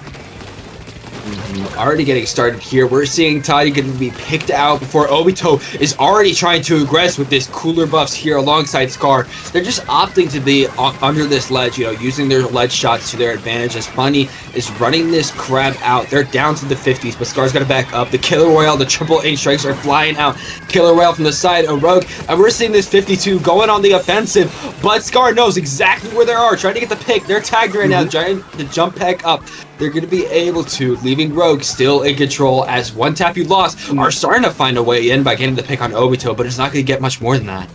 Already getting started here. We're seeing Toddy going to be picked out before Obito is already trying to aggress with this cooler buffs here alongside Scar. They're just opting to be under this ledge, using their ledge shots to their advantage as Funny is running this crab out. They're down to the 50s, but Scar's got to back up. The Killer Royale, the triple A strikes are flying out. Killer Royale from the side of Rogue, and we're seeing this 52 going on the offensive, but Scar knows exactly where they are, trying to get the pick. They're tagged right now, trying to jump back up. They're going to be able to, leaving Rogue still in control as One Tap You Lost are starting to find a way in by getting the pick on Obito, but it's not going to get much more than that.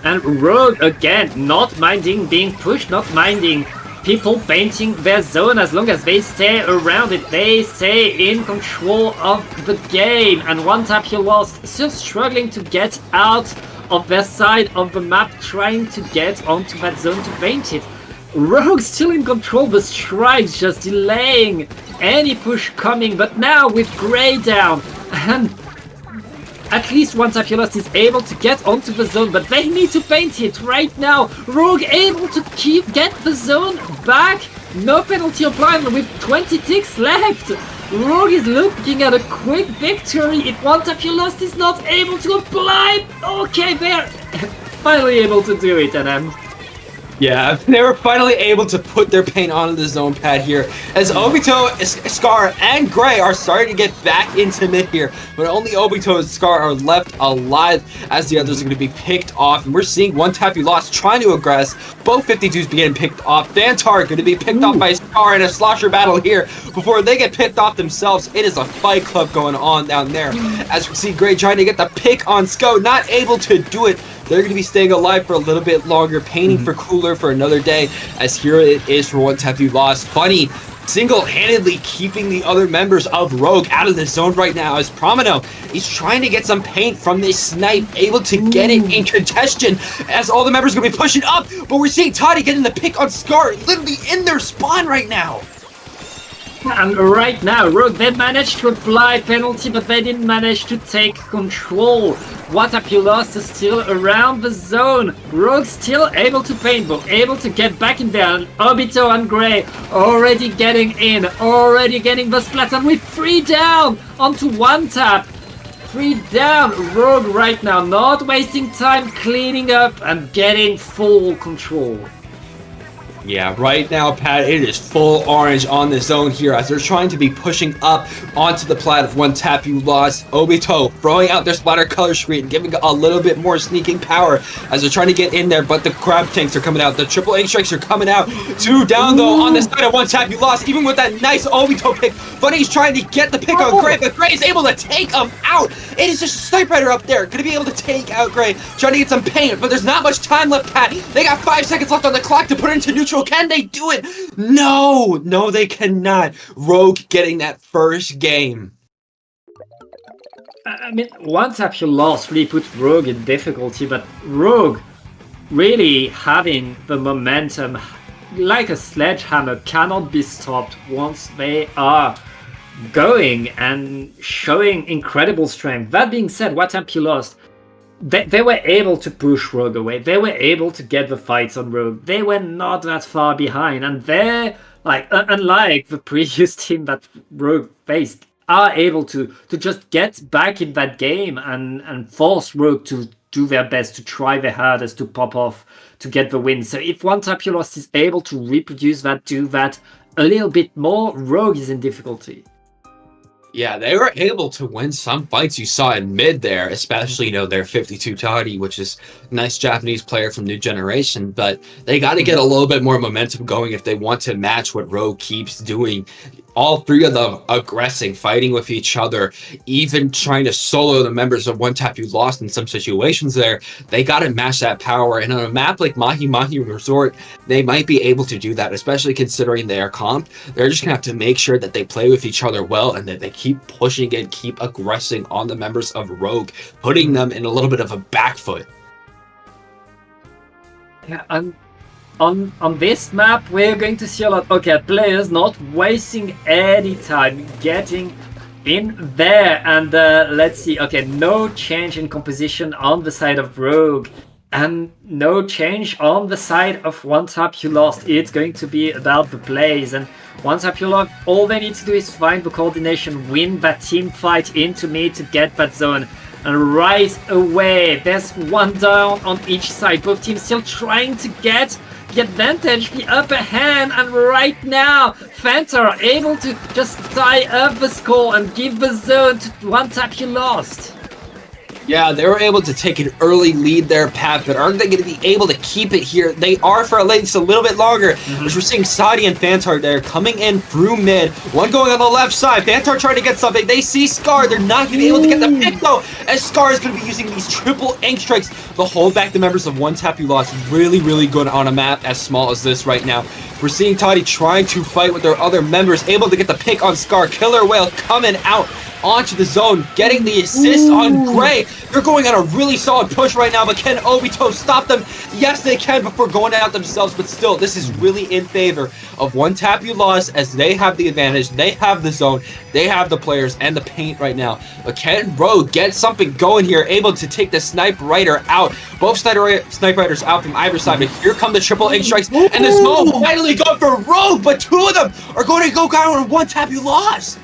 And Rogue, again, not minding being pushed, not minding people painting their zone as long as they stay around it. They stay in control of the game. And One Tap You Lost still struggling to get out of their side of the map, trying to get onto that zone to paint it. Rogue still in control, the strikes just delaying any push coming, but now with Grey down, and at least One Tap You Lost is able to get onto the zone, but they need to paint it right now. Rogue able to get the zone back, no penalty applied with 20 ticks left. Rogue is looking at a quick victory if One Tap You Lost is not able to apply. Okay, they're finally able to do it, and yeah, they were finally able to put their paint onto the zone pad here as Obito, Scar, and Gray are starting to get back into mid here, but only Obito and Scar are left alive as the others are going to be picked off, and we're seeing One Tap You Lost trying to aggress. Both 52s getting picked off. Vantar going to be picked off by Scar in a slosher battle here before they get picked off themselves. It is a fight club going on down there as we see Gray trying to get the pick on Sko, not able to do it. They're going to be staying alive for a little bit longer, painting for cooler for another day, as here it is for One Tap You Lost. Funny single-handedly keeping the other members of Rogue out of the zone right now, as Promino is trying to get some paint from this snipe, able to get it in congestion, as all the members are going to be pushing up, but we're seeing Toddy getting the pick on Scar, literally in their spawn right now. And right now, Rogue, they managed to apply penalty, but they didn't manage to take control. One Tap You Lost is still around the zone. Rogue still able to paint, but able to get back in there. And Obito and Gray already getting in, already getting the splats, and with 3 down onto One Tap. 3 down. Rogue right now, not wasting time cleaning up and getting full control. Yeah, right now, Pat, it is full orange on the zone here as they're trying to be pushing up onto the plat of one tap you lost. Obito throwing out their splatter color screen, giving a little bit more sneaking power as they're trying to get in there, but the crab tanks are coming out. The triple ink strikes are coming out. 2 down, though, on the side of one tap you lost, even with that nice Obito pick. Bunny's trying to get the pick on Gray, but Gray is able to take him out. It is just a Snipe Rider up there. Going to be able to take out Gray, trying to get some paint, but there's not much time left, Pat. They got 5 seconds left on the clock to put it into neutral. Can they do it? No, they cannot. Rogue getting that first game. I mean, one tap you lost really put Rogue in difficulty, but Rogue really having the momentum like a sledgehammer cannot be stopped once they are going and showing incredible strength. That being said, what tap you lost, they were able to push Rogue away. They were able to get the fights on Rogue. They were not that far behind, and they're like, unlike the previous team that Rogue faced, are able to just get back in that game and force Rogue to do their best, to try their hardest to pop off, to get the win. So if one tap you lost is able to reproduce that, do that a little bit more, Rogue is in difficulty. Yeah, they were able to win some fights you saw in mid there, especially, their 52 Toddy, which is a nice Japanese player from New Generation, but they got to get a little bit more momentum going if they want to match what Rogue keeps doing. All 3 of them aggressing, fighting with each other, even trying to solo the members of one tap you lost in some situations there. They got to match that power. And on a map like Mahi Mahi Resort, they might be able to do that, especially considering they are comped. They're just going to have to make sure that they play with each other well and that they keep pushing and keep aggressing on the members of Rogue, putting them in a little bit of a back foot. Yeah, and on this map, we're going to see a lot. Okay, players not wasting any time getting in there. And let's see. Okay, no change in composition on the side of Rogue. And no change on the side of one tap you lost. It's going to be about the plays. And one tap you lost, all they need to do is find the coordination, win that team fight into mid to get that zone. And right away, there's 1 down on each side. Both teams still trying to get the advantage, the upper hand, and right now Fanta are able to just tie up the score and give the zone to one tap you lost. Yeah, they were able to take an early lead there, Pat, but aren't they going to be able to keep it here? They are for at least a little bit longer, as we're seeing Sadi and Fantar there coming in through mid. One going on the left side. Fantar trying to get something. They see Scar. They're not going to be able to get the pick, though, as Scar is going to be using these triple ink strikes to hold back the members of one tap you lost. Really, really good on a map as small as this right now. We're seeing Toddy trying to fight with their other members, able to get the pick on Scar. Killer Whale coming out onto the zone, getting the assist on Gray. They're going on a really solid push right now, but can Obito stop them? Yes, they can before going out themselves, but still, this is really in favor of one tap you lost as they have the advantage, they have the zone, they have the players and the paint right now. But can Rogue get something going here, able to take the Snipe Rider out? Both Snipe Riders out from either side, but here come the triple ink strikes, and the zone finally going for Rogue, but 2 of them are going to go down on one tap you lost.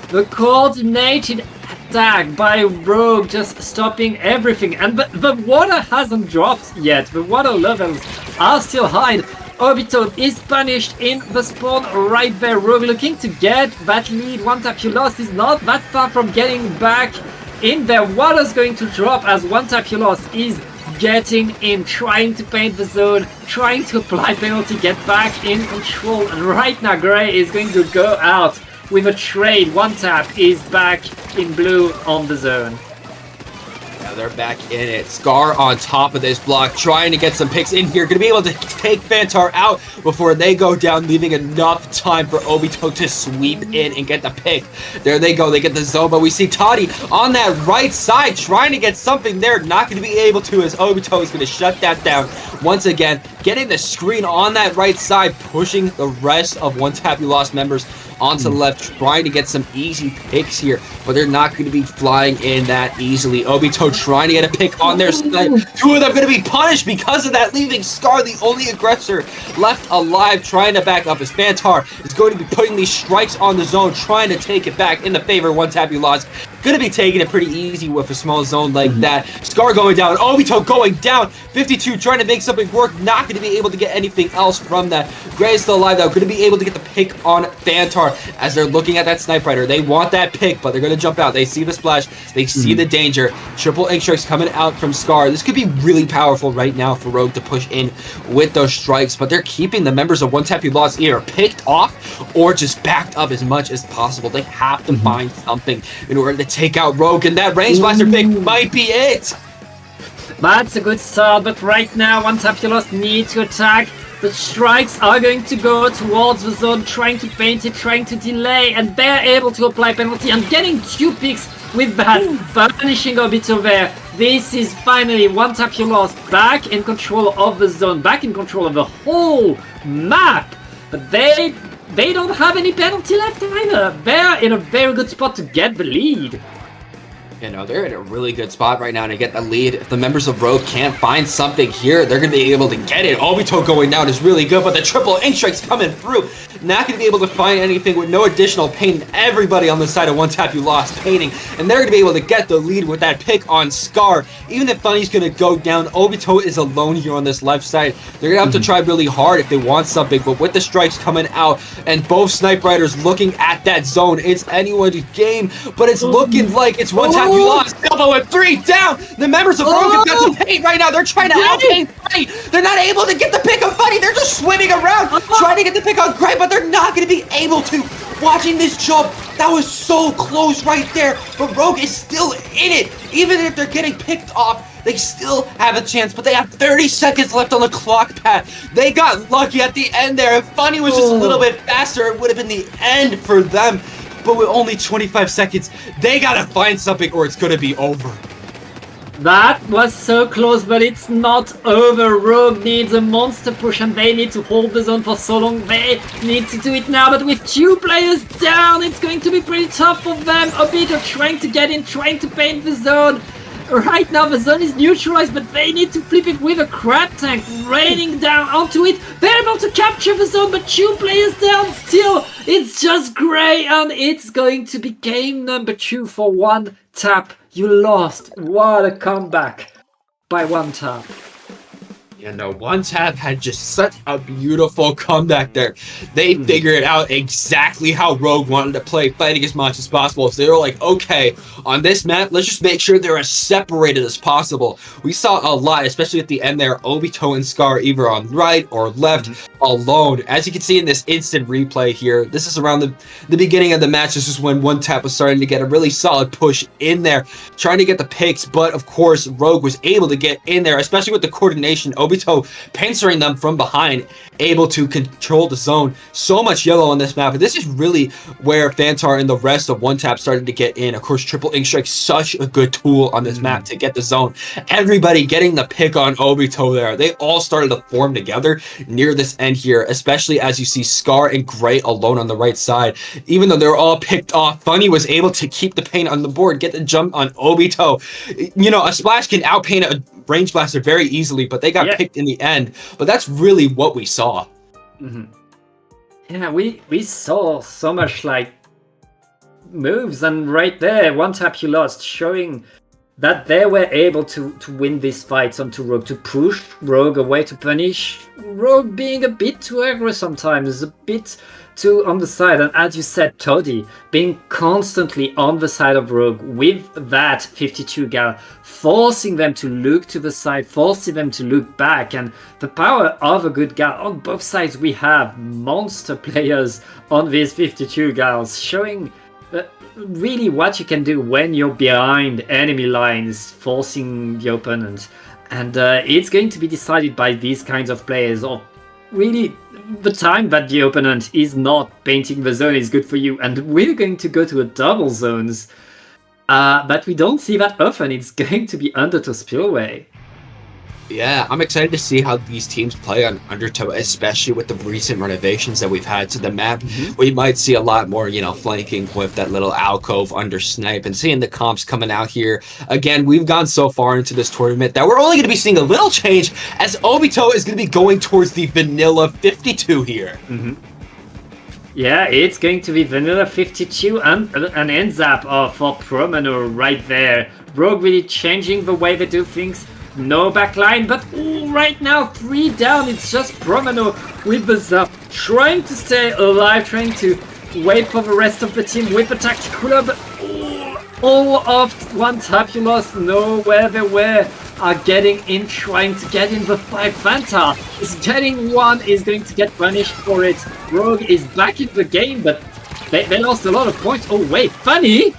The coordinated attack by Rogue just stopping everything, and the water hasn't dropped yet. The water levels are still high. Obito is punished in the spawn right there. Rogue looking to get that lead. One tap you lost is not that far from getting back in there. Water's going to drop as one tap you lost is getting in, trying to paint the zone, trying to apply penalty, get back in control. And right now Gray is going to go out with a trade. One tap is back in blue on the zone. Yeah, they're back in it. Scar on top of this block, trying to get some picks in here. Gonna be able to take Fantar out before they go down, leaving enough time for Obito to sweep in and get the pick. There they go, they get the zone, but we see Toddy on that right side trying to get something there. Not gonna be able to, as Obito is gonna shut that down once again. Getting the screen on that right side, pushing the rest of one tap you lost members onto the left, trying to get some easy picks here, but they're not going to be flying in that easily. Obito trying to get a pick on their side. 2 of them going to be punished because of that, leaving Scar, the only aggressor left alive, trying to back up as Fantar is going to be putting these strikes on the zone, trying to take it back in the favor one tap you lost. gonna be taking it pretty easy with a small zone like that. Scar going down, Obito going down. 52 trying to make something work, not gonna be able to get anything else from that. Gray is still alive though, gonna be able to get the pick on Fantar as they're looking at that Snipe Rider. They want that pick, but they're gonna jump out. They see the splash, they see the danger. Triple ink strikes coming out from Scar. This could be really powerful right now for Rogue to push in with those strikes, but they're keeping the members of One Tap You Lost either picked off or just backed up as much as possible. They have to find something in order to take out Rogue, and that range blaster pick might be it. That's a good start, but right now One Tap You Lost need to attack. The strikes are going to go towards the zone, trying to paint it, trying to delay, and they're able to apply penalty and getting 2 picks with that, punishing Obito there. This is finally One Tap You Lost back in control of the zone, back in control of the whole map. But they don't have any penalty left either. They're in a very good spot to get the lead. You know, they're in a really good spot right now to get the lead. If the members of Rogue can't find something here, they're going to be able to get it. Obito going down is really good, but the triple ink strikes coming through. Not going to be able to find anything with no additional pain. Everybody on the side of One Tap You Lost painting, and they're going to be able to get the lead with that pick on Scar. Even if Funny's going to go down, Obito is alone here on this left side. They're going to have to try really hard if they want something, but with the strikes coming out and both Snipe Riders looking at that zone, it's anyone's game, but it's looking like it's One Tap You Lost. Elbow and 3 down. The members of Rogue have got some pain right now. They're trying to outpaint Funny. They're not able to get the pick on Funny. They're just swimming around trying to get the pick on Gray, but they're not going to be able to. Watching this jump, that was so close right there, but Rogue is still in it. Even if they're getting picked off, they still have a chance, but they have 30 seconds left on the clock pad. They got lucky at the end there. If Funny was just a little bit faster, it would have been the end for them. But with only 25 seconds, they gotta find something or it's gonna be over. That was so close, but it's not over. Rogue needs a monster push and they need to hold the zone for so long. They need to do it now, but with 2 players down, it's going to be pretty tough for them. Obito trying to get in, trying to paint the zone. Right now the zone is neutralized, but they need to flip it with a crab tank raining down onto it. They're able to capture the zone, but 2 players down still. It's just Gray, and it's going to be game number 2 for One Tap You Lost. What a comeback by One Tap. You know, One Tap had just such a beautiful comeback there. They figured out exactly how Rogue wanted to play, fighting as much as possible. So they were like, okay, on this map, let's just make sure they're as separated as possible. We saw a lot, especially at the end there, Obito and Scar either on right or left alone. As you can see in this instant replay here, this is around the beginning of the match. This is when One Tap was starting to get a really solid push in there, trying to get the picks. But of course, Rogue was able to get in there, especially with the coordination. Obito pinching them from behind, able to control the zone. So much yellow on this map. And this is really where Fantar and the rest of One Tap started to get in. Of course, Triple Ink Strike, such a good tool on this map to get the zone. Everybody getting the pick on Obito there. They all started to form together near this end here, especially as you see Scar and Gray alone on the right side. Even though they're all picked off, Funny was able to keep the paint on the board, get the jump on Obito. You know, a splash can outpaint a range blaster very easily, but they got picked in the end. But that's really what we saw. Yeah, we saw so much like moves, and right there, One Tap You Lost, showing that they were able to win this fight onto Rogue, to push Rogue away, to punish Rogue being a bit too aggro sometimes, a bit too on the side. And as you said, Toddy being constantly on the side of Rogue with that 52 gal, forcing them to look to the side, forcing them to look back. And the power of a good gal on both sides, we have monster players on these 52 gals, showing really what you can do when you're behind enemy lines, forcing the opponent. And it's going to be decided by these kinds of players, or really the time that the opponent is not painting the zone is good for you. And we're going to go to a double zones, but we don't see that often. It's going to be Undertow Spillway. Yeah, I'm excited to see how these teams play on Undertow, especially with the recent renovations that we've had to the map. We might see a lot more, you know, flanking with that little alcove under Snipe, and seeing the comps coming out here. Again, we've gone so far into this tournament that we're only going to be seeing a little change, as Obito is going to be going towards the vanilla 52 here. Yeah, it's going to be Vanilla 52 and an end zap for Promano right there. Rogue really changing the way they do things. No backline, but right now 3 down. It's just Promano with the zap, trying to stay alive, trying to wait for the rest of the team with the tactical, but all of one tap you lost, know where they were, are getting in, trying to get in the fight. Fanta is getting one, is going to get punished for it. Rogue is back in the game, but they lost a lot of points. Oh wait, Funny!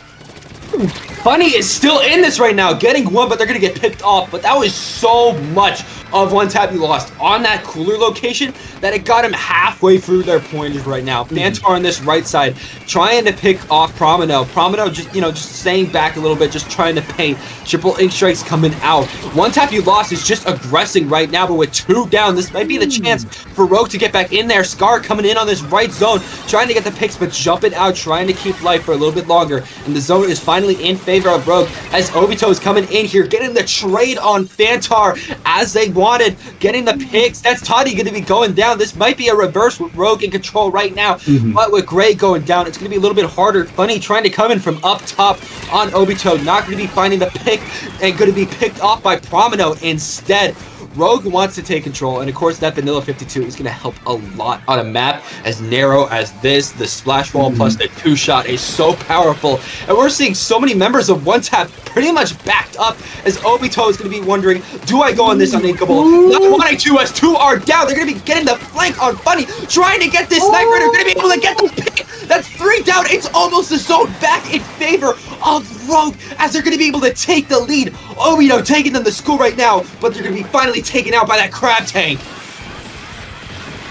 Funny is still in this right now, getting one, but they're going to get picked off. But that was so much of one tap you lost on that cooler location that it got him halfway through their pointers right now. Fantar on this right side trying to pick off Promino. Promino just staying back a little bit, just trying to paint. Triple ink strikes coming out. One tap you lost is just aggressing right now, but with 2 down, this might be the chance for Rogue to get back in there. Scar coming in on this right zone, trying to get the picks, but jumping out, trying to keep life for a little bit longer. And the zone is finally in favor of Rogue as Obito is coming in here, getting the trade on Fantar as they wanted, getting the picks. That's Toddy going to be going down. This might be a reverse with Rogue in control right now, but with Gray going down, it's going to be a little bit harder. Funny trying to come in from up top on Obito, not going to be finding the pick and going to be picked off by Promino instead. Rogue wants to take control, and of course that Vanilla 52 is going to help a lot on a map as narrow as this. The splash wall plus the 2-shot is so powerful, and we're seeing so many members of One Tap pretty much backed up as Obito is going to be wondering, do I go on this uninkable? Not wanting to as 2 are down. They're going to be getting the flank on Funny, trying to get this sniper. They're going to be able to get the pick. That's 3 down. It's almost the zone back in favor of Rogue as they're going to be able to take the lead. Obito taking them to school right now, but they're going to be finally taken out by that crab tank.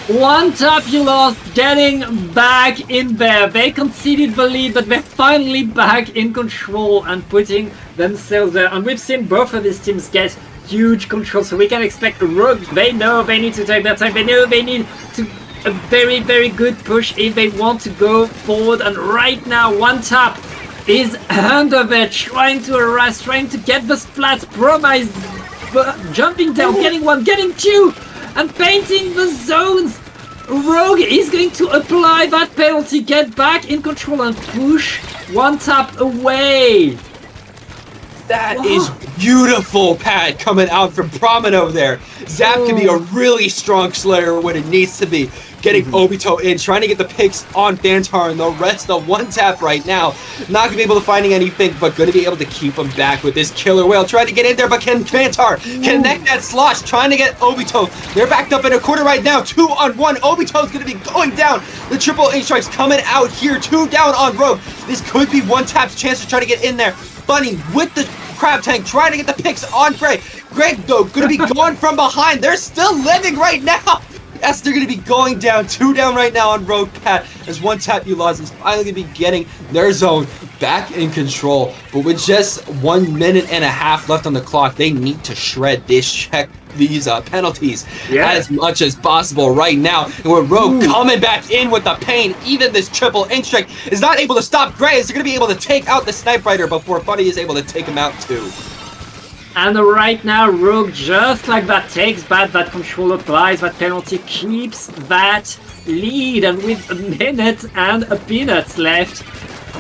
One tap you lost, getting back in there. They conceded the lead, but they're finally back in control and putting themselves there. And we've seen both of these teams get huge control, so we can expect Rogue. They know they need to take their time. They know they need to a very, very good push if they want to go forward. And right now, One Tap is under there, trying to harass, trying to get the splats. Proma is jumping down, getting 1, getting 2, and painting the zones. Rogue is going to apply that penalty, get back in control, and push One Tap away. That is beautiful, Pat, coming out from Promino there. Zap can be a really strong Slayer when it needs to be. Getting Obito in, trying to get the picks on Fantar and the rest of One Tap right now. Not going to be able to finding anything, but going to be able to keep him back with this killer whale. Trying to get in there, but can Fantar connect that slosh? Trying to get Obito. They're backed up in a corner right now. 2-on-1. Obito's going to be going down. The triple ink strikes coming out here. 2 down on Rogue. This could be One Tap's chance to try to get in there. Bunny with the crab tank trying to get the picks on Gray. Gray, though, going to be going from behind. They're still living right now. Yes, they're going to be going down. 2 down right now on Rogue, Pat, as One Tap you lost is finally going to be getting their zone back in control. But with just 1.5 minutes left on the clock, they need to shred these penalties as much as possible right now. And with Rogue coming back in with the pain, even this triple ink strike is not able to stop Gray, as they're going to be able to take out the Snipe Rider before Funny is able to take him out too. And right now, Rogue, just like that, takes back that control, applies that penalty, keeps that lead. And with 1 minute and a peanuts left,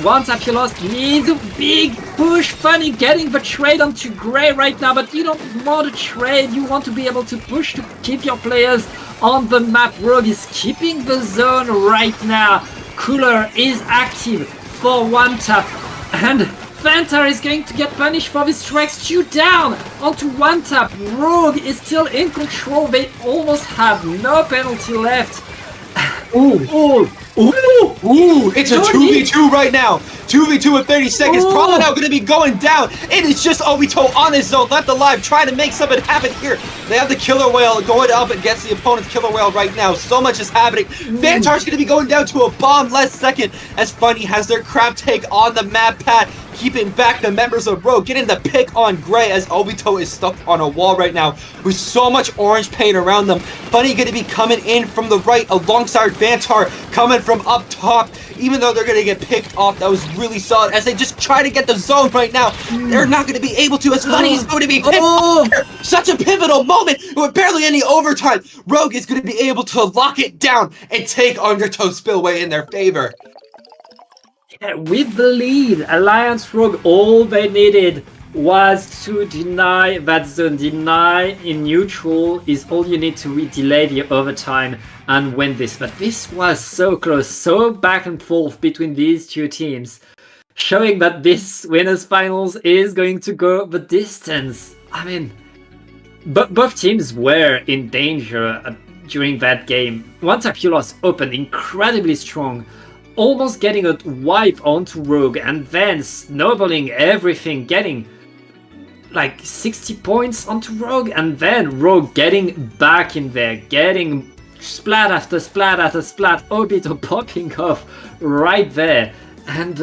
One Tap you lost needs a big push. Funny getting the trade onto Gray right now, but you don't want to trade. You want to be able to push to keep your players on the map. Rogue is keeping the zone right now. Cooler is active for One Tap. And Fantar is going to get punished for these strikes. 2 down onto One Tap. Rogue is still in control. They almost have no penalty left. It's a 2v2 right now. 2v2 in 30 seconds. Probably now going to be going down. It is just Obito on his zone, left alive, trying to make something happen here. They have the killer whale going up against the opponent's killer whale right now. So much is happening. Fantar's going to be going down to a bomb last second as Funny has their crab take on the map pad, keeping back the members of Rogue, getting the pick on Gray as Obito is stuck on a wall right now with so much orange paint around them. Funny going to be coming in from the right alongside Fantar, coming from up top. Even though they're going to get picked off, that was really solid. As they just try to get the zone right now, they're not going to be able to. As Funny is going to be picked off here. Such a pivotal moment with barely any overtime. Rogue is going to be able to lock it down and take Undertow Spillway in their favor. Yeah, with the lead, Alliance Rogue, all they needed was to deny that zone. Deny in neutral is all you need to delay the overtime and win this. But this was so close, so back and forth between these two teams, showing that this winners finals is going to go the distance. I mean, both teams were in danger during that game. One Tap You Lost opened incredibly strong, almost getting a wipe onto Rogue, and then snowballing everything, getting like 60 points onto Rogue, and then Rogue getting back in there, getting splat after splat after splat, Obito popping off right there. And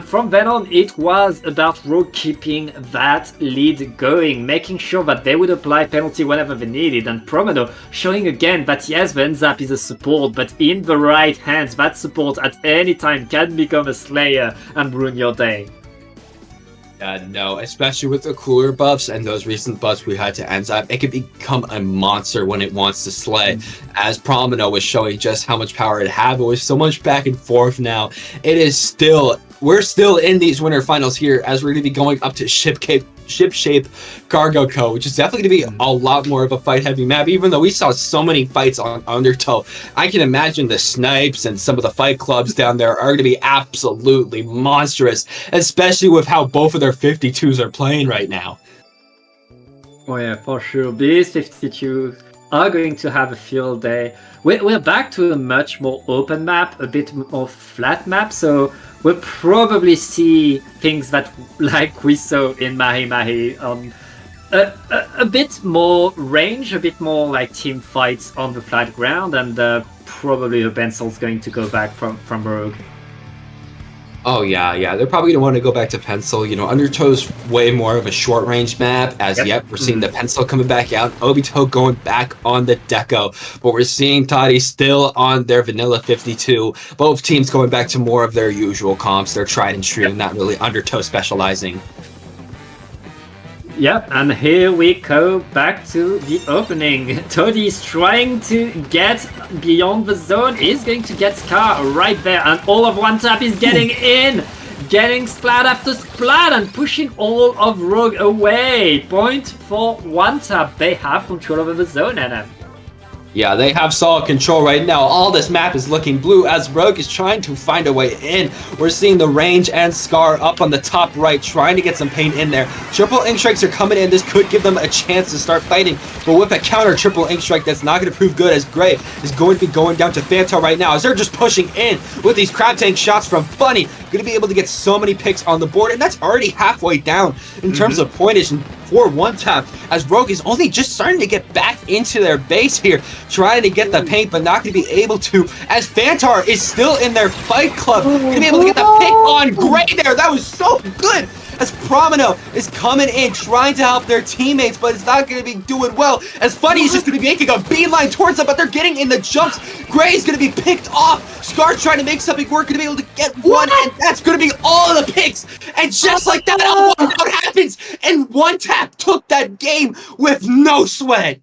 from then on, it was about Rogue keeping that lead going, making sure that they would apply penalty whenever they needed, and Promodo showing again that yes, Venzap is a support, but in the right hands, that support at any time can become a slayer and ruin your day. No, especially with the cooler buffs and those recent buffs we had to Enzap, it can become a monster when it wants to slay. As Promino was showing just how much power it had, but with so much back and forth now, we're still in these winter finals here, as we're going to be going up to Ship-Shape Cargo Co., which is definitely going to be a lot more of a fight-heavy map, even though we saw so many fights on Undertow. I can imagine the snipes and some of the fight clubs down there are going to be absolutely monstrous, especially with how both of their 52s are playing right now. Oh yeah, for sure. These 52s are going to have a field day. We're back to a much more open map, a bit more flat map, so we'll probably see things that, like we saw in Mahi Mahi, a bit more range, a bit more like team fights on the flat ground, and probably the Bensel's going to go back from Rogue. Oh, yeah. They're probably going to want to go back to Pencil. You know, Undertow's way more of a short-range map. Yet, we're seeing the Pencil coming back out. Obito going back on the Deco. But we're seeing Toddy still on their Vanilla 52. Both teams going back to more of their usual comps. They're tried and true, not really Undertow specializing. Yep, and here we go back to the opening. Toddy's trying to get beyond the zone. He's going to get Scar right there, and all of One Tap is getting in, getting splat after splat and pushing all of Rogue away. Point for One Tap. They have control over the zone, NM. Yeah, they have solid control right now. All this map is looking blue as Rogue is trying to find a way in. We're seeing the range and Scar up on the top right, trying to get some pain in there. Triple ink strikes are coming in. This could give them a chance to start fighting. But with a counter triple ink strike, that's not going to prove good, as Gray is going to be going down to Phantom right now, as they're just pushing in with these crab tank shots from Funny. Going to be able to get so many picks on the board, and that's already halfway down in terms of pointage for One Tap, as Rogue is only just starting to get back into their base here, trying to get the paint, but not going to be able to, as Fantar is still in their fight club. Going to be able to get the pick on Gray there. That was so good, as Promino is coming in, trying to help their teammates, but it's not going to be doing well, as Funny is just going to be making a beeline towards them, but they're getting in the jumps. Gray is going to be picked off. Scar trying to make something work, going to be able to get one, and that's going to be all of the picks. And just like that, a walkout happens, and One Tap took that game with no sweat.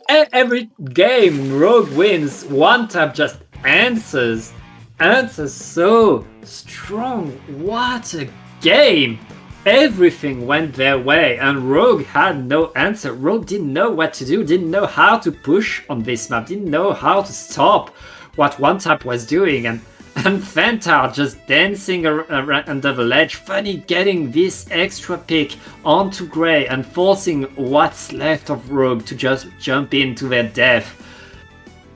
Every game Rogue wins, One Tap just answers so strong. What a game! Everything went their way, and Rogue had no answer. Rogue didn't know what to do, didn't know how to push on this map, didn't know how to stop what One Tap was doing, and Fantar just dancing around under the ledge. Funny getting this extra pick onto Gray and forcing what's left of Rogue to just jump into their death.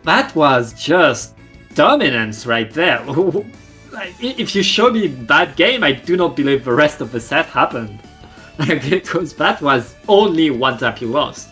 That was just dominance right there. Like, if you show me that game, I do not believe the rest of the set happened. Because that was only One Tap you lost.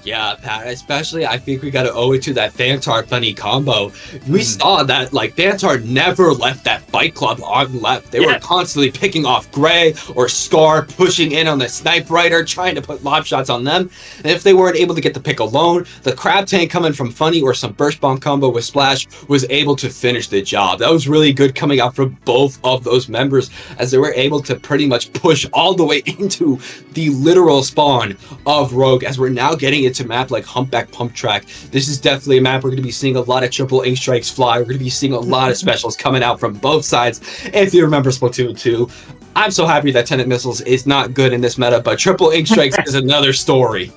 Yeah, Pat, especially I think we got to owe it to that Fantar Funny combo. We saw that, like, Fantar never left that Fight Club on left. They were constantly picking off Gray or Scar, pushing in on the Snipe Rider, trying to put lob shots on them. And if they weren't able to get the pick alone, the Crab Tank coming from Funny or some Burst Bomb combo with Splash was able to finish the job. That was really good coming out from both of those members, as they were able to pretty much push all the way into the literal spawn of Rogue, as we're now getting into map like Humpback Pump Track. This is definitely a map we're going to be seeing a lot of triple ink strikes fly. We're going to be seeing a lot of specials coming out from both sides. If you remember Splatoon 2, I'm so happy that Tenet Missiles is not good in this meta, but triple ink strikes is another story.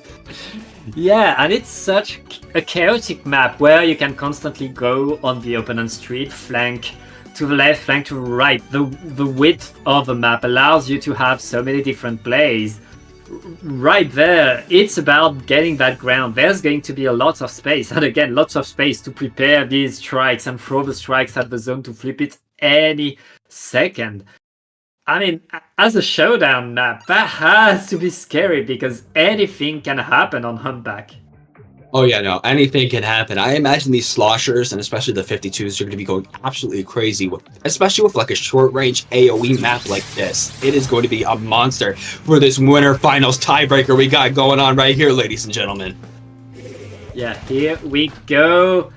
Yeah, and it's such a chaotic map where you can constantly go on the opponent's street, flank to the left, flank to the right. The width of the map allows you to have so many different plays. Right there, it's about getting that ground. There's going to be a lot of space, and again, lots of space to prepare these strikes and throw the strikes at the zone to flip it any second. I mean, as a showdown map, that has to be scary because anything can happen on Humpback. Oh yeah, no, anything can happen. I imagine these sloshers, and especially the 52s, are going to be going absolutely crazy, especially with like a short-range AoE map like this. It is going to be a monster for this winter finals tiebreaker we got going on right here, ladies and gentlemen. Yeah, here we go.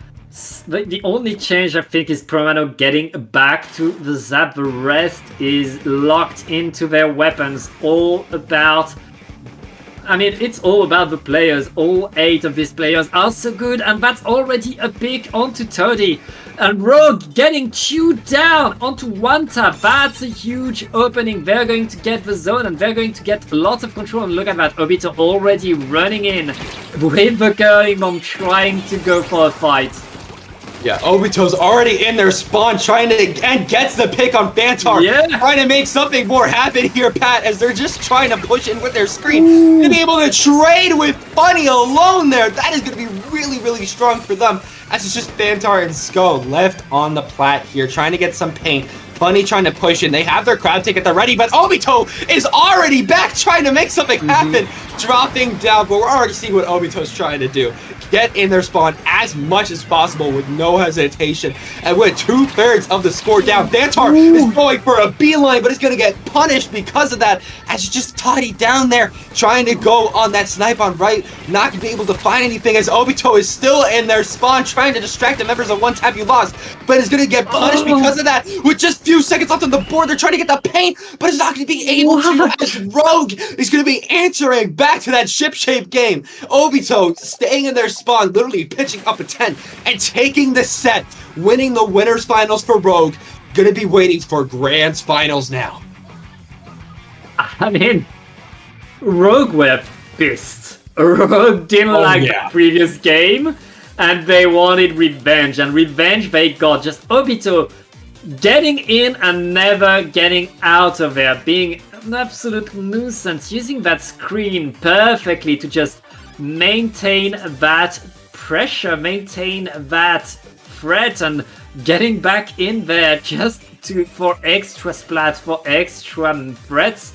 The only change I think is Promano getting back to the zap. The rest is locked into their weapons. It's all about the players. All 8 of these players are so good, and that's already a pick onto Toadie. And Rogue getting chewed down onto one tap. That's a huge opening. They're going to get the zone, and they're going to get lots of control. And look at that, Obito already running in with the curling bomb, trying to go for a fight. Yeah, Obito's already in their spawn and gets the pick on Fantar. Yeah. Trying to make something more happen here, Pat, as they're just trying to push in with their screen. To be able to trade with Funny alone there. That is going to be really, really strong for them. As it's just Fantar and Sko left on the plat here, trying to get some paint. Funny trying to push in. They have their crowd ticket at the ready, but Obito is already back trying to make something happen. Dropping down, but we're already seeing what Obito's trying to do. Get in their spawn as much as possible with no hesitation. And with 2/3 of the score down, Fantar is going for a beeline, but is going to get punished because of that. As you just Toddy down there, trying to go on that snipe on right, not going to be able to find anything as Obito is still in their spawn, trying to distract the members of One Tap You Lost, but is going to get punished because of that. With just few seconds left on the board, they're trying to get the paint, but it's not going to be able to, as Rogue is going to be answering back to that ship-shape game. Obito staying in their spawn, literally pitching up a 10 and taking the set, winning the winners finals for Rogue. Gonna be waiting for Grands finals now. I mean, Rogue were pissed. Rogue didn't the previous game, and they wanted revenge. And revenge they got. Just Obito getting in and never getting out of there, being an absolute nuisance, using that screen perfectly to just maintain that pressure, maintain that threat, and getting back in there just for extra splats, for extra threats.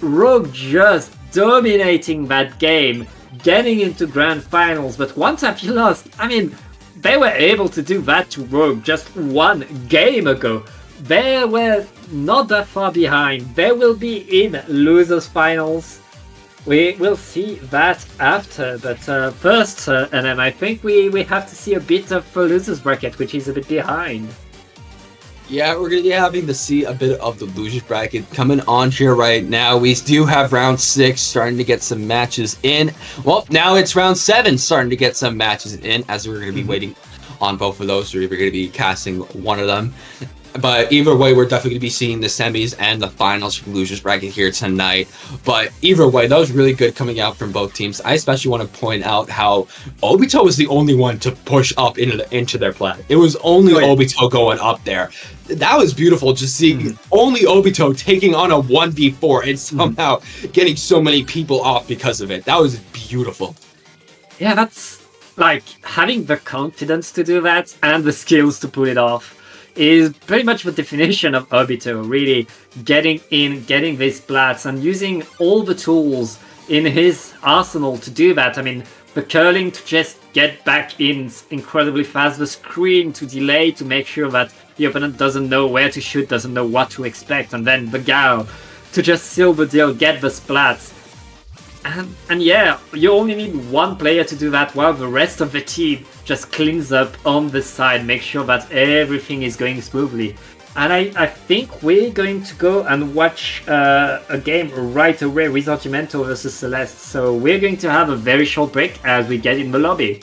Rogue just dominating that game, getting into grand finals. But One Tap You Lost, I mean, they were able to do that to Rogue just one game ago. They were not that far behind. They will be in losers finals. We will see that after, but first, NM, I think we have to see a bit of the losers bracket, which is a bit behind. Yeah, we're going to be having to see a bit of the losers bracket coming on here right now. We do have round 6 starting to get some matches in. Well, now it's round 7 starting to get some matches in, as we're going to be waiting on both of those. So we're going to be casting one of them. But either way, we're definitely going to be seeing the semis and the finals for losers bracket here tonight. But either way, that was really good coming out from both teams. I especially want to point out how Obito was the only one to push up into their plat. It was only Obito going up there. That was beautiful, just seeing only Obito taking on a 1v4 and somehow getting so many people off because of it. That was beautiful. Yeah, that's like having the confidence to do that and the skills to pull it off is pretty much the definition of Obito, really getting in, getting these plats, and using all the tools in his arsenal to do that. I mean, the curling to just get back in incredibly fast, the screen to delay to make sure that the opponent doesn't know where to shoot, doesn't know what to expect, and then the Gao to just seal the deal, get the splats. And yeah, you only need one player to do that while the rest of the team just cleans up on the side, make sure that everything is going smoothly. And I think we're going to go and watch a game right away, Risorgimento versus Celeste. So we're going to have a very short break as we get in the lobby.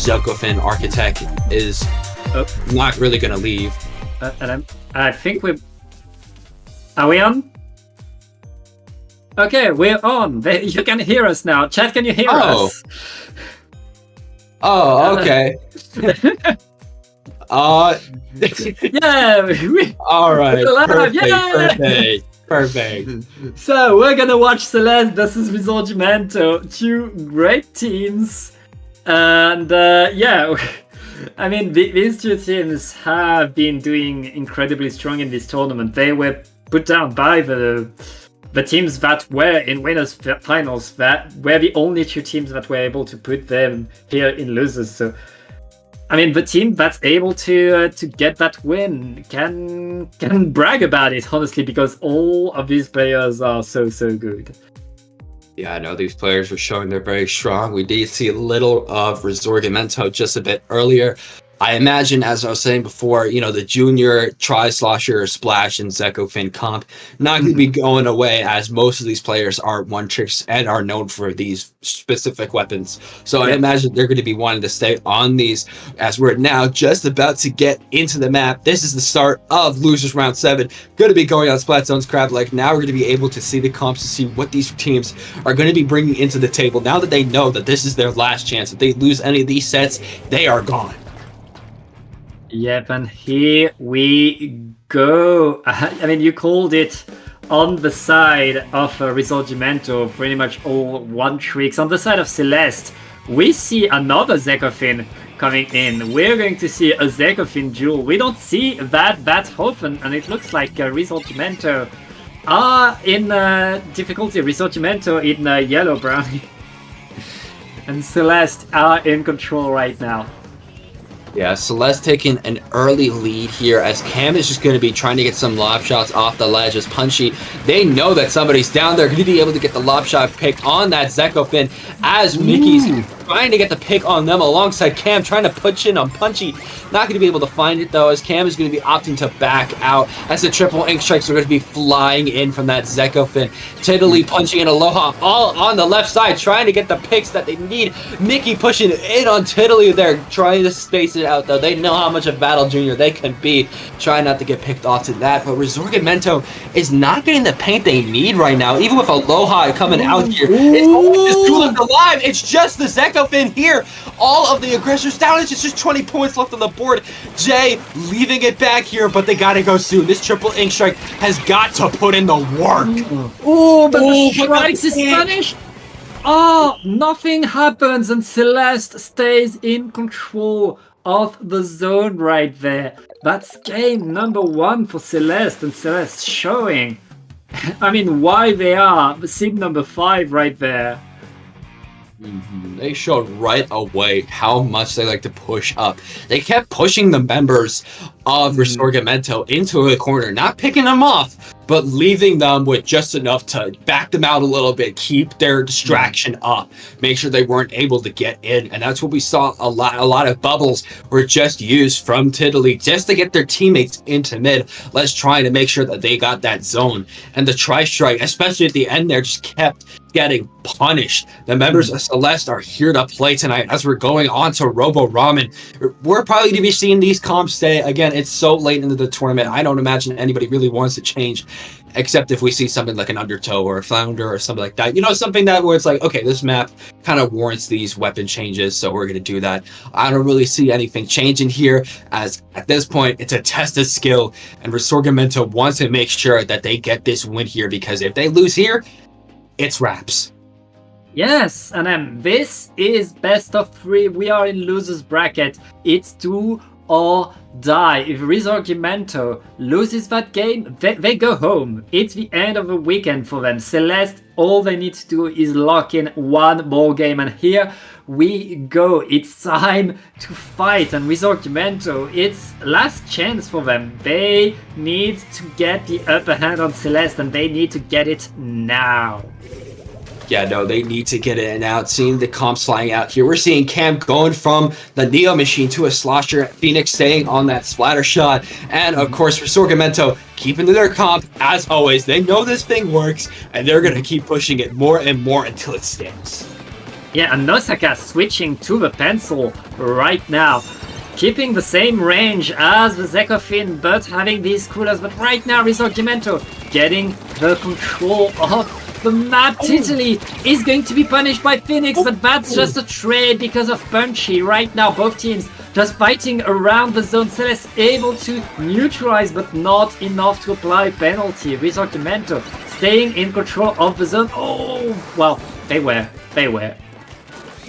Zekofin Architect is not really going to leave. I think Are we on? Okay, we're on. You can hear us now. Chat, can you hear us? Oh, okay. Yeah. All right. Live, Perfect. So we're gonna watch Celeste versus Risorgimento, two great teams, and I mean these two teams have been doing incredibly strong in this tournament. They were put down by the teams that were in winners finals, that were the only two teams that were able to put them here in losers. So I mean, the team that's able to get that win can brag about it, honestly, because all of these players are so good. Yeah, I know these players are showing they're very strong. We did see a little of Risorgimento just a bit earlier. I imagine, as I was saying before, the junior Tri-Slosher, Splash, and Zekofin comp not going to be going away, as most of these players are one-tricks and are known for these specific weapons. So I imagine they're going to be wanting to stay on these, as we're now just about to get into the map. This is the start of Losers Round 7. Going to be going on Splatzone's Crab Lake. Now we're going to be able to see the comps to see what these teams are going to be bringing into the table. Now that they know that this is their last chance, if they lose any of these sets, they are gone. Yep, and here we go. I mean, you called it on the side of Risorgimento, pretty much all one tricks. On the side of Celeste, we see another Zekofin coming in. We're going to see a Zekofin duel. We don't see that often, and it looks like Risorgimento are in difficulty. Risorgimento in yellow brownie, and Celeste are in control right now. Yeah, Celeste taking an early lead here, as Cam is just going to be trying to get some lob shots off the ledge as Punchy. They know that somebody's down there, going to be able to get the lob shot pick on that Zekofin, as Mickey's trying to get the pick on them alongside Cam, trying to push in on Punchy. Not going to be able to find it, though, as Cam is going to be opting to back out, as the triple ink strikes are going to be flying in from that Zekofin. Tiddly, Punchy, and Aloha all on the left side, trying to get the picks that they need. Mickey pushing in on Tiddly there, trying to space it out, though. They know how much of Battle Junior they can be, trying not to get picked off to that. But Risorgimento is not getting the paint they need right now, even with Aloha coming out here. It's almost this duel left alive. It's just the Zekofin here. All of the aggressors down. It's just 20 points left on the board. Jay leaving it back here, but they gotta go soon. This triple ink strike has got to put in the work. Oh, but the strikes is finished. Oh, nothing happens, and Celeste stays in control of the zone right there. That's game number 1 for Celeste, and Celeste showing, I mean, why they are seed number 5 right there. They showed right away how much they like to push up. They kept pushing the members of Risorgimento into the corner, not picking them off, but leaving them with just enough to back them out a little bit, keep their distraction up, make sure they weren't able to get in. And that's what we saw. A lot of bubbles were just used from Tiddly just to get their teammates into mid. Let's try to make sure that they got that zone. And the tri-strike, especially at the end there, just kept getting punished. The members of Celeste are here to play tonight as we're going on to Robo Ramen. We're probably going to be seeing these comps stay. Again, it's so late into the tournament. I don't imagine anybody really wants to change, except if we see something like an Undertow or a Flounder or something like that. Something that where it's like, okay, this map kind of warrants these weapon changes, so we're going to do that. I don't really see anything changing here, as at this point, it's a test of skill, and Risorgimento wants to make sure that they get this win here, because if they lose here, it's wraps. Yes, and this is best of 3. We are in losers bracket. It's do or die. If Risorgimento loses that game, they go home. It's the end of the weekend for them. Celeste, all they need to do is lock in one more game, and here we go. It's time to fight, and Risorgimento, it's last chance for them. They need to get the upper hand on Celeste, and they need to get it now. Yeah, no, they need to get it and out. Seeing the comps flying out here. We're seeing Cam going from the Neo machine to a Slosher. Phoenix staying on that splatter shot. And, of course, Risorgimento keeping to their comp. As always, they know this thing works, and they're going to keep pushing it more and more until it sticks. Yeah, and Nosaka switching to the pencil right now. Keeping the same range as the Zekofin, but having these coolers. But right now, Risorgimento getting the control of the map. Titally is going to be punished by Phoenix, but that's just a trade because of Punchy. Right now, both teams just fighting around the zone. Celeste able to neutralize, but not enough to apply penalty. Risorgimento staying in control of the zone. Oh, well, they were.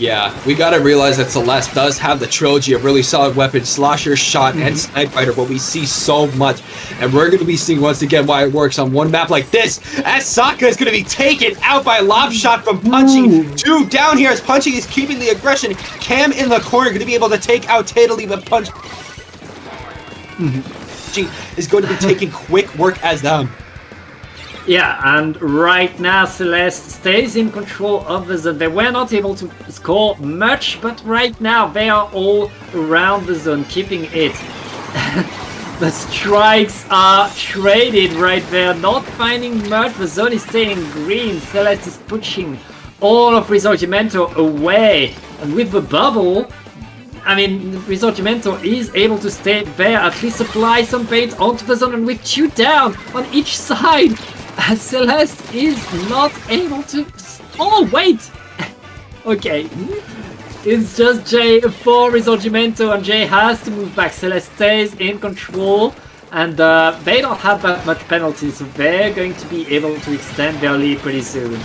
Yeah, we gotta realize that Celeste does have the trilogy of really solid weapons, Slosher, Shot, and Snipe Fighter, but we see so much, and we're gonna be seeing once again why it works on one map like this, as Sokka is gonna be taken out by Lob Shot from Punchy. 2 down here as Punchy is keeping the aggression. Cam in the corner gonna be able to take out Tadally, but Punchy is going to be taking quick work as them. Yeah, and right now Celeste stays in control of the zone. They were not able to score much, but right now they are all around the zone, keeping it. The strikes are traded right there, not finding much. The zone is staying green. Celeste is pushing all of Risorgimento away. And with the bubble, I mean, Risorgimento is able to stay there, at least apply some paint onto the zone, and with 2 down on each side, Celeste is not able to... Oh, wait! Okay. It's just Jay for Risorgimento, and Jay has to move back. Celeste stays in control, and they don't have that much penalty, so they're going to be able to extend their lead pretty soon.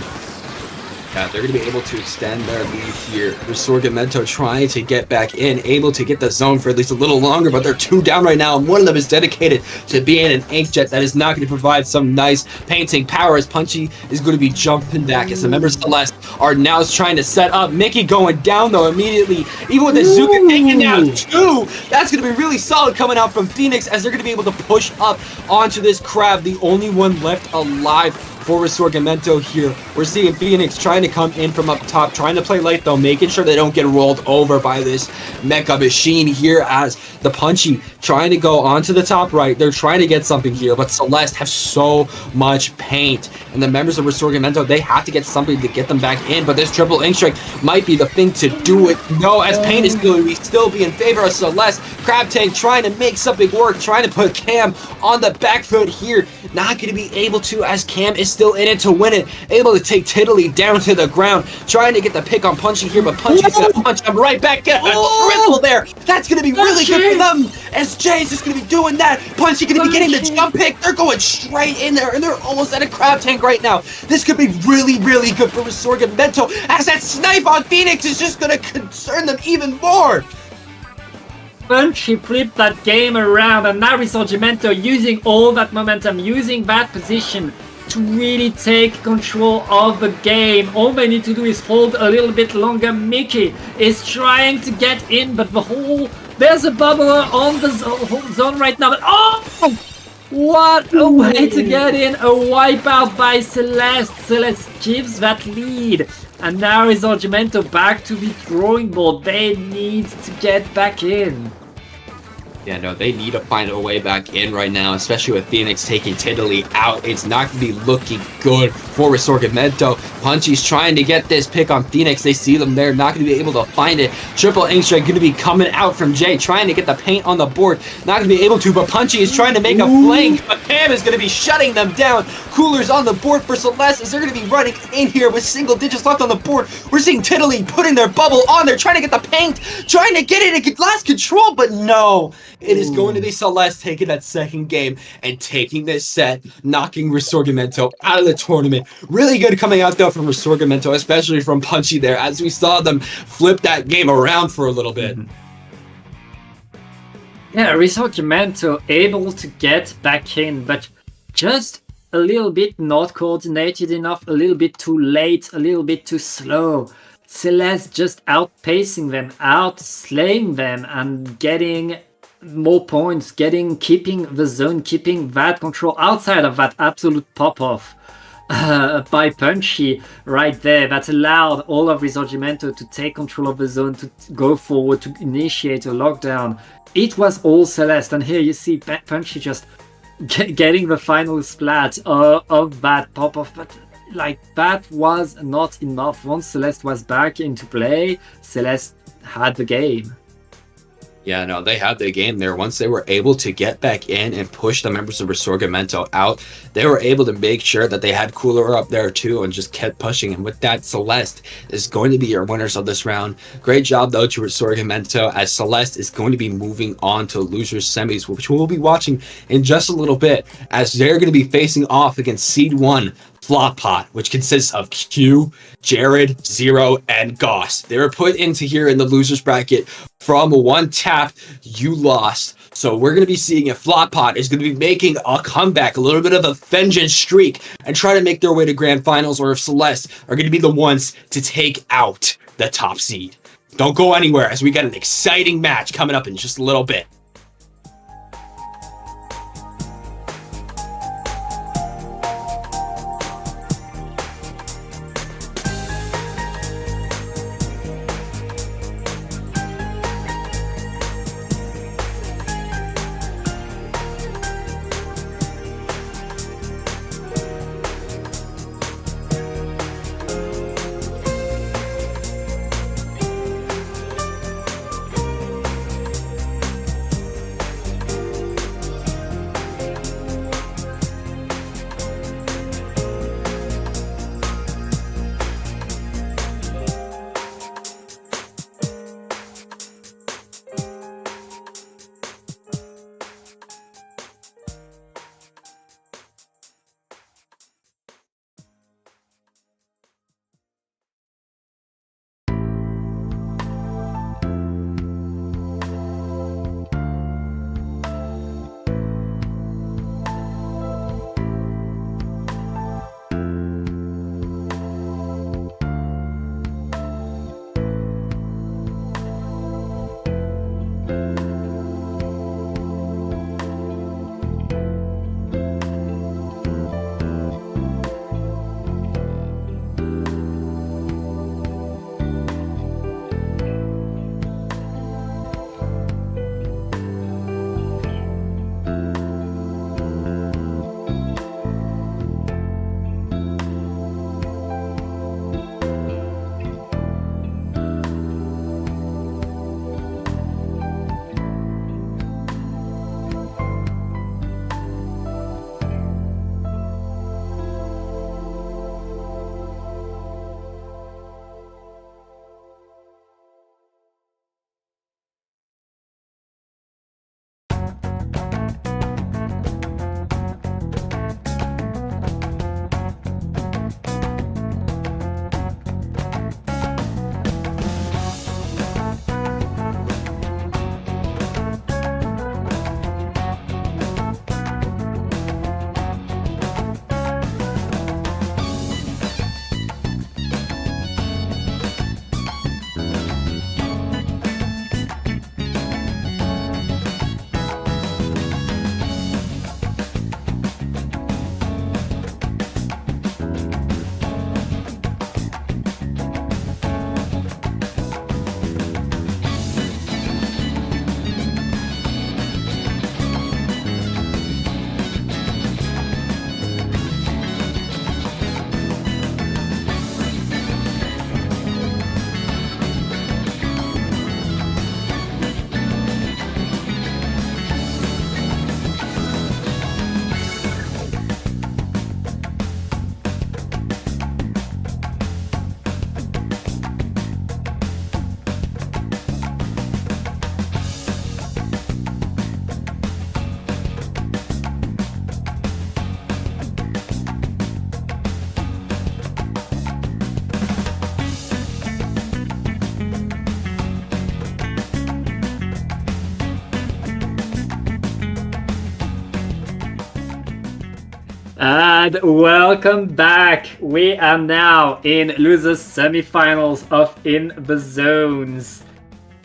Yeah, they're going to be able to extend their lead here. Risorgimento trying to get back in, able to get the zone for at least a little longer, but they're 2 down right now, and one of them is dedicated to being an Inkjet that is not going to provide some nice painting power, as Punchy is going to be jumping back as the members of Celeste are now trying to set up. Mickey going down, though, immediately, even with the Zuka taking down 2. That's going to be really solid coming out from Phoenix, as they're going to be able to push up onto this Crab, the only one left alive for Risorgimento here. We're seeing Phoenix trying to come in from up top, trying to play light though, making sure they don't get rolled over by this mecha machine here, as the Punchy trying to go onto the top right. They're trying to get something here, but Celeste have so much paint, and the members of Risorgimento, they have to get something to get them back in, but this triple ink strike might be the thing to do it. No, as paint is going to still be in favor of Celeste. Crab Tank trying to make something work, trying to put Cam on the back foot here. Not going to be able to, as Cam is still in it to win it. Able to take Tiddly down to the ground, trying to get the pick on Punchy here, but Punchy's going to punch him right back. Get a triple there. That's going to be really good for them, as Jay's just going to be doing that. Punchy going to be getting the jump pick. They're going straight in there, and they're almost at a Crab Tank right now. This could be really, really good for Risorgimento, as that snipe on Phoenix is just going to concern them even more. Punchy flipped that game around, and now Risorgimento using all that momentum, using that position to really take control of the game. All they need to do is hold a little bit longer. Mickey is trying to get in, but there's a bubbler on the zone right now. But oh! What a way to get in! A wipeout by Celeste. Celeste gives that lead. And now Risorgimento back to the drawing board. They need to get back in. Yeah, no, they need to find a way back in right now, especially with Phoenix taking Tiddly out. It's not going to be looking good for Risorgimento. Punchy's trying to get this pick on Phoenix. They see them there, not going to be able to find it. Triple ink strike going to be coming out from Jay, trying to get the paint on the board. Not going to be able to, but Punchy is trying to make a flank, but Pam is going to be shutting them down. Coolers on the board for Celeste, as they're going to be running in here with single digits left on the board. We're seeing Tiddly putting their bubble on there, trying to get the paint, trying to get it at last control, but no. It is going to be Celeste taking that second game and taking this set, knocking Risorgimento out of the tournament. Really good coming out, though, from Risorgimento, especially from Punchy there, as we saw them flip that game around for a little bit. Yeah, Risorgimento able to get back in, but just a little bit not coordinated enough, a little bit too late, a little bit too slow. Celeste just outpacing them, outslaying them, and getting more points, keeping the zone, keeping that control outside of that absolute pop-off by Punchy right there. That allowed all of Risorgimento to take control of the zone, to go forward, to initiate a lockdown. It was all Celeste, and here you see Punchy just getting the final splat of that pop-off, but like that was not enough. Once Celeste was back into play, Celeste had the game. Yeah, no, they had the game there. Once they were able to get back in and push the members of Resorgimento out, they were able to make sure that they had Cooler up there too and just kept pushing. And with that, Celeste is going to be your winners of this round. Great job, though, to Resorgimento, as Celeste is going to be moving on to losers semis, which we'll be watching in just a little bit, as they're going to be facing off against Seed 1, Flop Pot, which consists of Q, Jared, Zero, and Goss. They were put into here in the losers bracket from one tap. You lost. So we're going to be seeing if Flop Pot is going to be making a comeback, a little bit of a vengeance streak, and try to make their way to grand finals, or if Celeste are going to be the ones to take out the top seed. Don't go anywhere, as we got an exciting match coming up in just a little bit. And welcome back. We are now in losers semifinals of In the Zones.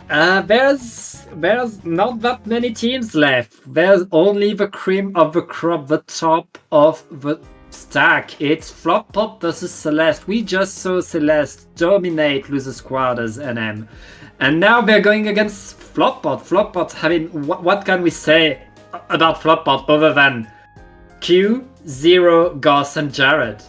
There's not that many teams left. There's only the cream of the crop, the top of the stack. It's Flop Pot versus Celeste. We just saw Celeste dominate losers quarters NM. And now they're going against Flop Pot. Flop Pot having, what can we say about Flop Pot other than Q, Zero, Goss, and Jared?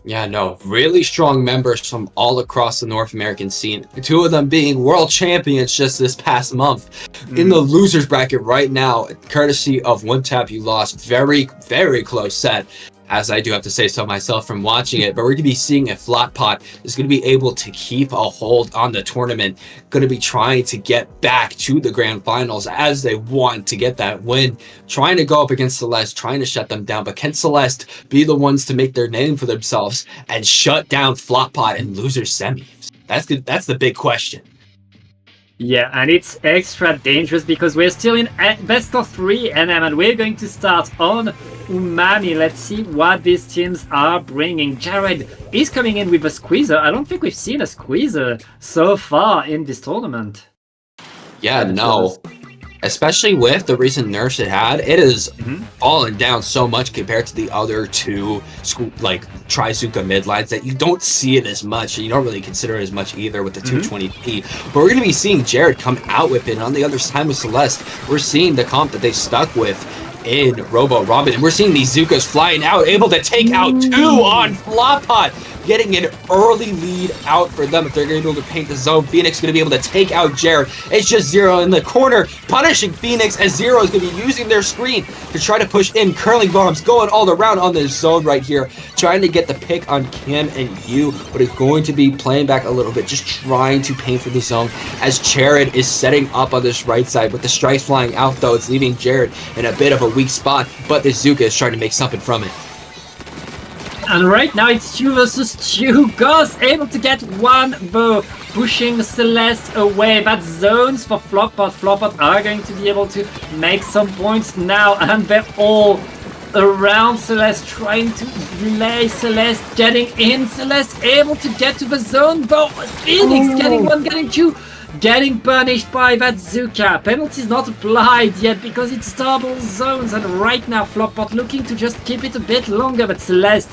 Yeah, no, really strong members from all across the North American scene. 2 of them being world champions just this past month. In the losers bracket right now, courtesy of One Tap You Lost, very, very close set. As I do have to say so myself from watching it, but we're going to be seeing if Flatpot is going to be able to keep a hold on the tournament, going to be trying to get back to the grand finals as they want to get that win, trying to go up against Celeste, trying to shut them down. But can Celeste be the ones to make their name for themselves and shut down Flatpot in losers semis? That's good. That's the big question. Yeah, and it's extra dangerous because we're still in best of 3 NM, and we're going to start on Umami. Let's see what these teams are bringing. Jared is coming in with a squeezer. I don't think we've seen a squeezer so far in this tournament. Yeah, no. Especially with the recent nerfs it had, it has fallen down so much compared to the other 2 like Trizuka midlines that you don't see it as much, and you don't really consider it as much either with the 220p. But we're going to be seeing Jared come out with it, and on the other side with Celeste, we're seeing the comp that they stuck with in Robo Robin, and we're seeing these Zukas flying out, able to take out 2 on Flopot, getting an early lead out for them if they're going to be able to paint the zone. Phoenix is going to be able to take out Jared. It's just Zero in the corner, punishing Phoenix, as Zero is going to be using their screen to try to push in. Curling bombs going all around on this zone right here, trying to get the pick on Kim and Yu, but it's going to be playing back a little bit, just trying to paint for the zone as Jared is setting up on this right side. With the strikes flying out though, it's leaving Jared in a bit of a weak spot, but the Zuka is trying to make something from it. And right now it's 2 versus 2. Goss able to get 1 bow, pushing Celeste away. But zones for Flopbot. Flopbot are going to be able to make some points now, and they're all around Celeste, trying to delay Celeste, getting in. Celeste able to get to the zone, but Phoenix getting 1, getting 2. Getting punished by that Zuka. Penalty's not applied yet because it's double zones, and right now Flopbot looking to just keep it a bit longer, but Celeste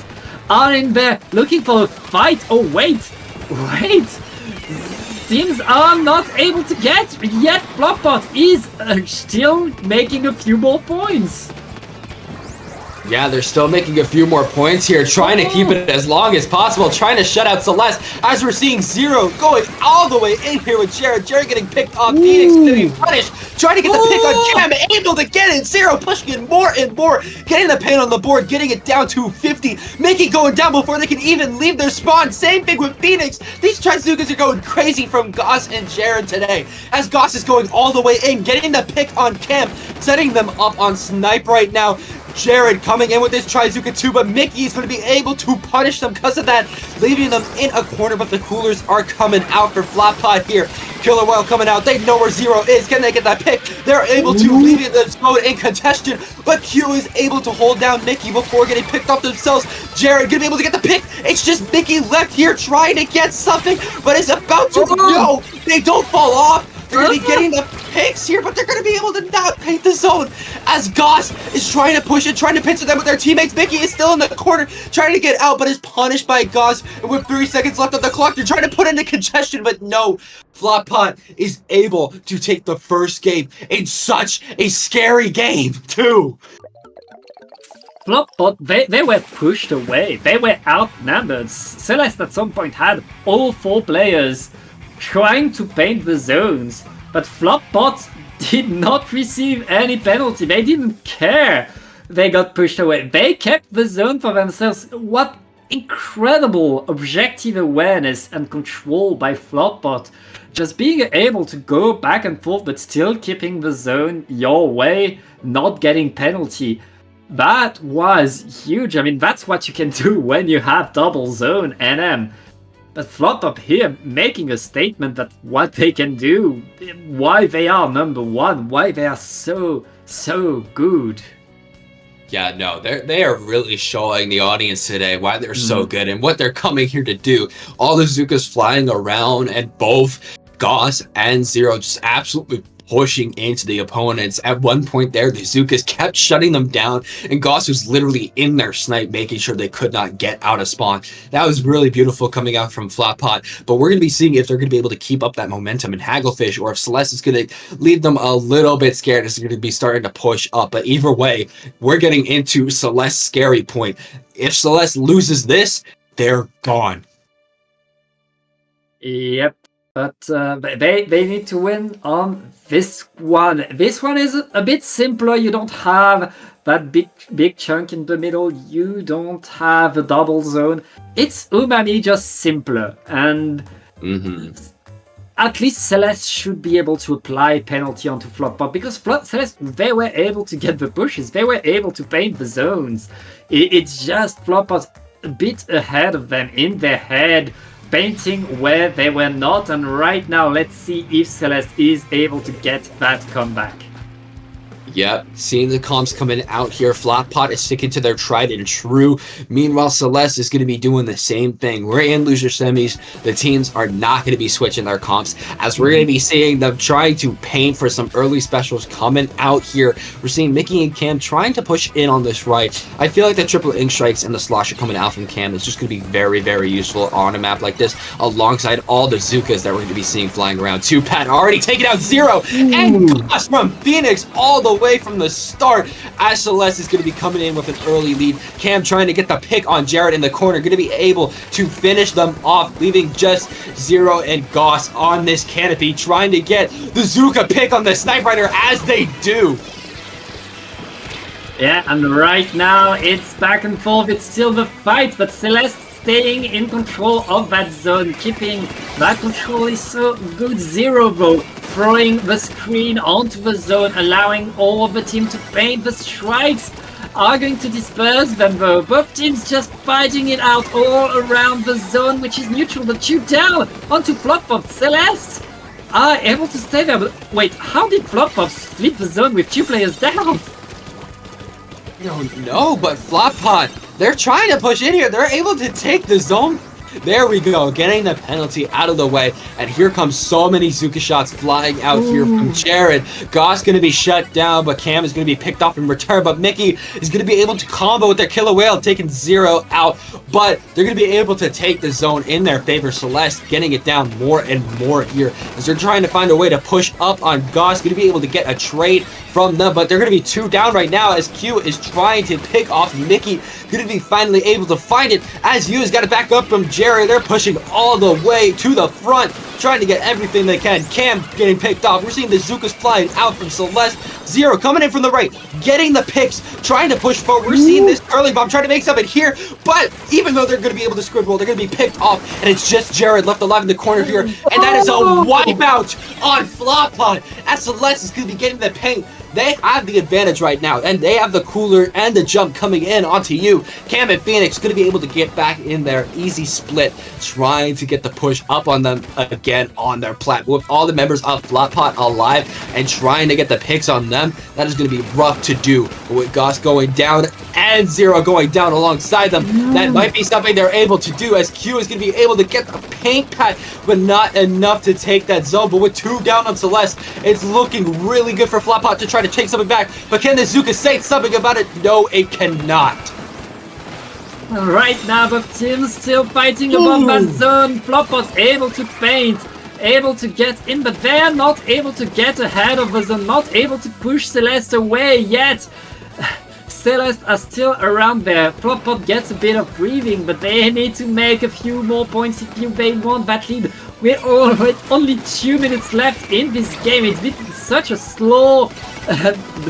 are in there looking for a fight. Oh wait, teams are not able to get yet. Flopbot is still making a few more points. Yeah, they're still making a few more points here, trying to keep it as long as possible, trying to shut out Celeste, as we're seeing Zero going all the way in here with Jared. Jared getting picked off, Phoenix getting punished, trying to get the pick on Cam, able to get it. Zero pushing it more and more, getting the paint on the board, getting it down to 50, making going down before they can even leave their spawn. Same thing with Phoenix. These Trizukas are going crazy from Goss and Jared today, as Goss is going all the way in, getting the pick on Cam, setting them up on Snipe right now. Jared coming in with this Trizuka too, but Mickey is going to be able to punish them because of that, leaving them in a corner, but the coolers are coming out for Flatpot here. Killer Whale coming out, they know where Zero is. Can they get that pick? They're able to leave it the zone in contention, but Q is able to hold down Mickey before getting picked off themselves. Jared gonna be able to get the pick. It's just Mickey left here trying to get something, but it's about to no, they don't fall off. They're going to be getting the picks here, but they're going to be able to not paint the zone as Goss is trying to push it, trying to pinch them with their teammates. Mickey is still in the corner, trying to get out, but is punished by Goss. And with 3 seconds left on the clock, they're trying to put into congestion, but no. Flopot is able to take the first game in such a scary game, too. Flopbot, they were pushed away. They were outnumbered. Celeste at some point had all 4 players trying to paint the zones, but Flopbot did not receive any penalty. They didn't care. They got pushed away. They kept the zone for themselves. What incredible objective awareness and control by Flopbot. Just being able to go back and forth, but still keeping the zone your way, not getting penalty. That was huge. I mean, that's what you can do when you have double zone NM. But Flopbot here making a statement that what they can do, why they are number 1, why they are so good. Yeah, no, they are really showing the audience today why they're so good and what they're coming here to do. All the Zukas flying around, and both Goss and Zero just absolutely pushing into the opponents. At one point there, the Zukas kept shutting them down, and Goss was literally in their snipe, making sure they could not get out of spawn. That was really beautiful coming out from Flatpot, but we're going to be seeing if they're going to be able to keep up that momentum in Hagglefish, or if Celeste is going to leave them a little bit scared as they're going to be starting to push up. But either way, we're getting into Celeste's scary point. If Celeste loses this, they're gone. Yep, but they need to win on this one. This one is a bit simpler. You don't have that big chunk in the middle. You don't have a double zone. It's Umami, just simpler. And at least Celeste should be able to apply penalty onto Flop because Celeste, they were able to get the pushes. They were able to paint the zones. It's just Flop was a bit ahead of them in their head, painting where they were not. And right now, let's see if Celeste is able to get that comeback. Yep, seeing the comps coming out here. Flatpot is sticking to their tried and true. Meanwhile, Celeste is going to be doing the same thing. We're in loser semis. The teams are not going to be switching their comps, as we're going to be seeing them trying to paint for some early specials coming out here. We're seeing Mickey and Cam trying to push in on this right. I feel like the triple ink strikes and the slosher coming out from Cam is just going to be very, very useful on a map like this, alongside all the Zukas that we're going to be seeing flying around. 2Pat already taking out 0, and Goss from Phoenix all the way from the start, as Celeste is going to be coming in with an early lead. Cam trying to get the pick on Jared in the corner, going to be able to finish them off, leaving just 0 and Goss on this canopy, trying to get the Zuka pick on the Snipe Rider, as they do. Yeah, and right now it's back and forth. It's still the fight, but Celeste staying in control of that zone, keeping that control is so good. 0 though, throwing the screen onto the zone, allowing all of the team to paint. The strikes are going to disperse them though. Both teams just fighting it out all around the zone, which is neutral. The shoot down onto Flop-Pop. Celeste are able to stay there, but wait, how did Flop-Pop split the zone with 2 players down? No, but Flatpot, they're trying to push in here. They're able to take the zone. There we go, getting the penalty out of the way. And here comes so many Zuka shots flying out here from Jared. Goss going to be shut down, but Cam is going to be picked off in return. But Mickey is going to be able to combo with their killer whale, taking 0 out. But they're going to be able to take the zone in their favor. Celeste getting it down more and more here, as they're trying to find a way to push up on Goss. Going to be able to get a trade from them, but they're going to be 2 down right now, as Q is trying to pick off Mickey. Going to be finally able to find it, as Yu has got it back up from Jerry. They're pushing all the way to the front, trying to get everything they can. Cam getting picked off. We're seeing the Zukas flying out from Celeste. 0 coming in from the right, getting the picks, trying to push forward. We're seeing this curling bomb trying to make something here, but even though they're going to be able to squid roll, they're going to be picked off, and it's just Jared left alive in the corner here, and that is a wipeout on Flop-Pot, as Celeste is going to be getting the paint. They have the advantage right now, and they have the cooler and the jump coming in onto you. Cam and Phoenix going to be able to get back in there. Easy split, trying to get the push up on them again on their platform. With all the members of Flatpot alive and trying to get the picks on them, that is going to be rough to do. But with Goss going down and 0 going down alongside them, that might be something they're able to do, as Q is going to be able to get the paint pad, but not enough to take that zone. But with 2 down on Celeste, it's looking really good for Flatpot to try to take something back. But can the Zuka say something about it? No, it cannot. Right now, both teams still fighting above that zone. Flop-Pot able to paint, able to get in, but they're not able to get ahead of the zone, not able to push Celeste away yet. Celeste are still around there. Flop-Pot gets a bit of breathing, but they need to make a few more points if they want that lead. We're only 2 minutes left in this game. It's been such a slow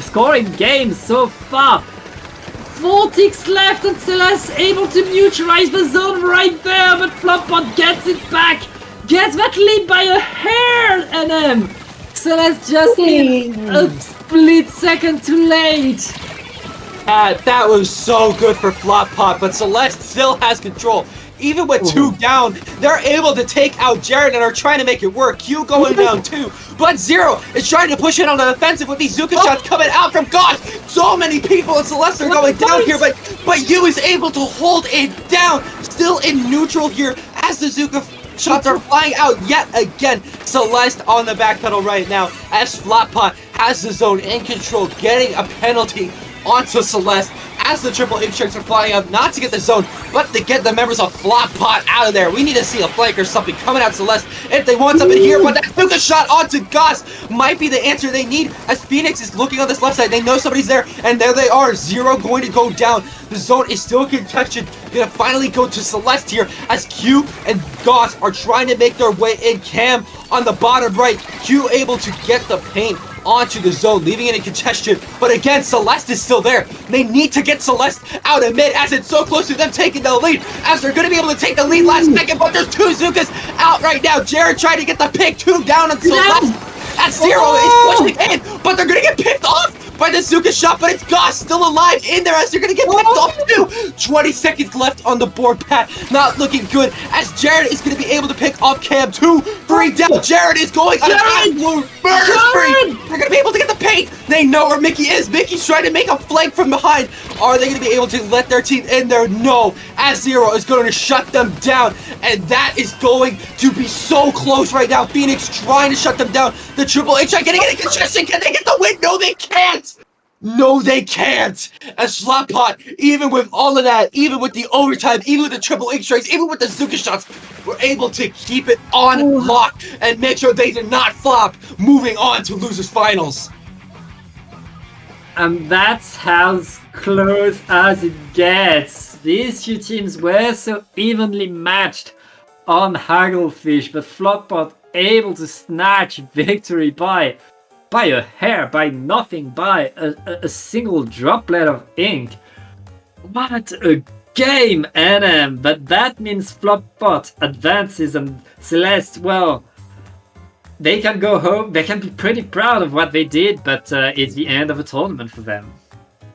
scoring game so far. 4 ticks left, and Celeste able to neutralize the zone right there, but Flop-Pot gets it back, gets that lead by a hair, and Celeste just needs a split second too late. That was so good for Flop-Pot, but Celeste still has control. Even with 2 down, they're able to take out Jared and are trying to make it work. Q going down 2, but 0 is trying to push in on the offensive with these Zuka shots coming out from Goss. So many people and Celeste are going down here, but Yu is able to hold it down. Still in neutral here as the Zuka shots are flying out yet again. Celeste on the back pedal right now, as Flop-Pot has the zone in control, getting a penalty onto Celeste, as the triple X-Strikes are flying up, not to get the zone, but to get the members of Flop Pot out of there. We need to see a flank or something coming out Celeste if they want something here, but that Stuka shot onto Goss might be the answer they need as Phoenix is looking on this left side. They know somebody's there, and there they are. Zero going to go down. The zone is still contested. Gonna finally go to Celeste here as Q and Goss are trying to make their way in. Cam on the bottom right. Q able to get the paint onto the zone, leaving it in congestion. But again, Celeste is still there. They need to get Celeste out of mid as it's so close to them taking the lead, as they're going to be able to take the lead last second, but there's two Zukas out right now. Jared trying to get the pick, two down on Celeste. At Zero is pushing in, but they're going to get picked off by the Zuka shot, but it's Goss still alive in there as they're going to get picked off too. 20 seconds left on the board, Pat. Not looking good as Jared is going to be able to pick off Cam. 2, 3 down. Jared is going on an absolute murder spree. They're going to be able to get the paint. They know where Mickey is. Mickey's trying to make a flank from behind. Are they going to be able to let their team in there? No. As Zero is going to shut them down, and that is going to be so close right now. Phoenix trying to shut them down. The triple H getting it in congestion. Can they get the win? No, they can't. No, they can't. As Slotpot, even with all of that, even with the overtime, even with the triple X-Strikes, even with the Zuka shots, were able to keep it on lock and make sure they did not flop, moving on to losers finals. And that's how close as it gets. These two teams were so evenly matched on Hagglefish, but Floppot able to snatch victory by a hair, by nothing, by a single droplet of ink. What a game, NM! But that means Floppot advances and Celeste, well, they can go home, they can be pretty proud of what they did, but it's the end of a tournament for them.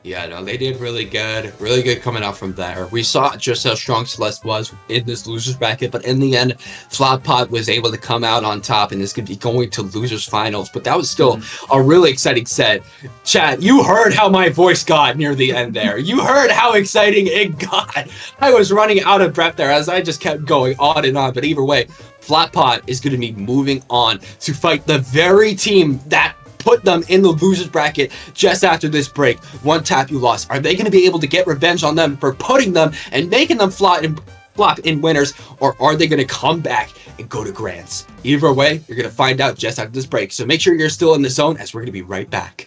Yeah, no, they did really good coming out from there. We saw just how strong Celeste was in this losers bracket, but in the end, Flopot was able to come out on top and is going to be going to losers finals. But that was still a really exciting set. Chat, you heard how my voice got near the end there. You heard how exciting it got. I was running out of breath there as I just kept going on and on. But either way, Flopot is going to be moving on to fight the very team that put them in the losers bracket just after this break. One tap you lost. Are they going to be able to get revenge on them for putting them and making them flop in winners, or are they going to come back and go to grands? Either way, you're going to find out just after this break. So make sure you're still in the zone as we're going to be right back.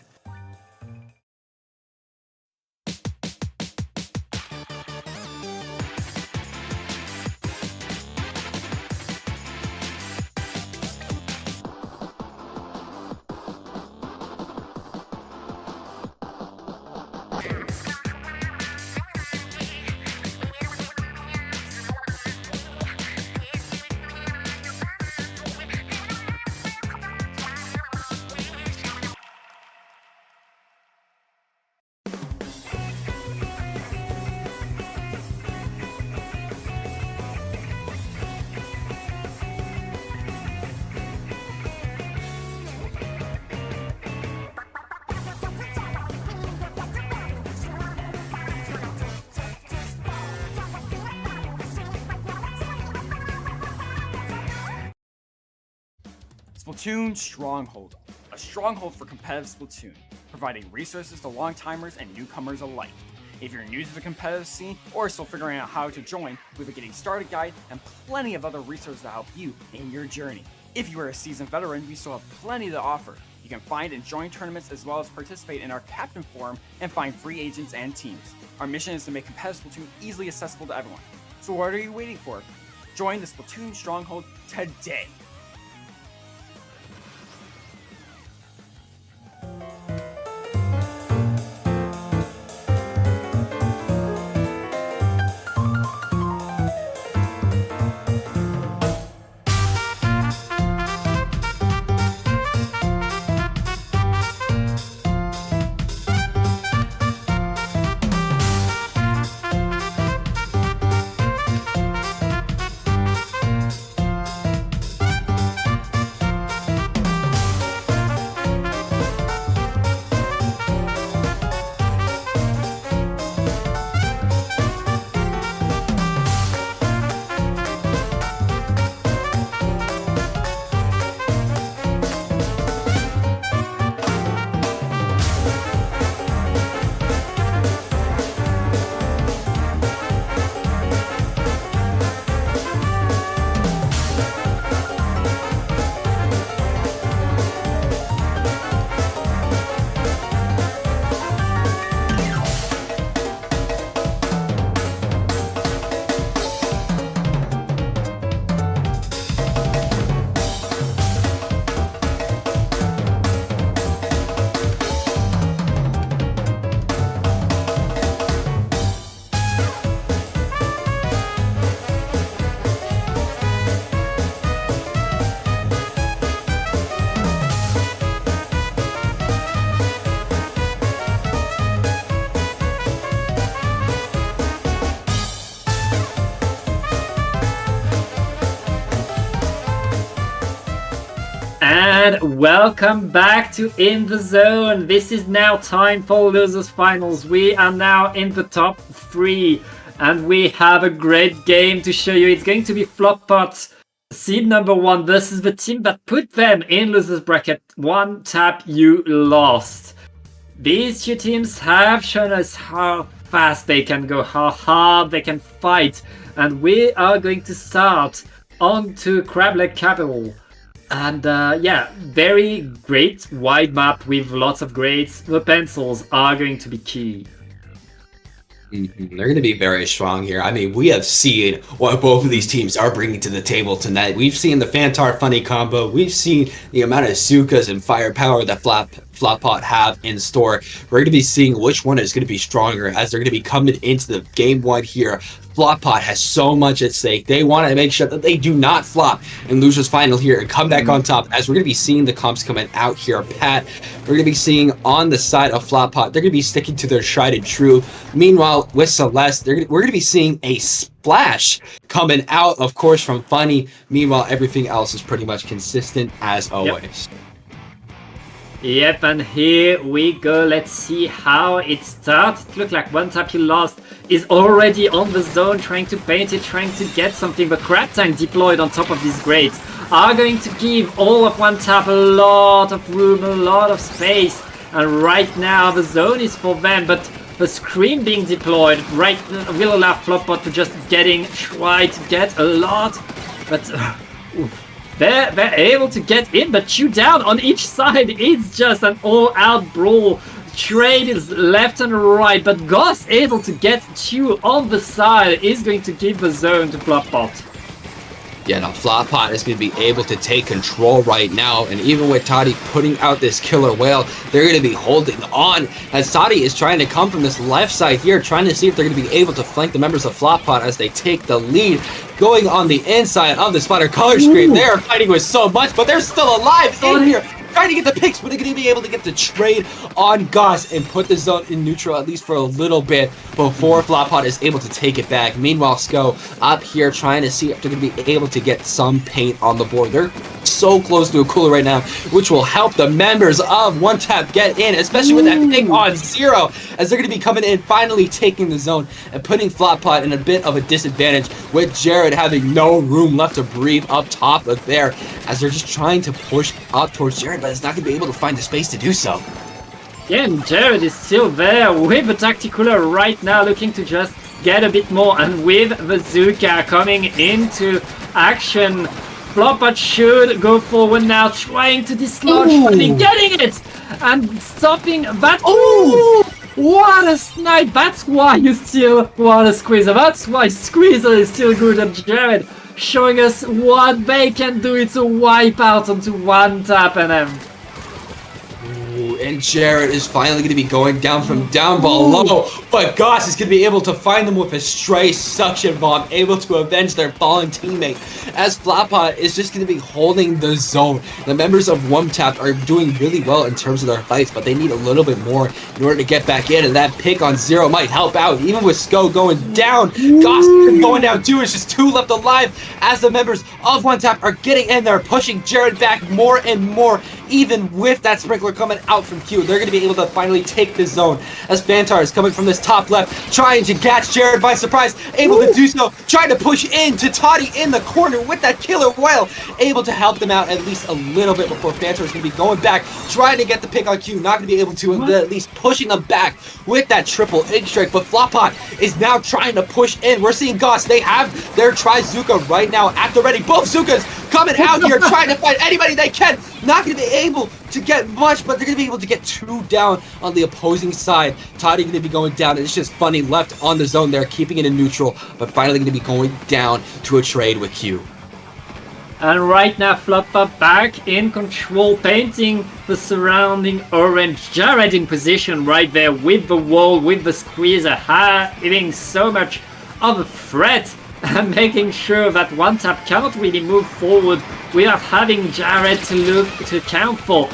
Splatoon Stronghold, a stronghold for competitive Splatoon, providing resources to long-timers and newcomers alike. If you're new to the competitive scene or still figuring out how to join, we have a getting started guide and plenty of other resources to help you in your journey. If you are a seasoned veteran, we still have plenty to offer. You can find and join tournaments as well as participate in our Captain Forum and find free agents and teams. Our mission is to make competitive Splatoon easily accessible to everyone. So what are you waiting for? Join the Splatoon Stronghold today! And welcome back to In the Zone. This is now time for losers finals. We are now in the top 3 and we have a great game to show you. It's going to be Floppot, seed number 1 versus the team that put them in losers bracket. One tap, you lost. These two teams have shown us how fast they can go, how hard they can fight, and we are going to start on to Crab Leg Capital. And yeah, very great wide map with lots of grades. The pencils are going to be key. They're going to be very strong here. I mean, we have seen what both of these teams are bringing to the table tonight. We've seen the Fantar Funny combo. We've seen the amount of Zukas and firepower that Floppot have in store. We're going to be seeing which one is going to be stronger as they're going to be coming into the game 1 here. Floppot has so much at stake. They want to make sure that they do not flop in losers final here and come back on top, as we're going to be seeing the comps coming out here. Pat, we're going to be seeing on the side of Floppot, they're going to be sticking to their tried and true. Meanwhile, with Celeste, we're going to be seeing a splash coming out, of course, from Funny. Meanwhile, everything else is pretty much consistent as always. Yep, and here we go. Let's see how it starts. It looks like one tap you lost is already on the zone, trying to paint it, trying to get something. But Crab Tank deployed on top of these grades are going to give all of one tap a lot of room, a lot of space. And right now the zone is for them, but the Scream being deployed right will allow Floppot to just try to get a lot. But they're able to get in, but two down on each side. It's just an all-out brawl. Trade is left and right, but Goss able to get two on the side is going to give the zone to Floppot. Yeah, now Floppot is going to be able to take control right now, and even with Toddy putting out this killer whale, they're going to be holding on, as Toddy is trying to come from this left side here, trying to see if they're going to be able to flank the members of Floppot as they take the lead. Going on the inside of the Spider Color Scream, they are fighting with so much, but they're still alive in here, trying to get the picks, but they're going to be able to get the trade on Goss and put the zone in neutral, at least for a little bit, before Floppot is able to take it back. Meanwhile, Sko up here trying to see if they're going to be able to get some paint on the board. They're so close to a cooler right now, which will help the members of One Tap get in, especially with that pick on 0, as they're going to be coming in, finally taking the zone and putting Floppot in a bit of a disadvantage, with Jared having no room left to breathe up top of there, as they're just trying to push up towards Jared, but it's not going to be able to find the space to do so. Yeah, and Jared is still there with the Tacticular right now, looking to just get a bit more, and with the Zuka coming into action, Floppot should go forward now, trying to dislodge, finally getting it, and stopping that. Oh, what a snipe! That's why you still want to Squeezer. That's why Squeezer is still good at Jared, showing us what they can do. It's a wipe out onto One Tap and them. And Jared is finally going to be going down from down below, but Goss is going to be able to find them with a stray suction bomb, able to avenge their fallen teammate, as Floppot is just going to be holding the zone. The members of One Tap are doing really well in terms of their fights, but they need a little bit more in order to get back in, and that pick on 0 might help out, even with Sko going down. Goss going down too. It's just 2 left alive, as the members of One Tap are getting in there, pushing Jared back more and more, even with that sprinkler coming out from Q. They're going to be able to finally take this zone, as Fantar is coming from this top left, trying to catch Jared by surprise, able to do so, trying to push into Toddy in the corner with that killer whale, able to help them out at least a little bit before Fantar is going to be going back, trying to get the pick on Q, not going to be able to, at least pushing them back with that triple egg strike, but Floppot is now trying to push in. We're seeing Goss, they have their Tri-Zuka right now at the ready, both Zukas coming out here, trying to fight anybody they can, not going to be able to get much, but they're going to be able to get 2 down on the opposing side. Toddy going to be going down, and it's just Funny left on the zone there, keeping it in neutral, but finally going to be going down to a trade with Q. And right now, Floppot back in control, painting the surrounding orange. Jared in position right there with the wall, with the Squeezer, having so much of a threat, and making sure that One Tap cannot really move forward without having Jared to look to account for.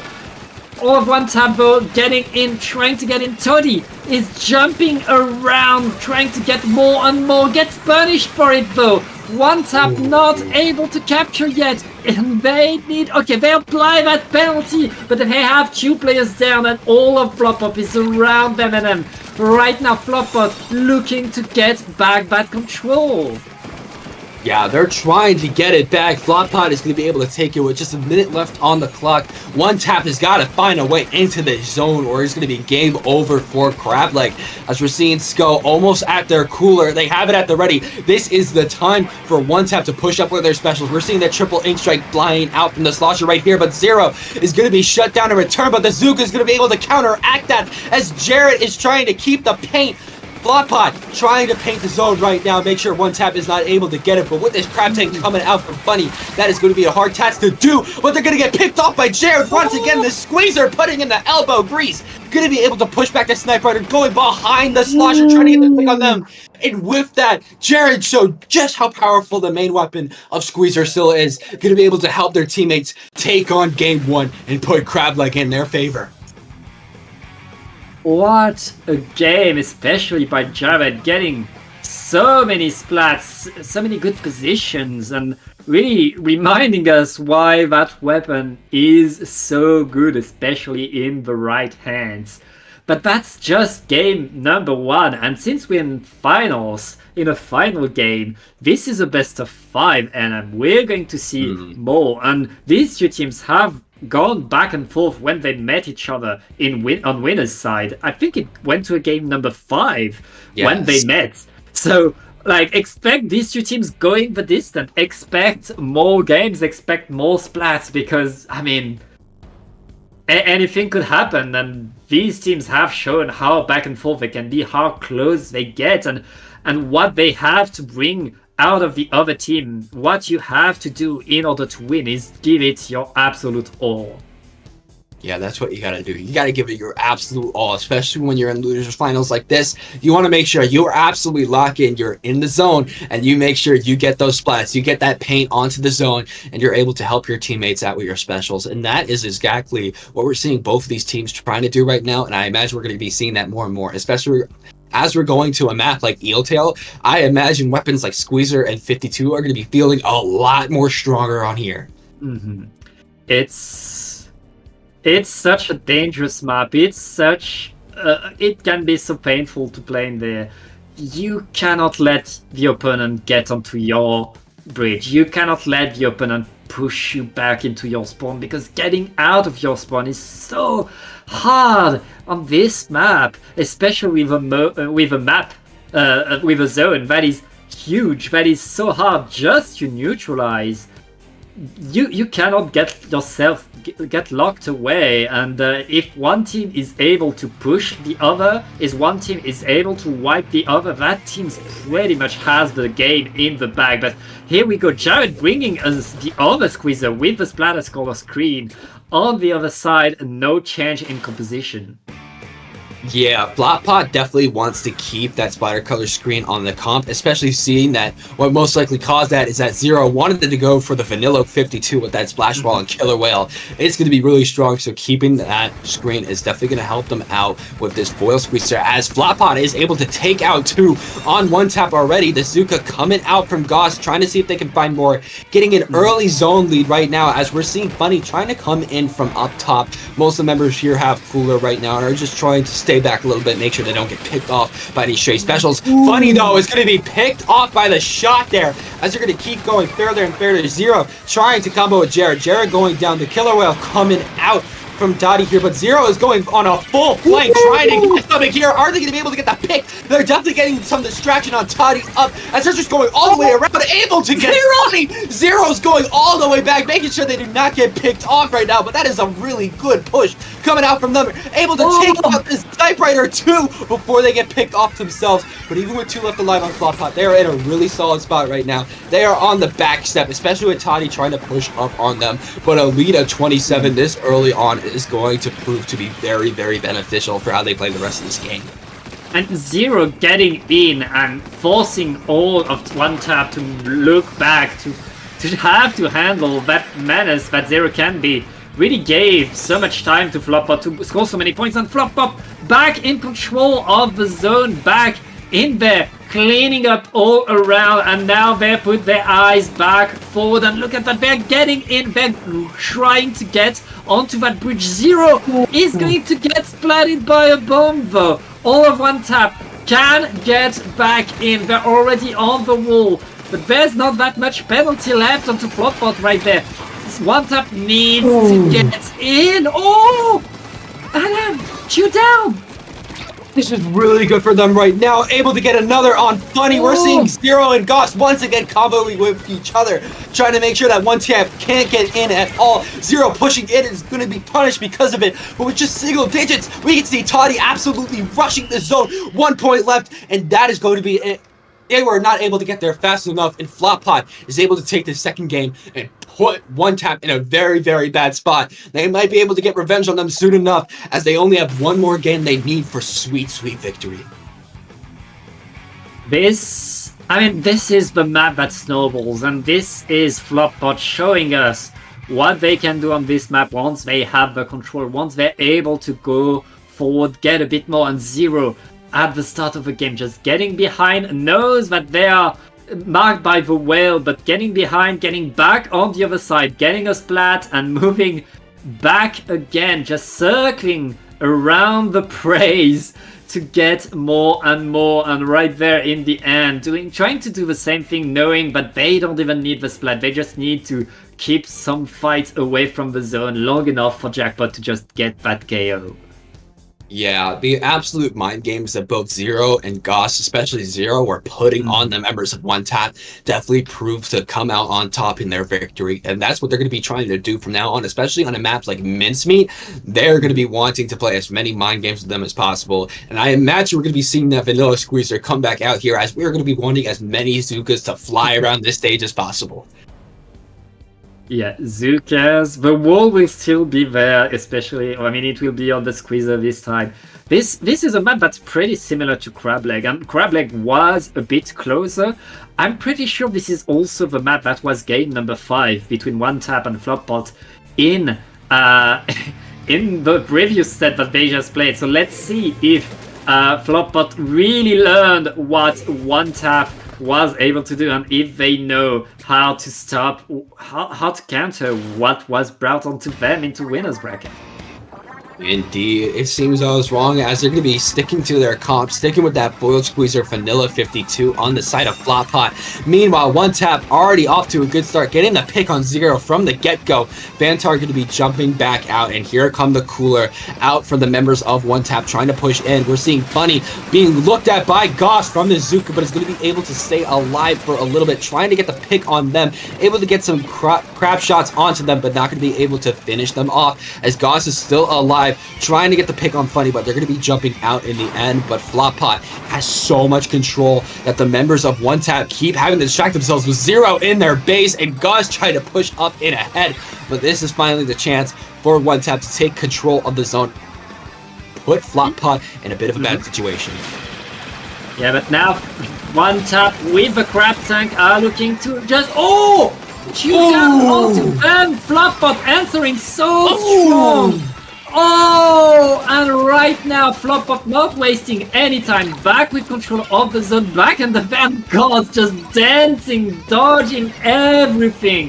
All of One Tap though getting in, trying to get in. Toddy is jumping around, trying to get more and more, gets punished for it though. One tap not able to capture yet, and they need. Okay, they apply that penalty, but they have 2 players down, and all of Flop-Up is around them. And right now, Flop-Up looking to get back that control. Yeah, they're trying to get it back. Floppot is going to be able to take it with just a minute left on the clock. One tap has got to find a way into the zone, or it's going to be game over for Crableg. As we're seeing Sko almost at their cooler. They have it at the ready. This is the time for One Tap to push up with their specials. We're seeing that triple ink strike flying out from the slosher right here, but Zero is going to be shut down in return, but the Zuka is going to be able to counteract that as Jared is trying to keep the paint. Flopot trying to paint the zone right now, make sure One Tap is not able to get it, but with this crab tank coming out from Funny, that is going to be a hard task to do, but they're going to get picked off by Jared once again. The squeezer putting in the elbow grease, going to be able to push back the Sniper Rider, going behind the slosher, trying to get the click on them, and with that, Jared showed just how powerful the main weapon of Squeezer still is, going to be able to help their teammates take on game 1 and put Crableg in their favor. What a game, especially by Jared, getting so many splats, so many good positions, and really reminding us why that weapon is so good, especially in the right hands. But that's just game number 1, and since we're in finals, in a final game, this is a best of 5, and we're going to see more. And these 2 teams have gone back and forth when they met each other on winner's side. I think it went to a game number 5 when they met. So, like, expect these 2 teams going the distance. Expect more games, expect more splats, because, I mean, anything could happen, and these teams have shown how back and forth they can be, how close they get, and what they have to bring out of the other team. What you have to do in order to win is give it your absolute all. Yeah, that's what you gotta do. You gotta give it your absolute all, especially when you're in losers finals like this. You want to make sure you're absolutely locked in, you're in the zone, and you make sure you get those splats, you get that paint onto the zone, and you're able to help your teammates out with your specials. And that is exactly what we're seeing both of these teams trying to do right now, and I imagine we're going to be seeing that more and more, especially as we're going to a map like Eeltail. I imagine weapons like Squeezer and 52 are going to be feeling a lot more stronger on here. It's such a dangerous map. It's such it can be so painful to play in there. You cannot let the opponent get onto your bridge. You cannot let the opponent push you back into your spawn, because getting out of your spawn is so hard on this map, especially with a zone that is huge, that is so hard just to neutralize. You cannot get locked away, and if one team is able to push the other, if one team is able to wipe the other, that team pretty much has the game in the bag. But here we go, Jared bringing us the other Squeezer with the splatter color screen on the other side, no change in composition. Yeah, Flopot definitely wants to keep that splatter color screen on the comp, especially seeing that what most likely caused that is that Zero wanted to go for the vanilla 52 with that splash wall and killer whale. It's going to be really strong, so keeping that screen is definitely going to help them out with this foil squeezer, as Flopot is able to take out 2 on One Tap already. The Zuka coming out from Goss, trying to see if they can find more, getting an early zone lead right now, as we're seeing Funny trying to come in from up top. Most of the members here have cooler right now and are just trying to stay back a little bit, make sure they don't get picked off by any stray specials. Funny though is going to be picked off by the shot there, as they're going to keep going further and further. Zero trying to combo with Jared. Jared going down, the killer whale coming out from Dottie here, but Zero is going on a full flank, trying to get something here. Are they going to be able to get that pick? They're definitely getting some distraction on Toddy up, as they're just going all the way around, able to get Funny. Zero's going all the way back, making sure they do not get picked off right now, but that is a really good push coming out from them. Able to take out this typewriter too before they get picked off themselves. But even with 2 left alive on Flopot, they are in a really solid spot right now. They are on the back step, especially with Toddy trying to push up on them. But a lead of 27 this early on is going to prove to be very, very beneficial for how they play the rest of this game. And Zero getting in and forcing all of One Tap to look back, to have to handle that menace that Zero can be, really gave so much time to Flop-Up to score so many points, and Flop-Up back in control of the zone, back in there, cleaning up all around, and now they put their eyes back forward, and look at that, they're getting in, they're trying to get onto that bridge. Zero is going to get splatted by a bomb though. All of One Tap can get back in, they're already on the wall, but there's not that much penalty left onto Flopbot right there. This One Tap needs to get in. Oh! And chew down! This is really good for them right now. Able to get another on Funny. We're seeing Zero and Goss once again comboing with each other, trying to make sure that One Tap can't get in at all. Zero pushing in is going to be punished because of it, but with just single digits, we can see Toddy absolutely rushing the zone. 1 point left, and that is going to be it. They were not able to get there fast enough, and Floppot is able to take the second game and put One Tap in a very, very bad spot. They might be able to get revenge on them soon enough, as they only have one more game they need for sweet, sweet victory. This is the map that snowballs, and this is Flopbot showing us what they can do on this map once they have the control, once they're able to go forward, get a bit more, and Zero at the start of the game, just getting behind, knows that they are marked by the whale, but getting behind, getting back on the other side, getting a splat, and moving back again, just circling around the praise to get more and more, and right there in the end, trying to do the same thing, knowing that they don't even need the splat, they just need to keep some fights away from the zone long enough for Jackpot to just get that KO. Yeah, the absolute mind games that both Zero and Goss, especially Zero, were putting on the members of One Tap definitely proved to come out on top in their victory. And that's what they're going to be trying to do from now on, especially on a map like Mincemeat. They're going to be wanting to play as many mind games with them as possible. And I imagine we're going to be seeing that Vanilla Squeezer come back out here, as we're going to be wanting as many Zookas to fly around this stage as possible. Yeah, Zookas, the wall will still be there, especially, it will be on the Squeezer this time. This is a map that's pretty similar to Crableg, and Crableg was a bit closer. I'm pretty sure this is also the map that was game number 5 between One Tap and Flopbot in in the previous set that they just played. So let's see if Flopbot really learned what One Tap was able to do, and if they know how to stop, how to counter what was brought onto them into winners bracket. Indeed, it seems I was wrong, as they're going to be sticking to their comp, sticking with that Boiled Squeezer Vanilla 52 on the side of Floppot. Meanwhile, One Tap already off to a good start, getting the pick on Zero from the get-go. Vantar going to be jumping back out, and here come the Cooler out for the members of One Tap trying to push in. We're seeing Funny being looked at by Goss from the Zuka, but is going to be able to stay alive for a little bit, trying to get the pick on them, able to get some crap shots onto them, but not going to be able to finish them off, as Goss is still alive, trying to get the pick on Funny, but they're going to be jumping out in the end. But Floppot has so much control that the members of One Tap keep having to distract themselves with Zero in their base, and Gus trying to push up in ahead. But this is finally the chance for One Tap to take control of the zone, put Floppot in a bit of a bad situation. Yeah, but now One Tap with the crab tank are looking to just shoot down onto them. Floppot answering so strong. And right now Flopbot not wasting any time, back with control of the zone, back in the van, God, just dancing, dodging everything.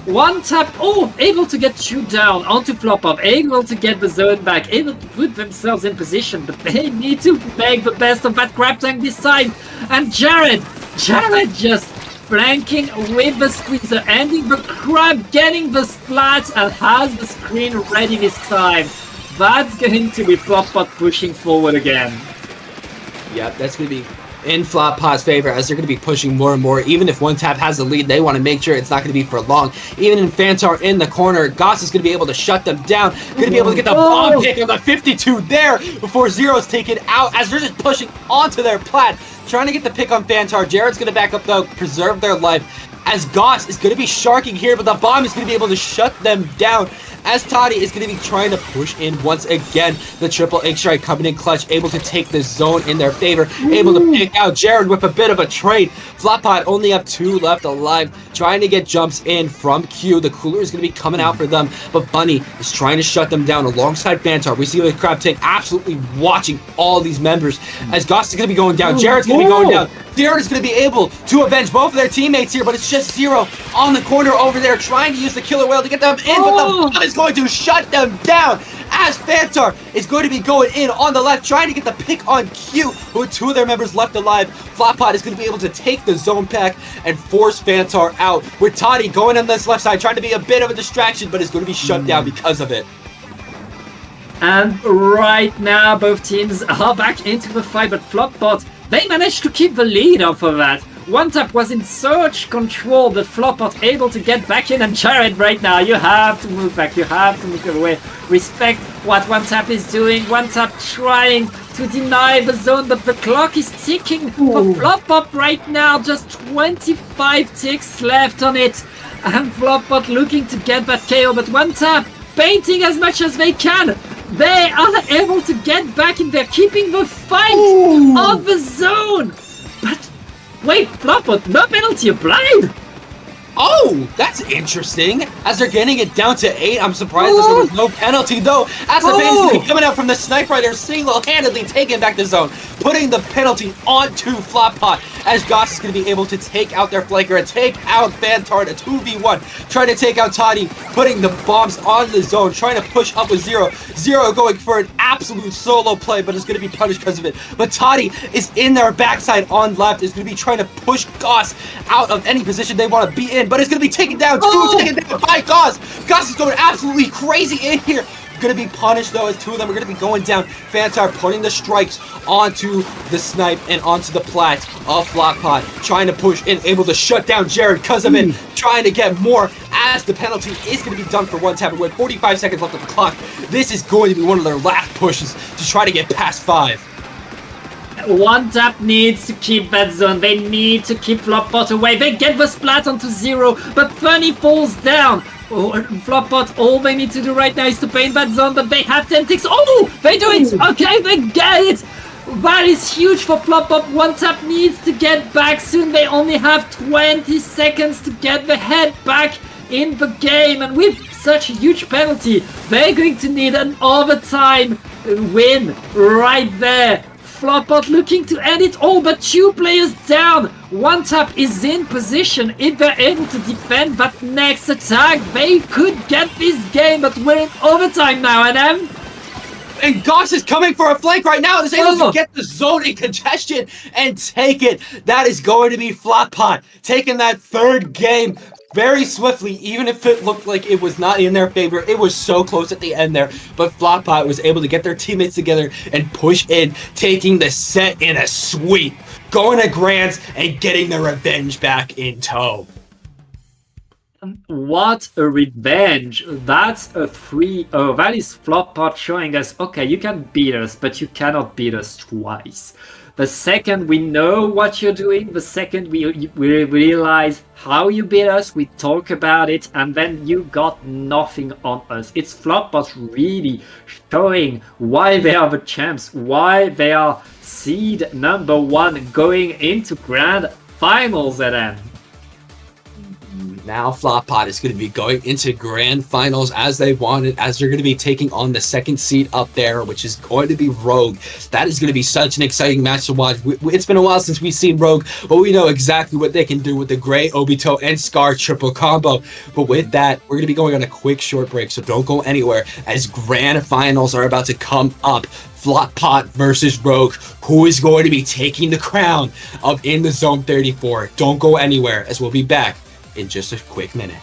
One Tap, able to get shoot down onto Flopbot, able to get the zone back, able to put themselves in position, but they need to make the best of that crab tank this time. And Jared just flanking with the Squeezer, ending the crab, getting the splat, and has the screen ready this time. That's going to be Flopbot pushing forward again. Yep, that's going to be in Floppot's favor, as they're going to be pushing more and more. Even if One Tap has the lead, they want to make sure it's not going to be for long. Even in Fantar in the corner, Goss is going to be able to shut them down. Going to be able to get the bomb pick on the 52 there before Zero's taken out, as they're just pushing onto their plat, trying to get the pick on Fantar. Jared's going to back up though, preserve their life. as Goss is going to be sharking here, but the bomb is going to be able to shut them down as Toddy is going to be trying to push in once again. The triple egg strike coming in clutch, able to take the zone in their favor, able to pick out Jared with a bit of a trade. Floppot only have 2 left alive, trying to get jumps in from Q. The cooler is going to be coming out for them, but Bunny is trying to shut them down alongside Fantar. We see the Crab Tank absolutely watching all these members as Goss is going to be going down, Jared's going to be going down. Jared is going to be able to avenge both of their teammates here, but it's just Zero on the corner over there trying to use the killer whale to get them in, but the bomb is going to shut them down as Fantar is going to be going in on the left, trying to get the pick on Q, with 2 of their members left alive. Floppot is going to be able to take the zone back and force Fantar out, with Toddy going on this left side, trying to be a bit of a distraction, but is going to be shut down because of it. And right now, both teams are back into the fight, but Flopbot, they managed to keep the lead off of that. One Tap was in such control that Flopbot able to get back in, and Jared right now, you have to move back, you have to move away. Respect what One Tap is doing. One Tap trying to deny the zone, but the clock is ticking for Flopbot right now. Just 25 ticks left on it. And Flopbot looking to get that KO, but One Tap painting as much as they can. They are able to get back in there, keeping the fight of the zone. But wait, Flopbot, no penalty applied. Oh, that's interesting. As they're getting it down to 8, I'm surprised that there was no penalty, though. As the fans coming out from the sniper, they're single-handedly taking back the zone, putting the penalty onto Floppot, as Goss is going to be able to take out their flanker and take out Fantar, a 2v1, trying to take out Toddy, putting the bombs on the zone, trying to push up with Zero. Zero going for an absolute solo play, but is going to be punished because of it. But Toddy is in their backside on left, is going to be trying to push Goss out of any position they want to be in, but it's going to be taken down, taken down by Goss. Goss is going absolutely crazy in here. Going to be punished, though, as 2 of them are going to be going down. Fantar putting the strikes onto the snipe and onto the plat of Flockpot, trying to push and able to shut down Jared because of it, trying to get more as the penalty is going to be done for One Tap. With 45 seconds left on the clock, this is going to be one of their last pushes to try to get past 5. One Tap needs to keep that zone. They need to keep Flopbot away. They get the splat onto Zero, but Funny falls down. Flopbot, all they need to do right now is to paint that zone, but they have 10 ticks. Oh, they do it! Okay, they get it! That is huge for Flopbot. One Tap needs to get back soon. They only have 20 seconds to get the head back in the game, and with such a huge penalty, they're going to need an overtime win right there. Flopbot looking to end it all, but 2 players down. One Tap is in position. If they're able to defend that next attack, they could get this game, but we're in overtime now, And Goss is coming for a flank right now. Is able to get the zone in congestion and take it. That is going to be Floppot taking that 3rd game very swiftly, even if it looked like it was not in their favor. It was so close at the end there, but Floppot was able to get their teammates together and push in, taking the set in a sweep, going to Grands and getting their revenge back in tow. What a revenge. That's a 3-0. That is Floppot showing us, okay, you can beat us, but you cannot beat us twice. The second we know what you're doing, the second we realize how you beat us, we talk about it, and then you got nothing on us. It's Flopbot really showing why they are the champs, why they are seed number 1 going into grand finals at end. Now Floppot is going to be going into grand finals as they wanted, as they're going to be taking on the 2nd seed up there, which is going to be Rogue. That is going to be such an exciting match to watch. It's been a while since we've seen Rogue, but we know exactly what they can do with the Gray, Obito, and Scar triple combo. But with that, we're going to be going on a quick short break, so don't go anywhere as grand finals are about to come up. Floppot versus Rogue. Who is going to be taking the crown of In the Zone 34? Don't go anywhere, as we'll be back in just a quick minute.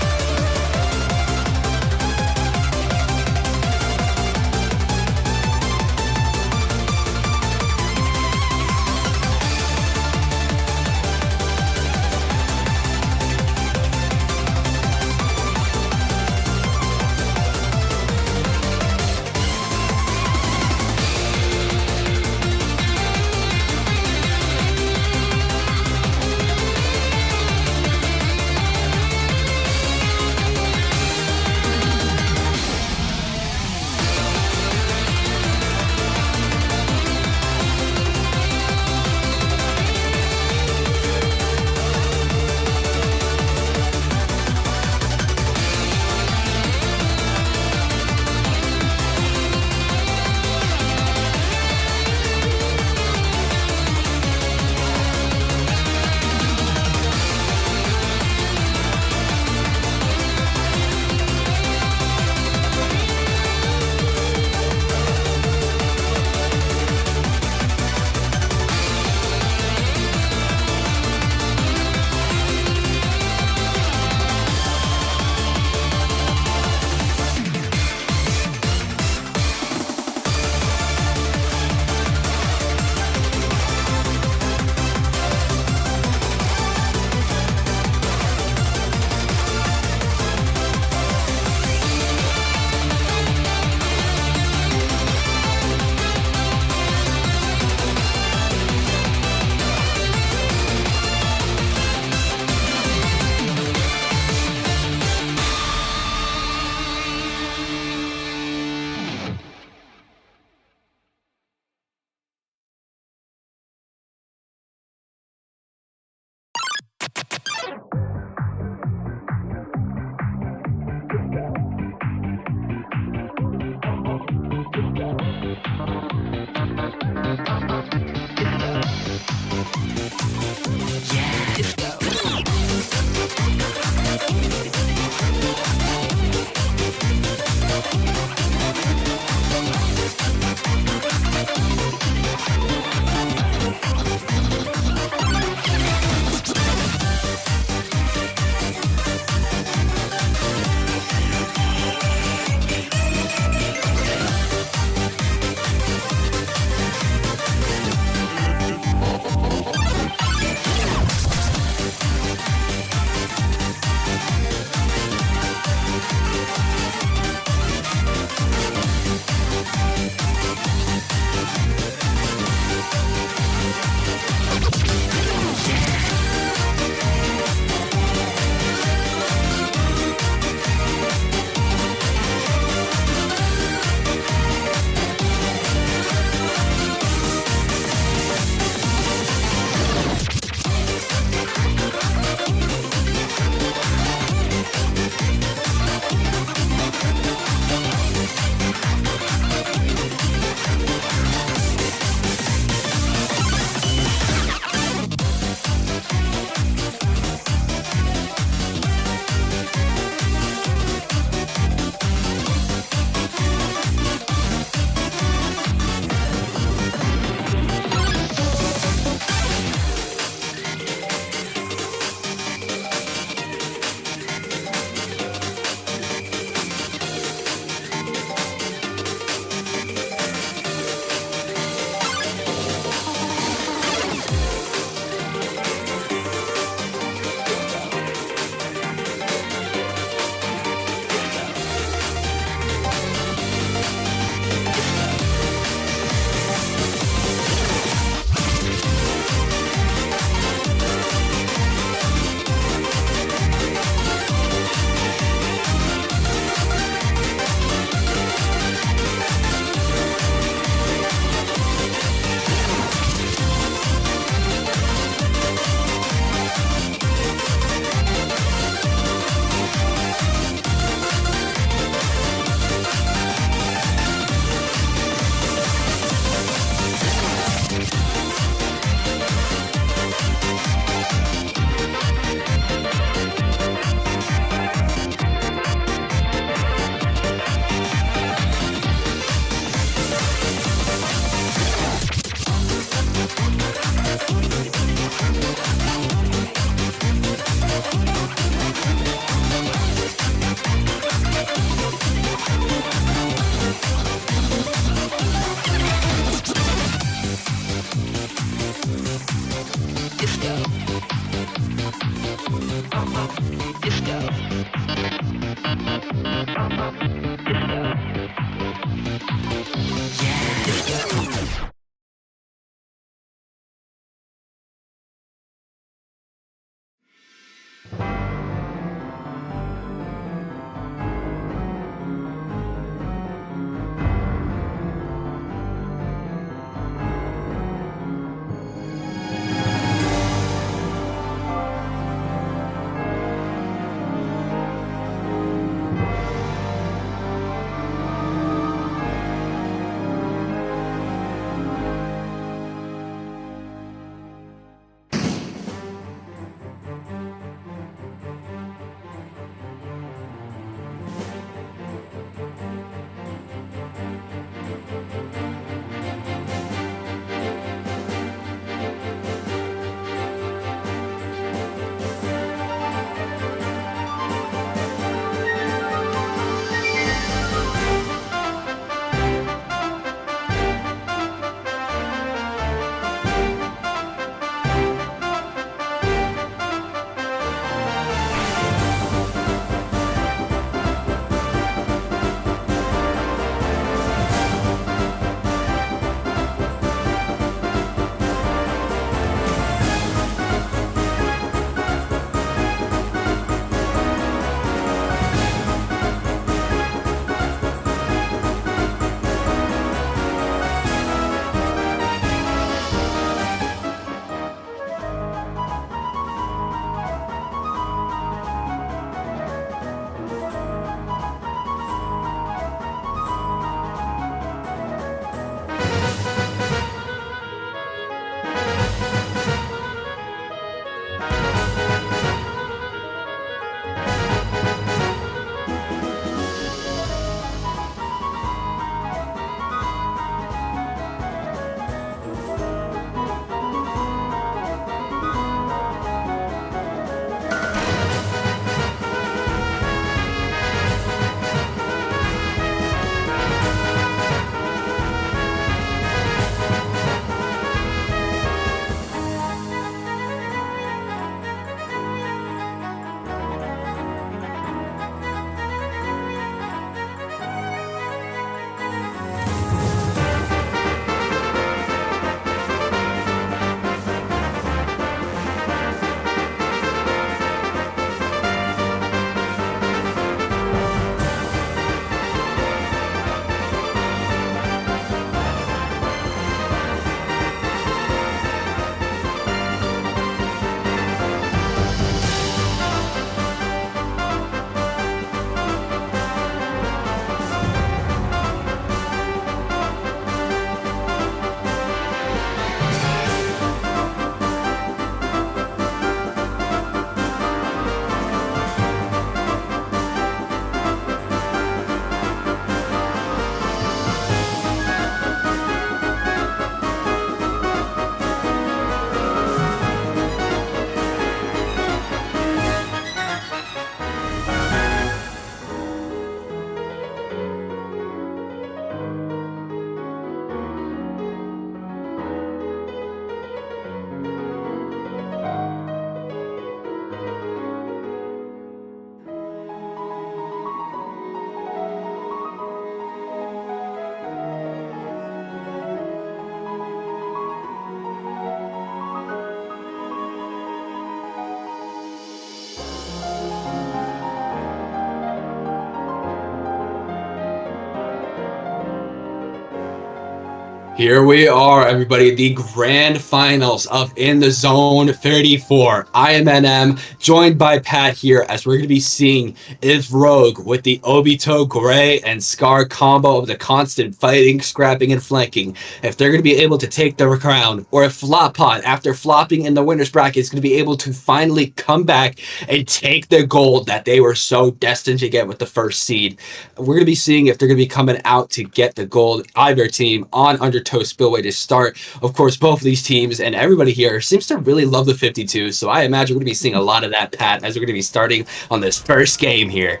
Here we are, everybody, the grand finals of In the Zone 34. I am NM, joined by Pat here, as we're going to be seeing if Rogue, with the Obito, Gray, and Scar combo of the constant fighting, scrapping, and flanking, if they're going to be able to take the crown, or if Floppot, after flopping in the winner's bracket, is going to be able to finally come back and take the gold that they were so destined to get with the first seed. We're going to be seeing if they're going to be coming out to get the gold, either team, on Undertow Spillway to start. Of course, both of these teams and everybody here seems to really love the 52, so I imagine we're going to be seeing a lot of that, Pat, as we're going to be starting on this first game here.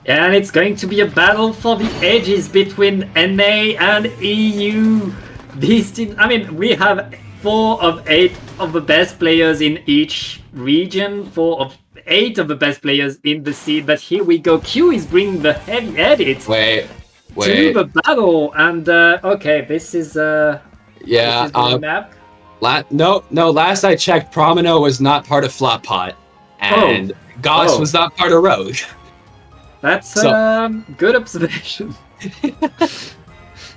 And it's going to be a battle for the edges between NA and EU. These teams, I mean, we have 4 of 8 of the best players in each region, 4 of 8 of the best players in the seed, but here we go. Q is bringing the heavy edit. Wait. To the battle, and okay, this is the map. Last I checked, Promino was not part of Floppot, and Goss was not part of Rogue. That's good observation.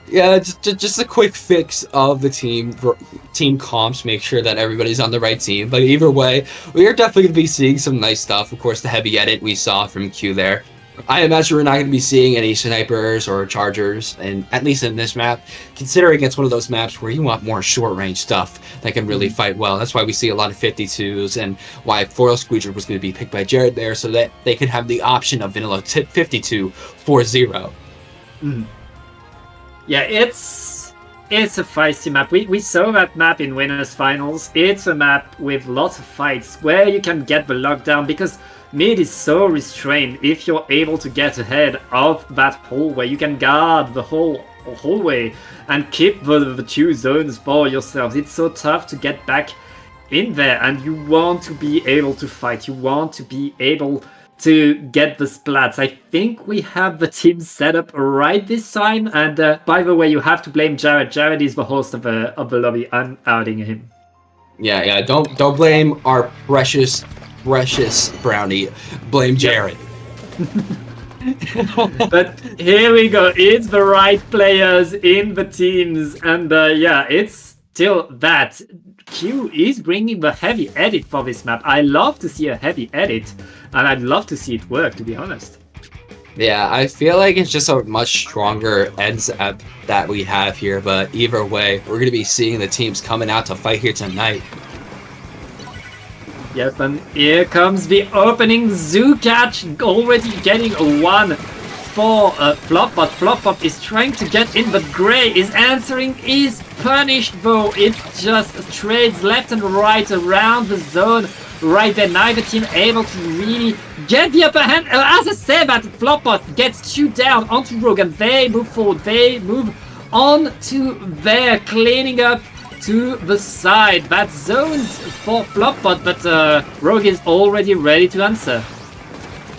Yeah, just a quick fix of the team comps, make sure that everybody's on the right team. But either way, we are definitely going to be seeing some nice stuff. Of course, the heavy edit we saw from Q there. I imagine we're not going to be seeing any snipers or chargers, and at least in this map, considering it's one of those maps where you want more short-range stuff that can really fight well. That's why we see a lot of 52s, and why Foil Squeezer was going to be picked by Jared there, so that they could have the option of vanilla 52 4-0. Yeah, it's a feisty map. We saw that map in Winners Finals. It's a map with lots of fights where you can get the lockdown, because mid is so restrained. If you're able to get ahead of that hallway, you can guard the whole hallway and keep the 2 zones for yourselves. It's so tough to get back in there, and you want to be able to fight. You want to be able to get the splats. I think we have the team set up right this time, and by the way, you have to blame Jared. Jared is the host of the lobby. I'm outing him. Yeah, don't blame our precious brownie. Blame Jared. But here we go. It's the right players in the teams, and yeah, it's still that. Q is bringing the heavy edit for this map. I love to see a heavy edit, and I'd love to see it work, to be honest. Yeah, I feel like it's just a much stronger ends up that we have here, but either way, we're going to be seeing the teams coming out to fight here tonight. Yep, and here comes the opening. Zoocatch already getting a 1 for Floppot. Floppot is trying to get in, but Gray is answering, is punished though. It's just trades left and right around the zone. Right there, neither team able to really get the upper hand. As I said, that Floppot gets 2 down onto Rogue, and they move forward. They move on to there, cleaning up to the side. That zones for Floppot, but Rogue is already ready to answer.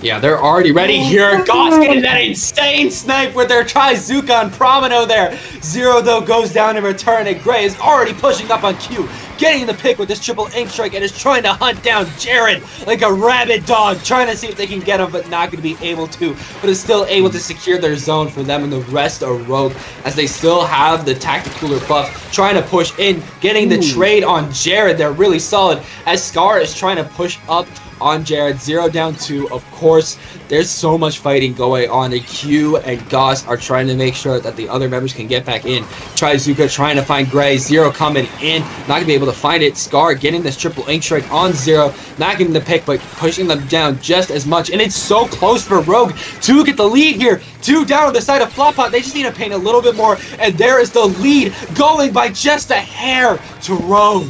Yeah, they're already ready here. Goss getting that insane snipe with their Trizuka on Promino there. Zero, though, goes down in return, and Gray is already pushing up on Q, getting the pick with this triple ink strike, and is trying to hunt down Jared like a rabid dog, trying to see if they can get him, but not going to be able to, but is still able to secure their zone for them and the rest of Rogue, as they still have the tactical buff, trying to push in, getting the trade on Jared. They're really solid, as Scar is trying to push up on Jared. 0 down 2. Of course, there's so much fighting going on, and Q and Goss are trying to make sure that the other members can get back in. Trizuka trying to find Gray. 0 coming in, not gonna be able to find it. Scar getting this triple ink strike on 0, not getting the pick, but pushing them down just as much, and it's so close for Rogue to get the lead here. 2 down on the side of Floppot. They just need to paint a little bit more, and there is the lead going by just a hair to Rogue.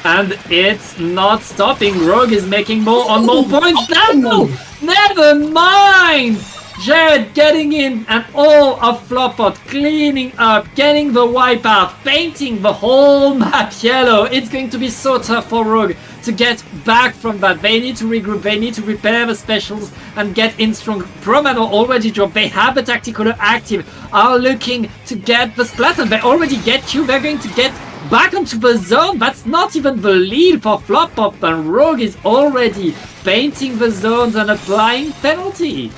And it's not stopping. Rogue is making more on more points. No! Never mind! Jared getting in, and all of Floppot cleaning up, getting the wipeout, painting the whole map yellow. It's going to be so tough for Rogue to get back from that. They need to regroup, they need to repair the specials and get in strong. Promano already dropped, they have the tactical active, are looking to get the splat, and they already get you. They're going to get back onto the zone. That's not even the lead for Floppot, and Rogue is already painting the zones and applying penalty.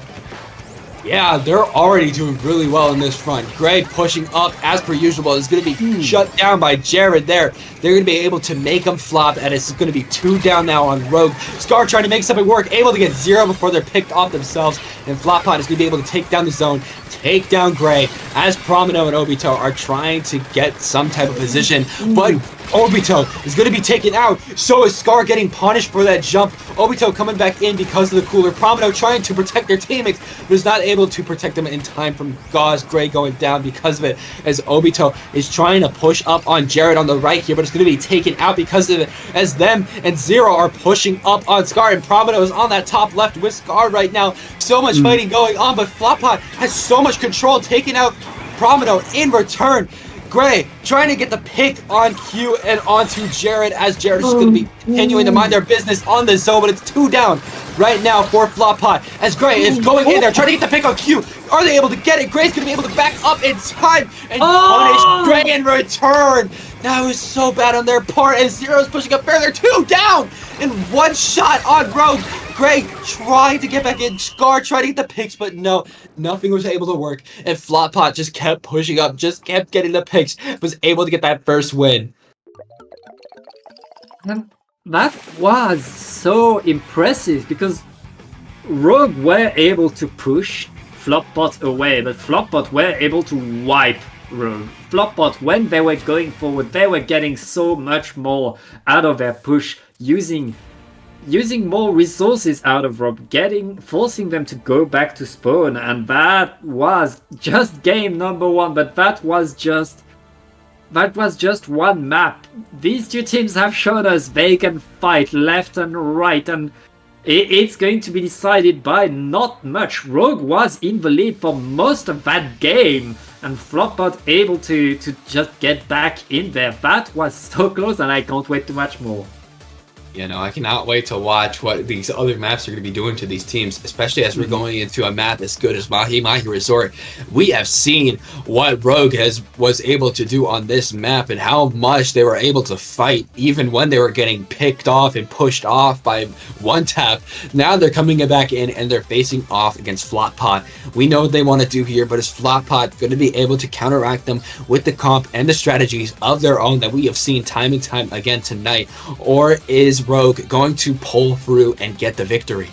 Yeah, they're already doing really well in this front. Gray pushing up as per usual is going to be shut down by Jared there. They're going to be able to make him flop, and it's going to be 2 down now on Rogue. Scar trying to make something work, able to get 0 before they're picked off themselves, and Floppot is going to be able to take down the zone, take down Gray, as Promino and Obito are trying to get some type of position, but Obito is going to be taken out. So is Scar getting punished for that jump. Obito coming back in because of the cooler. Promino trying to protect their teammates, but is not able to protect them in time from Gauze Gray going down because of it. As Obito is trying to push up on Jared on the right here, but it's going to be taken out because of it. As them and Zero are pushing up on Scar, and Promino is on that top left with Scar right now. So much fighting going on, but Floppot has so much control, taking out Promino in return. Gray trying to get the pick on Q and onto Jared, as Jared is going to be continuing to mind their business on the zone, but it's 2 down right now for Floppot, as Gray is going in there trying to get the pick on Q. Are they able to get it? Gray's going to be able to back up in time and punish Gray in return. That was so bad on their part, and Zero's pushing up further. 2 down in 1 shot on Rogue. Gray trying to get back in, Scar trying to get the picks, but no, nothing was able to work, and Floppot just kept pushing up, just kept getting the picks, was able to get that first win. And that was so impressive, because Rogue were able to push Floppot away, but Floppot were able to wipe Rogue. Floppot, when they were going forward, they were getting so much more out of their push, using more resources out of Rob, forcing them to go back to spawn, and that was just game number 1, but that was just one map. These two teams have shown us they can fight left and right, and it's going to be decided by not much. Rogue was in the lead for most of that game, and Floppot able to just get back in there. That was so close, and I can't wait to watch more. You know, I cannot wait to watch what these other maps are going to be doing to these teams, especially as we're going into a map as good as Mahi Mahi Resort. We have seen what Rogue was able to do on this map and how much they were able to fight, even when they were getting picked off and pushed off by one tap. Now they're coming back in and they're facing off against Floppot. We know what they want to do here, but is Floppot going to be able to counteract them with the comp and the strategies of their own that we have seen time and time again tonight? Or is Rogue going to pull through and get the victory?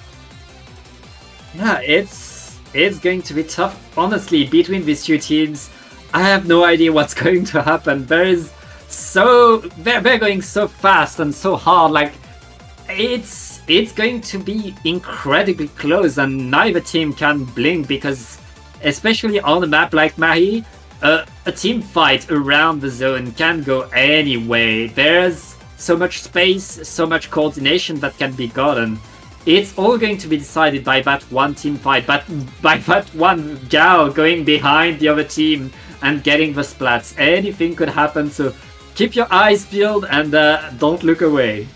Yeah, it's going to be tough, honestly, between these two teams. I have no idea what's going to happen. They're going so fast and so hard, like it's going to be incredibly close, and neither team can blink, because especially on a map like Mahi, a team fight around the zone can go any way. There's so much space, so much coordination that can be gotten. It's all going to be decided by that one team fight, but by that one gal going behind the other team and getting the splats. Anything could happen, so keep your eyes peeled and don't look away.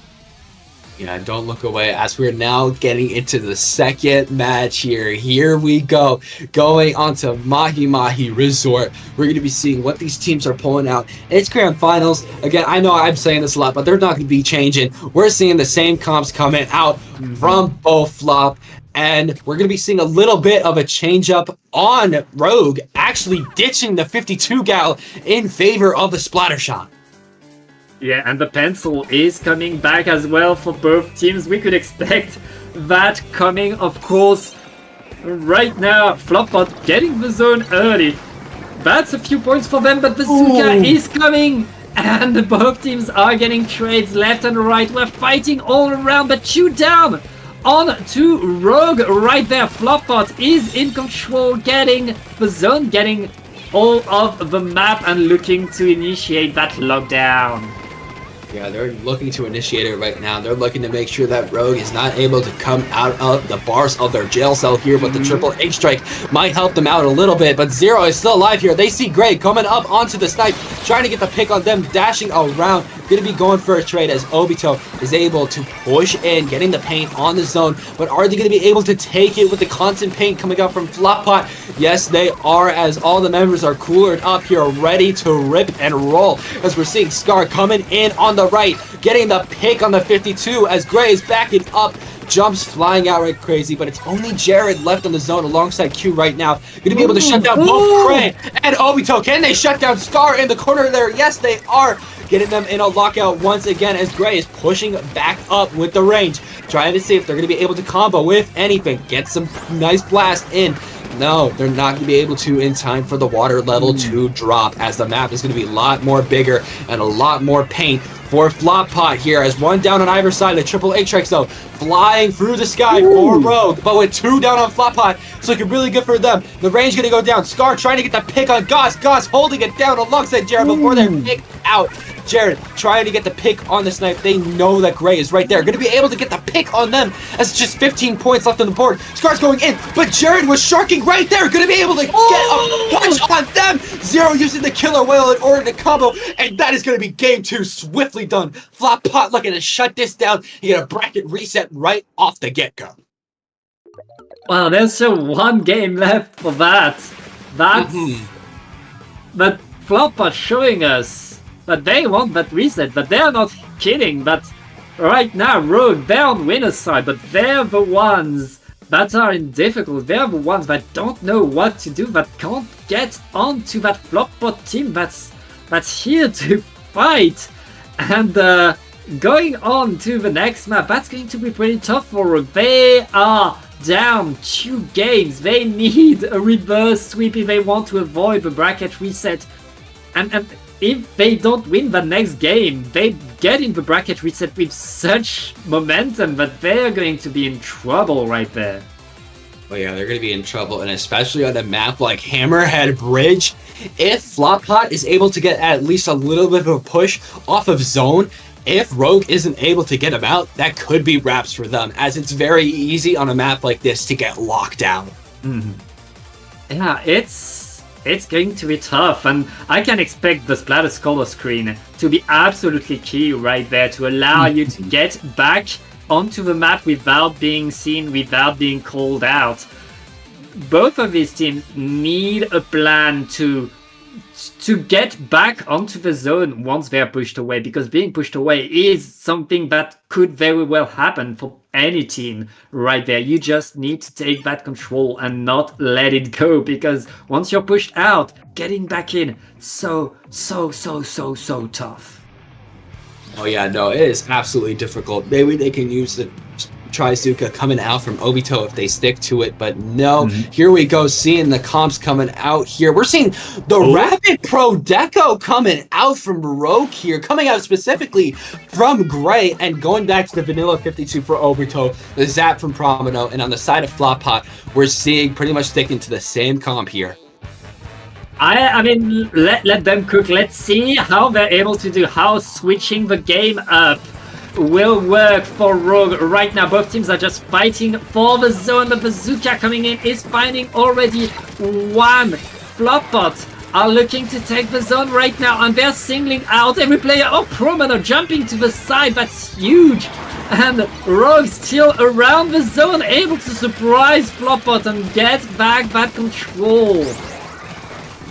Yeah, don't look away, as we're now getting into the second match here. Here we go, going on to Mahi Mahi Resort. We're going to be seeing what these teams are pulling out. It's grand finals. Again, I know I'm saying this a lot, but they're not going to be changing. We're seeing the same comps coming out from both Flop, and we're going to be seeing a little bit of a change up on Rogue, actually ditching the 52 gal in favor of the splatter shot. Yeah, and the pencil is coming back as well for both teams. We could expect that coming, of course. Right now, Floppot getting the zone early. That's a few points for them, but the Suka is coming. And both teams are getting trades left and right. We're fighting all around, but 2 down on to Rogue right there. Floppot is in control, getting the zone, getting all of the map, and looking to initiate that lockdown. Yeah, they're looking to initiate it right now. They're looking to make sure that Rogue is not able to come out of the bars of their jail cell here, but the Triple H strike might help them out a little bit. But Zero is still alive here. They see Gray coming up onto the snipe, trying to get the pick on them, dashing around. Going to be going for a trade as Obito is able to push in, getting the paint on the zone. But are they going to be able to take it with the constant paint coming up from Floppot? Yes, they are, as all the members are coolered up here, ready to rip and roll. As we're seeing Scar coming in on the right, getting the pick on the 52 as Gray is backing up. jumps flying out like crazy, but it's only Jared left on the zone alongside Q right now. Going to be able to shut down both Gray and Obito. Can they shut down Scar in the corner there? Yes, they are. Getting them in a lockout once again as Gray is pushing back up with the range. Trying to see if they're going to be able to combo with anything. Get some nice blast in. No, they're not going to be able to in time for the water level to drop, as the map is going to be a lot more bigger and a lot more paint for Flop Pot here, as one down on either side. The triple A strikes though flying through the sky for Rogue, but with two down on Flop Pot, it's looking really good for them. The range going to go down. Scar trying to get the pick on Goss. Goss holding it down alongside Jared before they're picked out. Jared trying to get the pick on the snipe. They know that Gray is right there. Going to be able to get the pick on them as just 15 points left on the board. Scar's going in, but Jared was sharking right there. Going to be able to get a punch on them. Zero using the killer whale in order to combo, and that is going to be game 2 swiftly done. Flop Pot looking to shut this down. You get a bracket reset right off the get-go. Wow, there's still one game left for that. But Flopper showing us that they want that reset, but they're not kidding. But right now, Rogue, they're on winner's side, but they're the ones that are in difficult. They're the ones that don't know what to do, that can't get onto that Flopper team that's here to fight. And going on to the next map, that's going to be pretty tough for Rogue. They are down 2 games. They need a reverse sweep if they want to avoid the bracket reset. And if they don't win the next game, they get in the bracket reset with such momentum that they're going to be in trouble right there. Well, yeah, they're going to be in trouble, and especially on a map like Hammerhead Bridge, if Flop Pot is able to get at least a little bit of a push off of zone, if Rogue isn't able to get him out, that could be wraps for them, as it's very easy on a map like this to get locked down. Yeah, it's going to be tough, and I can expect the splatter color screen to be absolutely key right there to allow you to get back onto the map without being seen, without being called out. Both of these teams need a plan to get back onto the zone once they're pushed away, because being pushed away is something that could very well happen for any team right there. You just need to take that control and not let it go, because once you're pushed out, getting back in, so tough. Oh yeah, no, it is absolutely difficult. Maybe they can use the Trizuka coming out from Obito if they stick to it, but no. Here we go, seeing the comps coming out here. We're seeing the Rapid Pro Deco coming out from Rogue here, coming out specifically from Gray, and going back to the Vanilla 52 for Obito, the Zap from Promino, and on the side of Flop Pot, we're seeing pretty much sticking to the same comp here. I mean, let them cook. Let's see how they're able to do, how switching the game up will work for Rogue right now. Both teams are just fighting for the zone. The Bazooka coming in is finding already one. Flopbot are looking to take the zone right now, and they're singling out every player. Oh, Promano jumping to the side. That's huge. And Rogue still around the zone, able to surprise Flopbot and get back that control.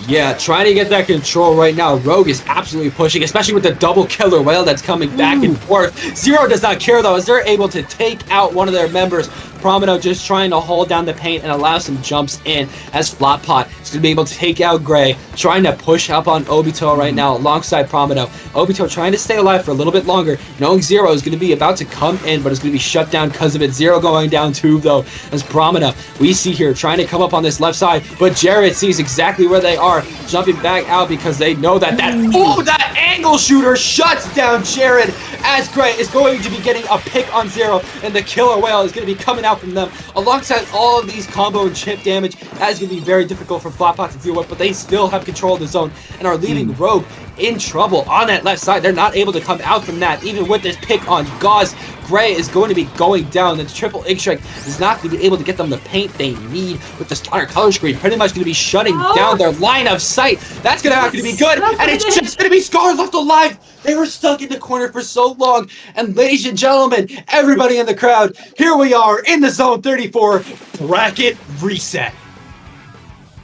Yeah, trying to get that control right now. Rogue is absolutely pushing, especially with the double killer whale that's coming back and forth. Zero does not care though, as they're able to take out one of their members. Promino just trying to hold down the paint and allow some jumps in, as Flop Pot is going to be able to take out Gray, trying to push up on Obito right now alongside Promino. Obito trying to stay alive for a little bit longer, knowing Zero is going to be about to come in, but it's going to be shut down because of it. Zero going down too though, as Promino, we see here, trying to come up on this left side, but Jared sees exactly where they are, jumping back out because they know that that angle shooter shuts down Jared, as Gray is going to be getting a pick on Zero, and the killer whale is going to be coming out from them alongside all of these combo and chip damage. That is going to be very difficult for Flop Pot to deal with, but they still have control of the zone and are leaving Rogue in trouble on that left side. They're not able to come out from that, even with this pick on Gauze. Gray is going to be going down. The triple egg strike is not going to be able to get them the paint they need with the splatter color screen. Pretty much going to be shutting down their line of sight. That's going to have to be good, and it's just going to be Scar left alive. They were stuck in the corner for so long. And ladies and gentlemen, everybody in the crowd, here we are in the Zone 34 bracket reset.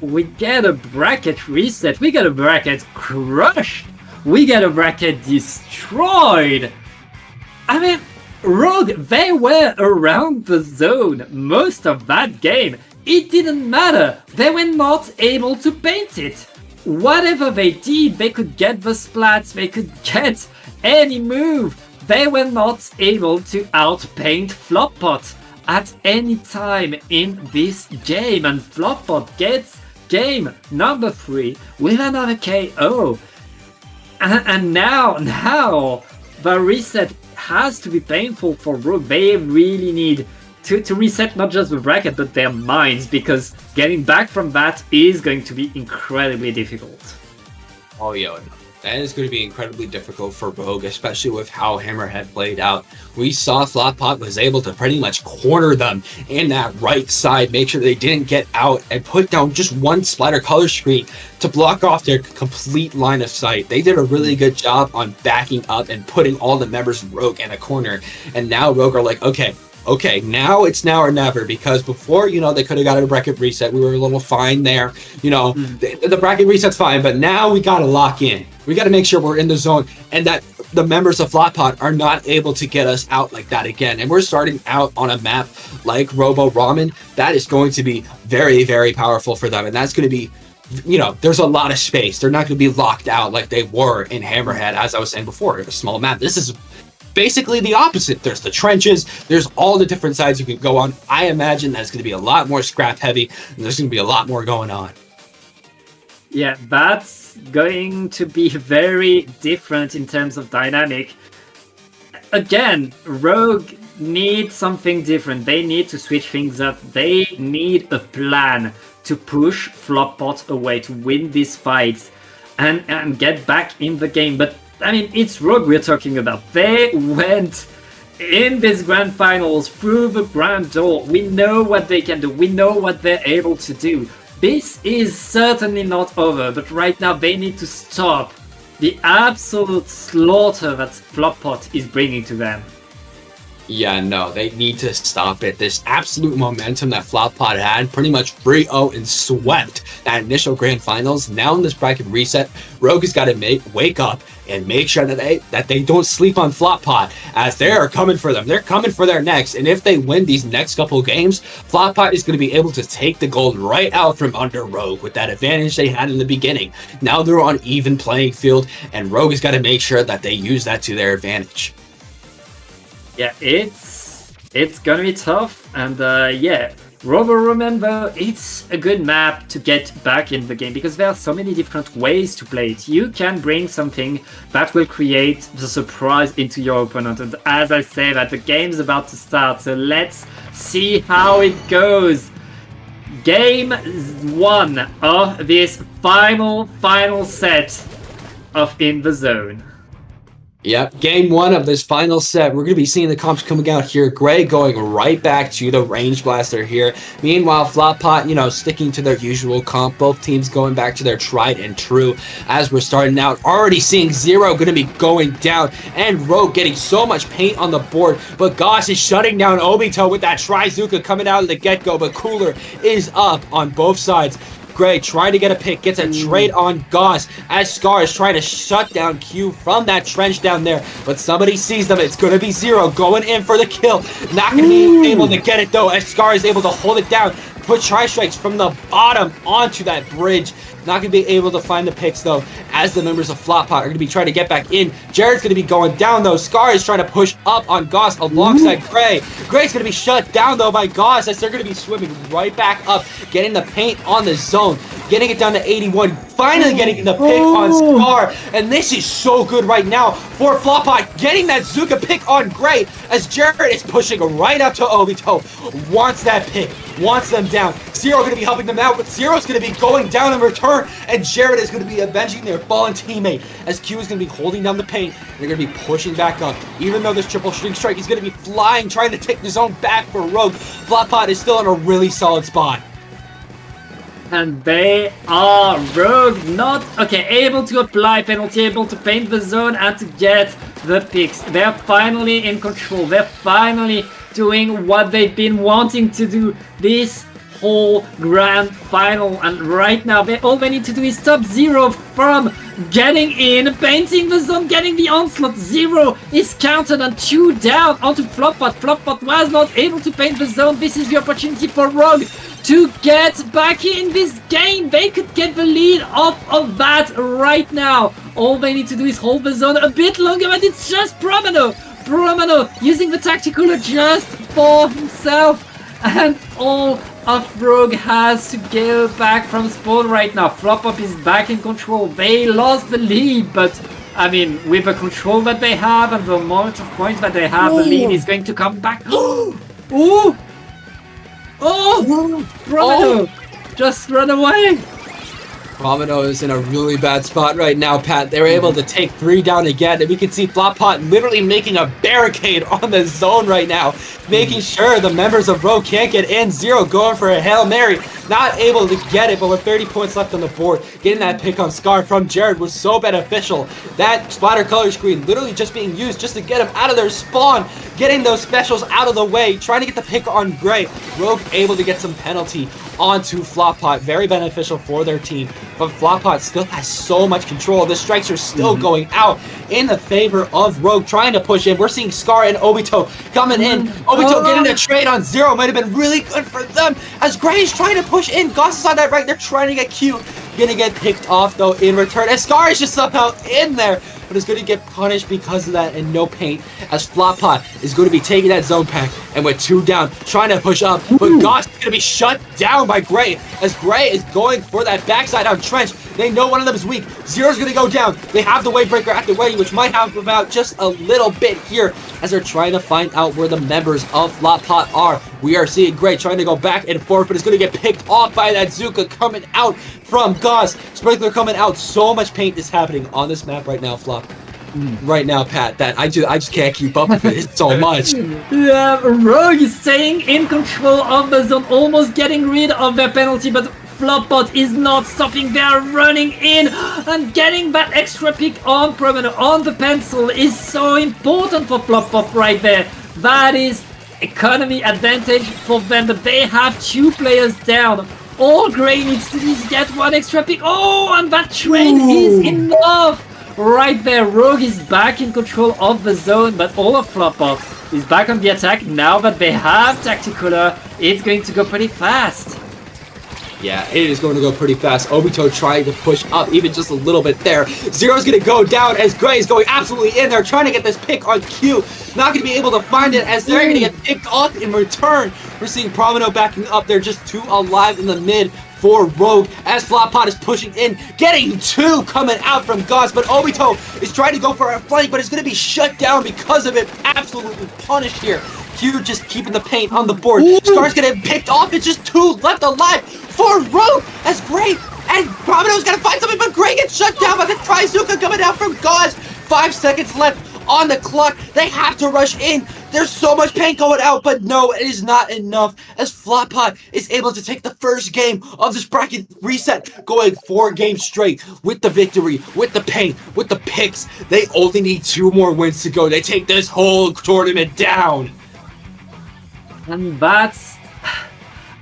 We get a bracket reset. We get a bracket crushed. We get a bracket destroyed. I mean, Rogue, they were around the zone most of that game. It didn't matter. They were not able to paint it. Whatever they did, they could get the splats, they could get any move. They were not able to outpaint Floppot at any time in this game. And Floppot gets game number 3 with another KO. And now the reset has to be painful for Rogue. They really need to reset not just the bracket but their minds, because getting back from that is going to be incredibly difficult. Oh yeah, that is going to be incredibly difficult for Rogue, especially with how Hammerhead played out. We saw Floppot was able to pretty much corner them in that right side, make sure they didn't get out, and put down just one splatter color screen to block off their complete line of sight. They did a really good job on backing up and putting all the members of Rogue in a corner. And now Rogue are like, okay, now it's now or never, because before, they could have got a bracket reset. We were a little fine there. The bracket reset's fine, but now we got to lock in. We got to make sure we're in the zone and that the members of Floppot are not able to get us out like that again. And we're starting out on a map like Robo Ramen. That is going to be very, very powerful for them. And that's going to be, there's a lot of space. They're not going to be locked out like they were in Hammerhead, as I was saying before, a small map. This is basically the opposite. There's the trenches, there's all the different sides you can go on. I imagine that's going to be a lot more scrap heavy, and there's going to be a lot more going on. Yeah, that's going to be very different in terms of dynamic. Again, Rogue needs something different. They need to switch things up. They need a plan to push Floppot away, to win these fights and get back in the game. But it's Rogue we're talking about. They went in this grand finals through the grand door. We know what they can do. We know what they're able to do. This is certainly not over, but right now they need to stop the absolute slaughter that Floppot is bringing to them. Yeah, no, they need to stop it. This absolute momentum that Floppot had, pretty much 3-0 and swept that initial grand finals. Now in this bracket reset, Rogue has got to wake up and make sure that they don't sleep on Floppot, as they are coming for them. They're coming for their necks, and if they win these next couple games, Floppot is going to be able to take the gold right out from under Rogue with that advantage they had in the beginning. Now they're on even playing field, and Rogue has got to make sure that they use that to their advantage. Yeah, it's gonna be tough, and Robo remember, it's a good map to get back in the game because there are so many different ways to play it. You can bring something that will create the surprise into your opponent, and as I say that, the game's about to start, so let's see how it goes. Game 1 of this final set of In the Zone. Yep, game 1 of this final set. We're going to be seeing the comps coming out here. Gray going right back to the range blaster here. Meanwhile, Floppot, sticking to their usual comp. Both teams going back to their tried and true. As we're starting out, already seeing Zero going to be going down. And Rogue getting so much paint on the board. But Goss is shutting down Obito with that Trizuka coming out of the get-go. But Cooler is up on both sides. Gray trying to get a pick, gets a trade on Goss as Scar is trying to shut down Q from that trench down there, but somebody sees them. It's going to be Zero going in for the kill. Not going to be able to get it though, as Scar is able to hold it down, put tri-strikes from the bottom onto that bridge. Not going to be able to find the picks though, as the members of Floppot are going to be trying to get back in. Jared's going to be going down though. Scar is trying to push up on Goss alongside Gray. Gray's going to be shut down though by Goss, as they're going to be swimming right back up, getting the paint on the zone, getting it down to 81, finally getting the pick on Scar. And this is so good right now for Floppot, getting that Zuka pick on Gray, as Jared is pushing right up to Obito. Wants that pick, wants them down. Zero going to be helping them out, but Zero's going to be going down in return. And Jared is going to be avenging their fallen teammate, as Q is going to be holding down the paint. They're going to be pushing back up. Even though this triple string strike is going to be flying, trying to take the zone back for Rogue, Floppot is still in a really solid spot. And they are Rogue able to apply penalty, able to paint the zone and to get the picks. They're finally in control. They're finally doing what they've been wanting to do this whole grand final, and right now all they need to do is stop Zero from getting in, painting the zone, getting the onslaught. 0 is counted and 2 down onto Floppot. Floppot was not able to paint the zone. This is the opportunity for Rogue to get back in this game. They could get the lead off of that right now. All they need to do is hold the zone a bit longer, but it's just Promano. Promano using the tactical just for himself. And all of Rogue has to go back from spawn right now. Flop-Up is back in control. They lost the lead, but I mean, with the control that they have and the amount of points that they have, the lead is going to come back. Ooh! Oh! Promano! Just run away! Promano is in a really bad spot right now, Pat. They were able to take 3 down again, and we can see Floppot literally making a barricade on the zone right now, making sure the members of Rogue can't get in. 0 going for a Hail Mary, not able to get it, but with 30 points left on the board, getting that pick on Scar from Jared was so beneficial. That splatter color screen literally just being used just to get him out of their spawn, getting those specials out of the way, trying to get the pick on Gray. Rogue able to get some penalty onto Floppot, very beneficial for their team, but Floppot still has so much control. The strikes are still going out in the favor of Rogue, trying to push in. We're seeing Scar and Obito coming in. Obito getting a trade on 0 might have been really good for them, as Gray is trying to push in. Goss is on that right, they're trying to get cute. Gonna get picked off though in return, and Scar is just somehow in there, but is going to get punished because of that, and no paint, as Floppot is going to be taking that zone pack, and with 2 down, trying to push up, but Goss is going to be shut down by Gray, as Gray is going for that backside on Trench. They know one of them is weak. 0's going to go down. They have the Wave Breaker at the way, which might help them out just a little bit here, as they're trying to find out where the members of Floppot are. We are seeing Gray trying to go back and forth, but it's going to get picked off by that Zuka coming out from Goss. Sprinkler coming out. So much paint is happening on this map right now, Flop. Right now, Pat, that I just can't keep up with it. It's so much. Yeah, Rogue is staying in control of the zone, almost getting rid of their penalty, but Floppot is not stopping. They are running in and getting that extra pick on Promano on the pencil is so important for Floppot right there. That is economy advantage for them, but they have 2 players down. All Gray needs to do is get 1 extra pick. Oh, and that trade is enough. Right there, Rogue is back in control of the zone, but all of Floppot is back on the attack. Now that they have Tacticolor, it's going to go pretty fast. Yeah, it is going to go pretty fast. Obito trying to push up even just a little bit there. 0's going to go down as Gray is going absolutely in there, trying to get this pick on Q. Not going to be able to find it as they're going to get picked off in return. We're seeing Promano backing up. They're just 2 alive in the mid for Rogue, as Floppot is pushing in, getting 2 coming out from Goss, but Obito is trying to go for a flank, but it's going to be shut down because of it. Absolutely punished here. Q just keeping the paint on the board. Scar's going to get picked off. It's just 2 left alive for Rogue, as Gray and Promano's going to find something, but Gray gets shut down by the Trizuka coming out from Goss. 5 seconds left on the clock. They have to rush in. There's so much paint going out, but no, it is not enough, as Floppot is able to take the first game of this bracket reset, going 4 games straight with the victory, with the paint, with the picks. They only need 2 more wins to go. They take this whole tournament down. And that's...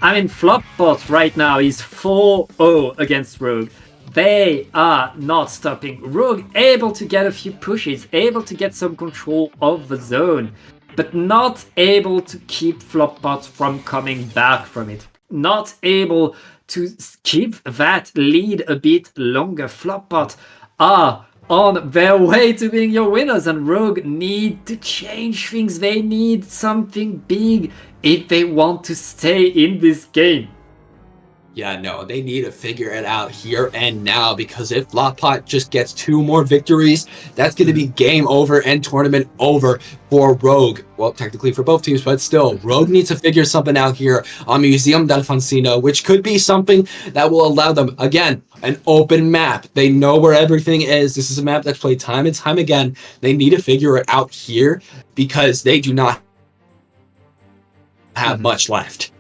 I mean, Floppot right now is 4-0 against Rogue. They are not stopping. Rogue able to get a few pushes, able to get some control of the zone, but not able to keep Floppot from coming back from it. Not able to keep that lead a bit longer. Floppot are on their way to being your winners, and Rogue need to change things. They need something big if they want to stay in this game. Yeah, no, they need to figure it out here and now, because if Floppot just gets 2 more victories, that's going to be game over and tournament over for Rogue. Well, technically for both teams, but still, Rogue needs to figure something out here on Museum d'Alfonsino, which could be something that will allow them, again, an open map. They know where everything is. This is a map that's played time and time again. They need to figure it out here because they do not have much left.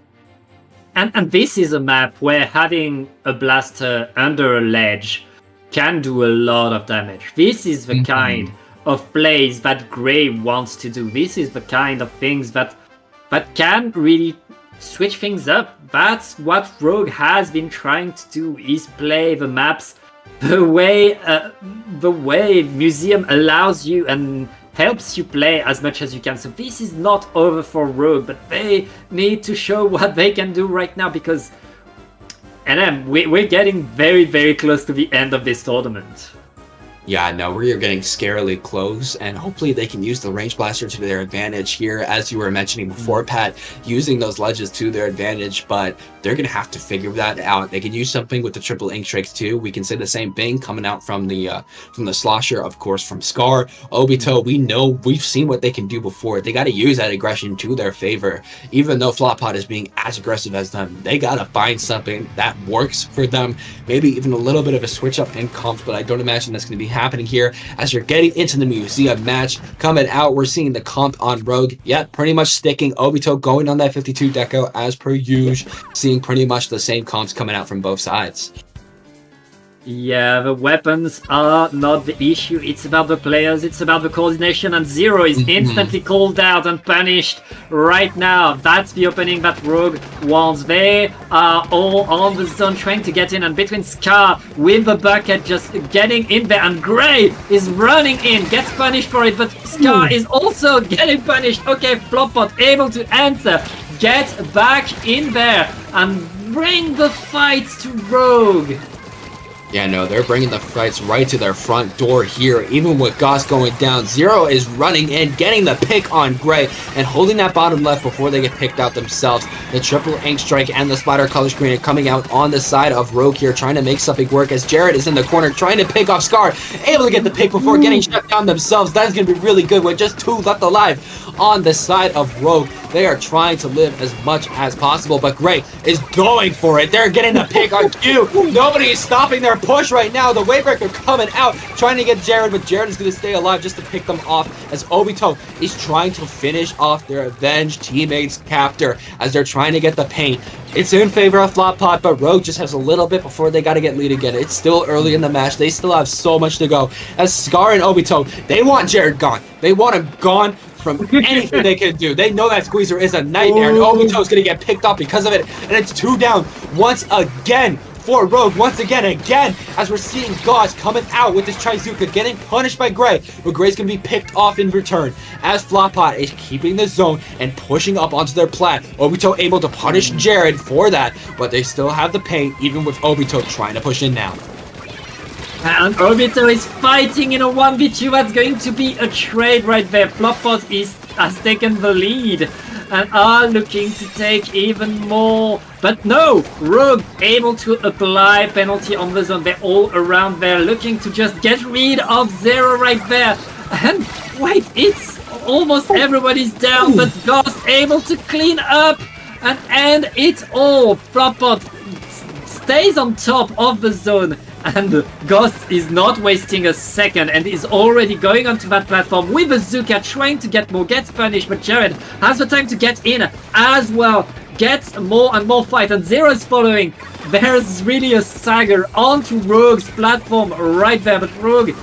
And this is a map where having a blaster under a ledge can do a lot of damage. This is the kind of plays that Gray wants to do. This is the kind of things that can really switch things up. That's what Rogue has been trying to do, is play the maps the way Museum allows you and helps you play as much as you can. So this is not over for Rogue, but they need to show what they can do right now, because we're getting very, very close to the end of this tournament. Yeah, no, we're getting scarily close, and hopefully they can use the range blaster to their advantage here, as you were mentioning before, Pat, using those ledges to their advantage, but they're going to have to figure that out. They can use something with the triple ink strikes too. We can say the same thing coming out from the slosher, of course, from Scar. Obito, we know, we've seen what they can do before. They got to use that aggression to their favor. Even though Floppot is being as aggressive as them, they got to find something that works for them. Maybe even a little bit of a switch up in comps, but I don't imagine that's going to be happening here. As you're getting into the museum match coming out, we're seeing the comp on Rogue. Yep, pretty much sticking. Obito going on that 52 deco as per usual. Seeing pretty much the same comps coming out from both sides. Yeah, the weapons are not the issue. It's about the players, it's about the coordination, and Zero is instantly called out and punished right now. That's the opening that Rogue wants. They are all on the zone trying to get in, and between Scar with the bucket just getting in there, and Gray is running in, gets punished for it, but Scar is also getting punished. Okay, Floppot able to answer, get back in there, and bring the fights to Rogue. Yeah, no, they're bringing the fights right to their front door here. Even with Goss going down, Zero is running in, getting the pick on Gray, and holding that bottom left before they get picked out themselves. The triple ink strike and the splatter color screen are coming out on the side of Rogue here, trying to make something work, as Jared is in the corner trying to pick off Scar, able to get the pick before getting shut down themselves. That is going to be really good with just 2 left alive on the side of Rogue. They are trying to live as much as possible, but Gray is going for it. They're getting the pick on Q. Nobody is stopping their push right now. The Wavebreaker coming out, trying to get Jared, but Jared is going to stay alive just to pick them off, as Obito is trying to finish off their avenged teammate's captor as they're trying to get the paint. It's in favor of Floppot, but Rogue just has a little bit before they got to get lead again. It's still early in the match. They still have so much to go. As Scar and Obito, they want Jared gone. They want him gone from anything they can do. They know that Squeezer is a nightmare, and Obito's going to get picked off because of it, and it's 2 down once again for Rogue, once again, as we're seeing Gauze coming out with this Trizuka, getting punished by Gray, but Gray's going to be picked off in return, as Floppot is keeping the zone and pushing up onto their plat. Obito able to punish Jared for that, but they still have the pain, even with Obito trying to push in now. And Obito is fighting in a 1v2. That's going to be a trade right there. Floppot has taken the lead and are looking to take even more. But no, Rogue able to apply penalty on the zone. They're all around there looking to just get rid of Zero right there. And wait, it's almost everybody's down, but Ghost able to clean up and end it all. Floppot stays on top of the zone, and Ghost is not wasting a second and is already going onto that platform with Bazooka, trying to get more, gets punished, but Jared has the time to get in as well, gets more and more fight, and Zero's following. There's really a stagger onto Rogue's platform right there, but Rogue,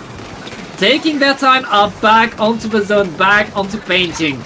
taking their time, are back onto the zone, back onto painting.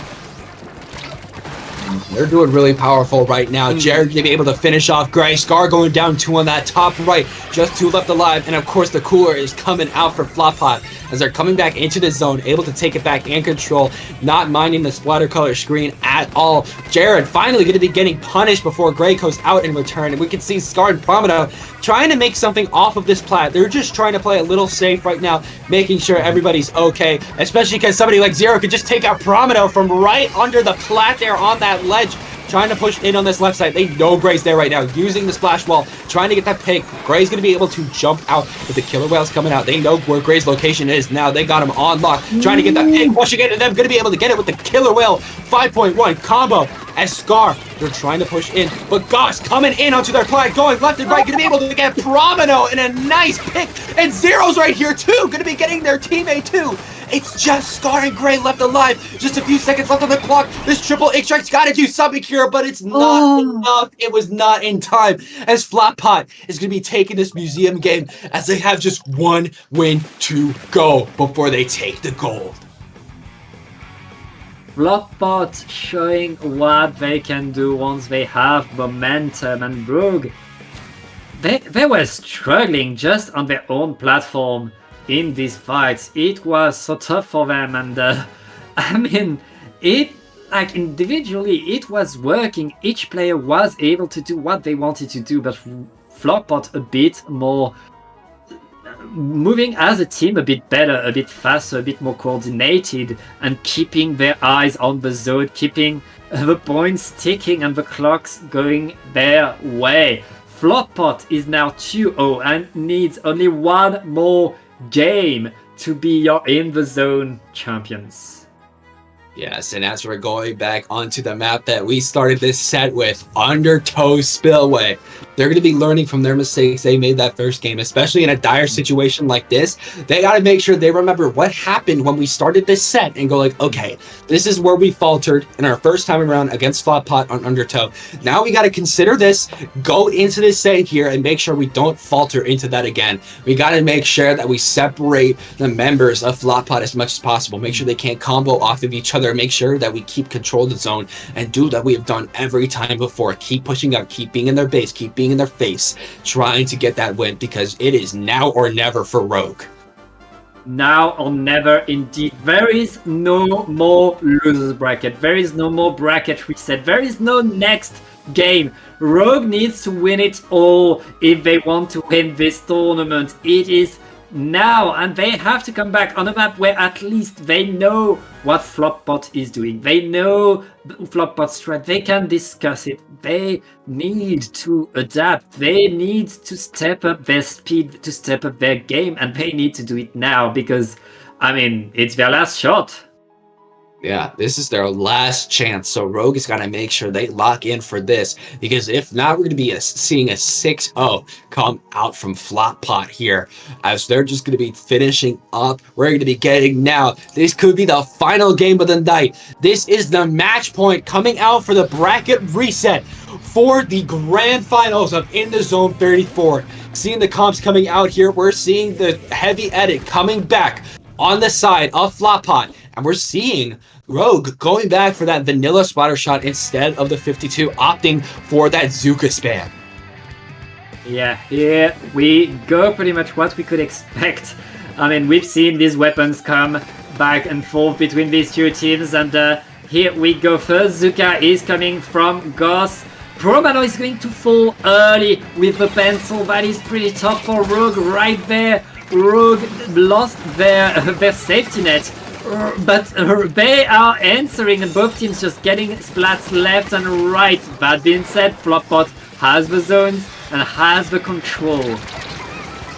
They're doing really powerful right now. Jared being able to finish off Gray. Scar going down 2 on that top right. Just 2 left alive. And of course the cooler is coming out for Floppot as they're coming back into the zone, able to take it back and control, not minding the splatter color screen at all. Jared finally going to be getting punished before Gray goes out in return. And we can see Scar and Promido trying to make something off of this plat. They're just trying to play a little safe right now, making sure everybody's okay, especially because somebody like Zero could just take out Promido from right under the plat there on that ledge, trying to push in on this left side. They know Gray's there right now, using the splash wall, trying to get that pick. Gray's going to be able to jump out with the killer whales coming out. They know where Gray's location is now. They got him on lock, trying to get that pick, pushing it, and them going to be able to get it with the killer whale 5.1 combo. As Scar, they're trying to push in, but Goss coming in onto their plat, going left and right, going to be able to get Promido in a nice pick, and Zero's right here too, going to be getting their teammate too. It's just Scar and Gray left alive. Just a few seconds left on the clock. This triple X-Strike's got to do something here, but it's not enough. It was not in time, as Floppot is going to be taking this museum game as they have just 1 win to go before they take the gold. Floppot showing what they can do once they have momentum, and Rogue, they were struggling just on their own platform in these fights. It was so tough for them, and I mean, it like individually it was working. Each player was able to do what they wanted to do, but Floppot a bit more moving as a team a bit better, a bit faster, a bit more coordinated, and keeping their eyes on the zone, keeping the points ticking and the clocks going their way. Floppot is now 2-0 and needs only one more game to be your in the zone champions. Yes, and as we're going back onto the map that we started this set with, Undertow Spillway, they're going to be learning from their mistakes they made that first game, especially in a dire situation like this. They got to make sure they remember what happened when we started this set and go like, okay, this is where we faltered in our first time around against Floppot on Undertow. Now we got to consider this, go into this set here and make sure we don't falter into that again. We got to make sure that we separate the members of Floppot as much as possible. Make sure they can't combo off of each other. Make sure that we keep control of the zone and do that we have done every time before. Keep pushing up, keep being in their base, keep being in their face, trying to get that win because it is now or never for Rogue. Now or never indeed. There is no more losers bracket. There is no more bracket reset. There is no next game. Rogue needs to win it all if they want to win this tournament. It is now, and they have to come back on a map where at least they know what Floppot is doing. They know Floppot's strat. They can discuss it. They need to adapt. They need to step up their speed, to step up their game, and they need to do it now because, I mean, it's their last shot. Yeah, this is their last chance. So Rogue has got to make sure they lock in for this because if not, we're going to be seeing a 6-0 come out from Floppot here as they're just going to be finishing up. We're going to be getting now. This could be the final game of the night. This is the match point coming out for the bracket reset for the grand finals of In the Zone 34. Seeing the comps coming out here, we're seeing the heavy edit coming back on the side of Floppot. And we're seeing Rogue going back for that vanilla splatter shot instead of the 52, opting for that Zuka spam. Yeah, here we go, pretty much what we could expect. I mean, we've seen these weapons come back and forth between these two teams, and here we go. First, Zuka is coming from Goss. Probano is going to fall early with the pencil. That is pretty tough for Rogue right there. Rogue lost their safety net. But they are answering and both teams just getting splats left and right. That being said, Floppot has the zones and has the control.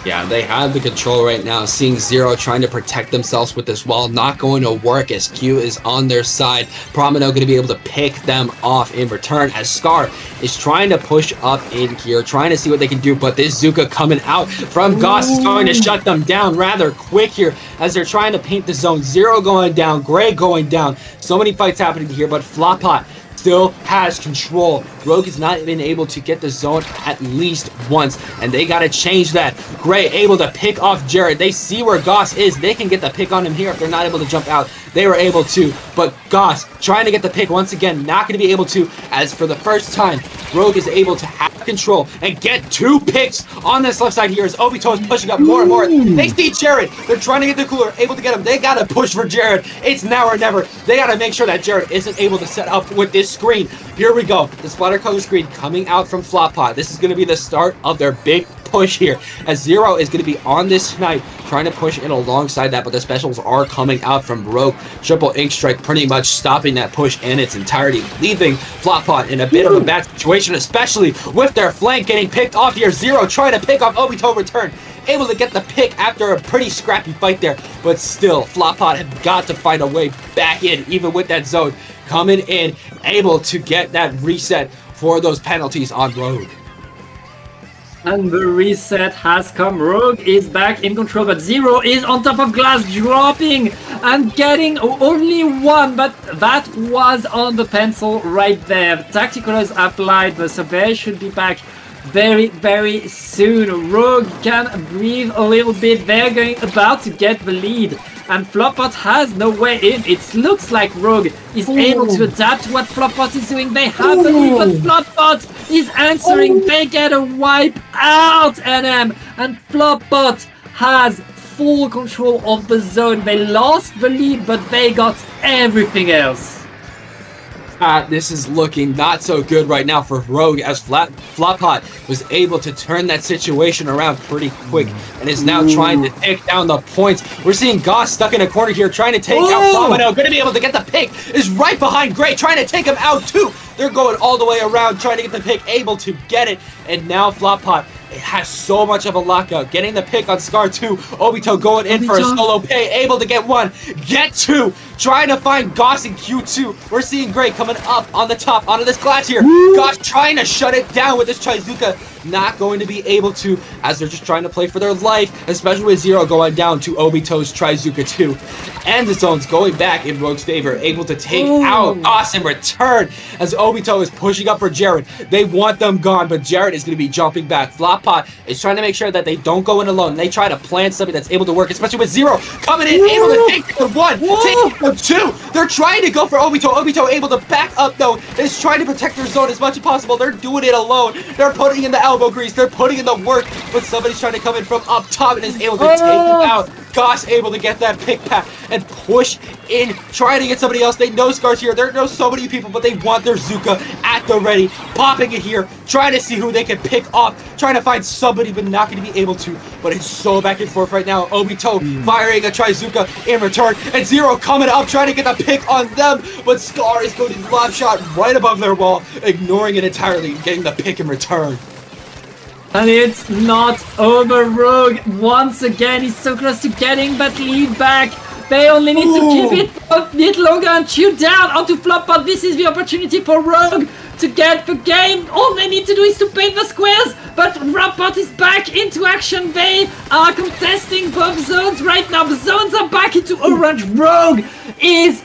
Yeah, they have the control right now. Seeing Zero trying to protect themselves with this wall, not going to work as Q is on their side. Promino going to be able to pick them off in return as Scar is trying to push up in here, trying to see what they can do, but this Zuka coming out from Goss is going to shut them down rather quick here as they're trying to paint the zone. Zero going down, Gray going down. So many fights happening here, but Floppot still has control. Rogue has not been able to get the zone at least once, and they got to change that. Gray able to pick off Jared. They see where Goss is. They can get the pick on him here if they're not able to jump out. They were able to, but Goss trying to get the pick once again, not going to be able to, as for the first time, Rogue is able to have control and get two picks on this left side here as Obito is pushing up more and more. They see Jared. They're trying to get the cooler, able to get him. They got to push for Jared. It's now or never. They got to make sure that Jared isn't able to set up with this screen. Here we go. The splatter color screen coming out from Floppot. This is going to be the start of their big push here as Zero is going to be on this snipe trying to push in alongside that, but the specials are coming out from Rogue. Triple ink strike pretty much stopping that push in its entirety, leaving Floppot in a bit of a bad situation, especially with their flank getting picked off here. Zero trying to pick off Obito return, able to get the pick after a pretty scrappy fight there, but still Floppot have got to find a way back in, even with that zone coming in, able to get that reset for those penalties on Rogue. And the reset has come. Rogue is back in control, but Zero is on top of glass, dropping and getting only one, but that was on the pencil right there. Tactical is applied, the survey should be back very, very soon. Rogue can breathe a little bit. They're about to get the lead and Floppot has no way in. It looks like Rogue is able to adapt to what Floppot is doing. They have the lead, but Floppot is answering. They get a wipe out, NM, and Floppot has full control of the zone. They lost the lead, but they got everything else. This is looking not so good right now for Rogue, as Floppot was able to turn that situation around pretty quick and is now trying to take down the points. We're seeing Goss stuck in a corner here trying to take out Domino. Going to be able to get the pick. Is right behind Gray trying to take him out too. They're going all the way around trying to get the pick, able to get it. And now Floppot has so much of a lockout. Getting the pick on Scar 2. Obito going in for a solo pay. Able to get one. Get two. Trying to find Goss in Q2. We're seeing Gray coming up on the top onto this glass here. Goss trying to shut it down with this Chizuka. Not going to be able to, as they're just trying to play for their life, especially with Zero going down to Obito's Trizuka 2. And the zone's going back in Rogue's favor, able to take out Goss in return as Obito is pushing up for Jared. They want them gone, but Jared is going to be jumping back. Floppot is trying to make sure that they don't go in alone. They try to plan something that's able to work, especially with Zero coming in, able to take down one, take down two. They're trying to go for Obito. Obito able to back up, though, is trying to protect their zone as much as possible. They're doing it alone. They're putting in the elbow grease. They're putting in the work, but somebody's trying to come in from up top and is able to take him out. Goss able to get that pick back and push in, trying to get somebody else. They know Scar's here. There know so many people, but they want their Zuka at the ready. Popping it here, trying to see who they can pick off, trying to find somebody, but not going to be able to. But it's so back and forth right now. Obito firing a Trizuka in return, and Zero coming up, trying to get the pick on them, but Scar is going to lob shot right above their wall, ignoring it entirely, getting the pick in return. And it's not over. Rogue once again is so close to getting that lead back. They only need to keep it a bit longer and shoot down onto Floppot. This is the opportunity for Rogue to get the game. All they need to do is to paint the squares, but Floppot is back into action. They are contesting both zones right now. The zones are back into orange. Rogue is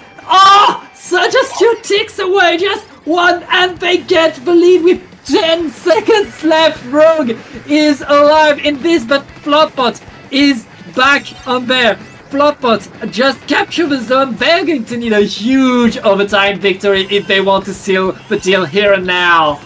just 2 ticks away, just one, and they get the lead with 10 seconds left. Rogue is alive in this, but Floppot is back on there. Floppot just capture the zone. They're going to need a huge overtime victory if they want to seal the deal here and now.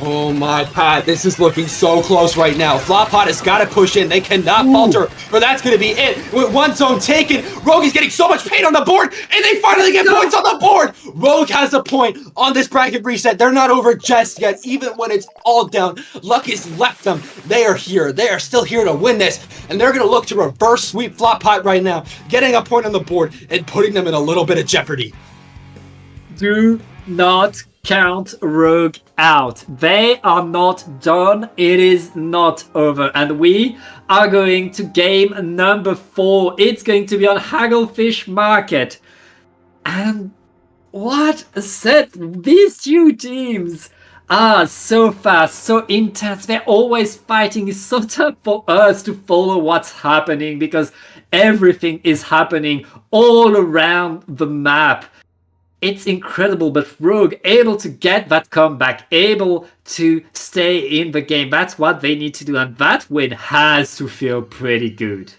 Oh my god, this is looking so close right now. Floppot has got to push in. They cannot falter, or that's going to be it. With one zone taken, Rogue is getting so much pain on the board, and they finally get points on the board. Rogue has a point on this bracket reset. They're not over just yet, even when it's all down. Luck has left them. They are here. They are still here to win this, and they're going to look to reverse sweep Floppot right now, getting a point on the board and putting them in a little bit of jeopardy. Do not count Rogue out. They are not done. It is not over. And we are going to game number 4. It's going to be on Hagglefish Market. And what a set. These 2 teams are so fast, so intense. They're always fighting. It's so tough for us to follow what's happening because everything is happening all around the map. It's incredible, but Rogue able to get that comeback, able to stay in the game. That's what they need to do, and that win has to feel pretty good.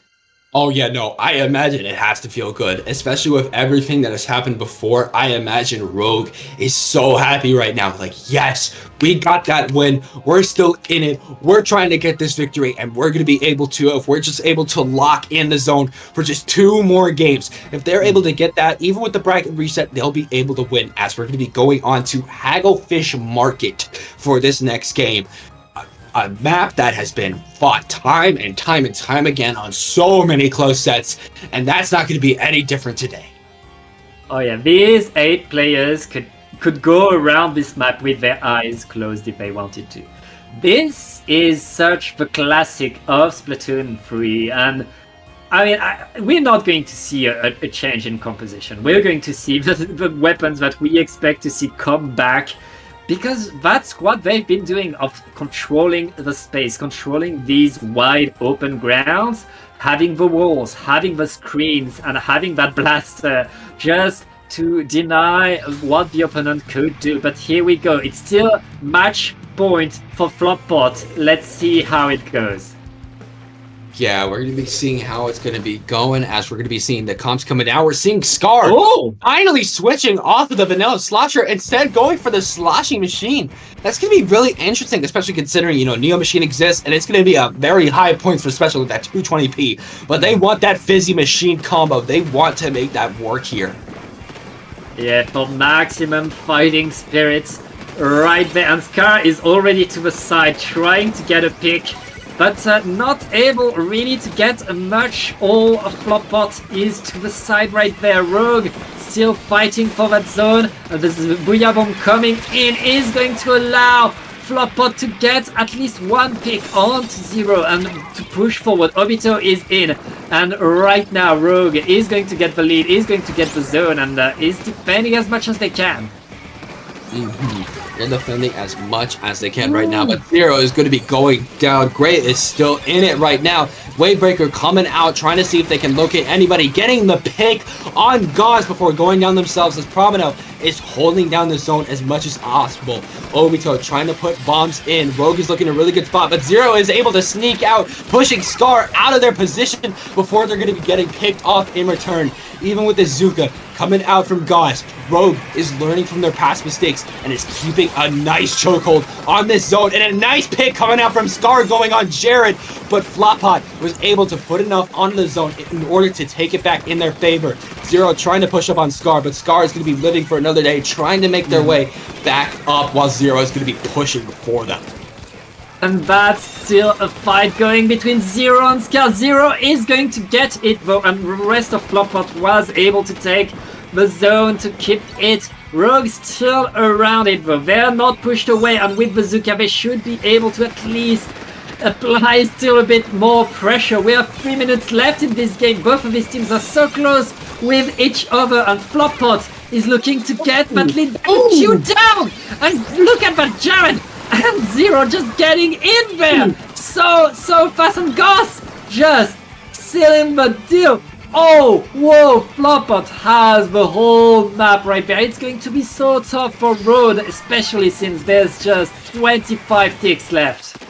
Oh yeah, no, I imagine it has to feel good, especially with everything that has happened before. I imagine Rogue is so happy right now. Like, yes, we got that win. We're still in it. We're trying to get this victory, and we're going to be able to, if we're just able to lock in the zone for just 2 more games. If they're able to get that, even with the bracket reset, they'll be able to win, as we're going to be going on to Hagglefish Market for this next game. A map that has been fought time and time again on so many close sets, and that's not going to be any different today. Oh yeah, these 8 players could go around this map with their eyes closed if they wanted to. This is such the classic of Splatoon 3, and I mean, we're not going to see a change in composition. We're going to see the weapons that we expect to see come back, because that's what they've been doing, of controlling the space, controlling these wide open grounds, having the walls, having the screens, and having that blaster just to deny what the opponent could do. But here we go. It's still match point for Floppot. Let's see how it goes. Yeah, we're going to be seeing how it's going to be going as we're going to be seeing the comps coming out. We're seeing Scar finally switching off of the vanilla slosher, instead going for the sloshing machine. That's going to be really interesting, especially considering, Neo Machine exists, and it's going to be a very high points for special with that 220p. But they want that fizzy machine combo. They want to make that work here. Yeah, for maximum fighting spirits right there. And Scar is already to the side, trying to get a pick, but not able really to get much. All of Floppot is to the side right there. Rogue still fighting for that zone. And this Booyah Bomb coming in is going to allow Floppot to get at least one pick onto Zero and to push forward. Obito is in, and right now Rogue is going to get the lead, is going to get the zone, and is defending as much as they can. They're defending as much as they can right now, but Zero is going to be going down. Gray is still in it right now. Wavebreaker coming out, trying to see if they can locate anybody, getting the pick on Gauze before going down themselves, as Promino is holding down the zone as much as possible. Obito trying to put bombs in. Rogue is looking in a really good spot, but Zero is able to sneak out, pushing Scar out of their position before they're going to be getting picked off in return. Even with the Zuka coming out from Gauze, Rogue is learning from their past mistakes and is keeping a nice chokehold on this zone, and a nice pick coming out from Scar going on Jared, but Floppot was able to put enough on the zone in order to take it back in their favor. Zero trying to push up on Scar, but Scar is going to be living for another day, trying to make their way back up while Zero is going to be pushing for them. And that's still a fight going between Zero and Scar. Zero is going to get it though, and the rest of Floppot was able to take the zone to keep it. Rogue still around it though. They're not pushed away, and with Bazooka they should be able to at least apply still a bit more pressure. We have 3 minutes left in this game. Both of these teams are so close with each other, and Floppot is looking to get that lead back. Q down! And look at that, Jared! And Zero just getting in there so fast, and Goss just sealing the deal. Oh, whoa, Floppot has the whole map right there. It's going to be so tough for Road, especially since there's just 25 ticks left.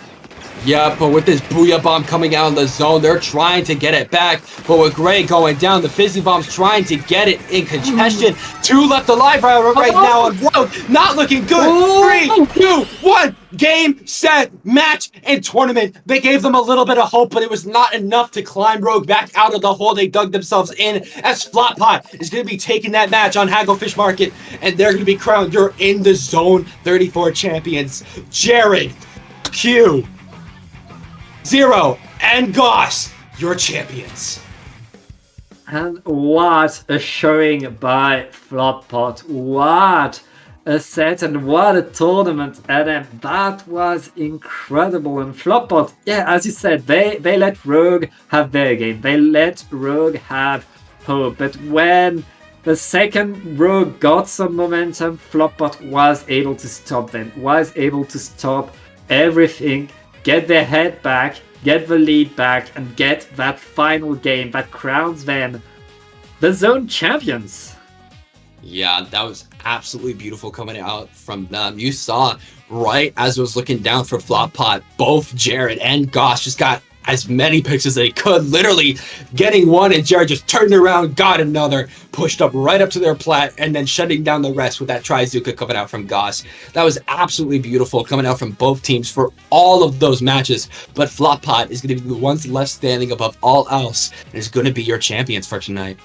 Yeah, but with this Booyah Bomb coming out of the zone, they're trying to get it back. But with Gray going down, the Fizzy Bomb's trying to get it in congestion. 2 left alive right now on Rogue. Not looking good. 3, 2, 1. Game, set, match, and tournament. They gave them a little bit of hope, but it was not enough to climb Rogue back out of the hole they dug themselves in, as Floppot is going to be taking that match on Hagglefish Market, and they're going to be crowned your In the Zone 34 champions. Jared, Q, Zero, and Goss, your champions. And what a showing by Floppot. What a set and what a tournament, Adam. That was incredible. And Floppot, yeah, as you said, they let Rogue have their game. They let Rogue have hope. But when the second Rogue got some momentum, Floppot was able to stop them, was able to stop everything, get their head back, get the lead back, and get that final game that crowns them the zone champions. Yeah, that was absolutely beautiful coming out from them. You saw right as it was looking down for Floppot, both Jared and Goss just got as many picks as they could, literally getting one, and Jared just turned around, got another, pushed up right up to their plat, and then shutting down the rest with that Trizuka coming out from Goss. That was absolutely beautiful coming out from both teams for all of those matches, but Floppot is going to be the ones left standing above all else, and is going to be your champions for tonight.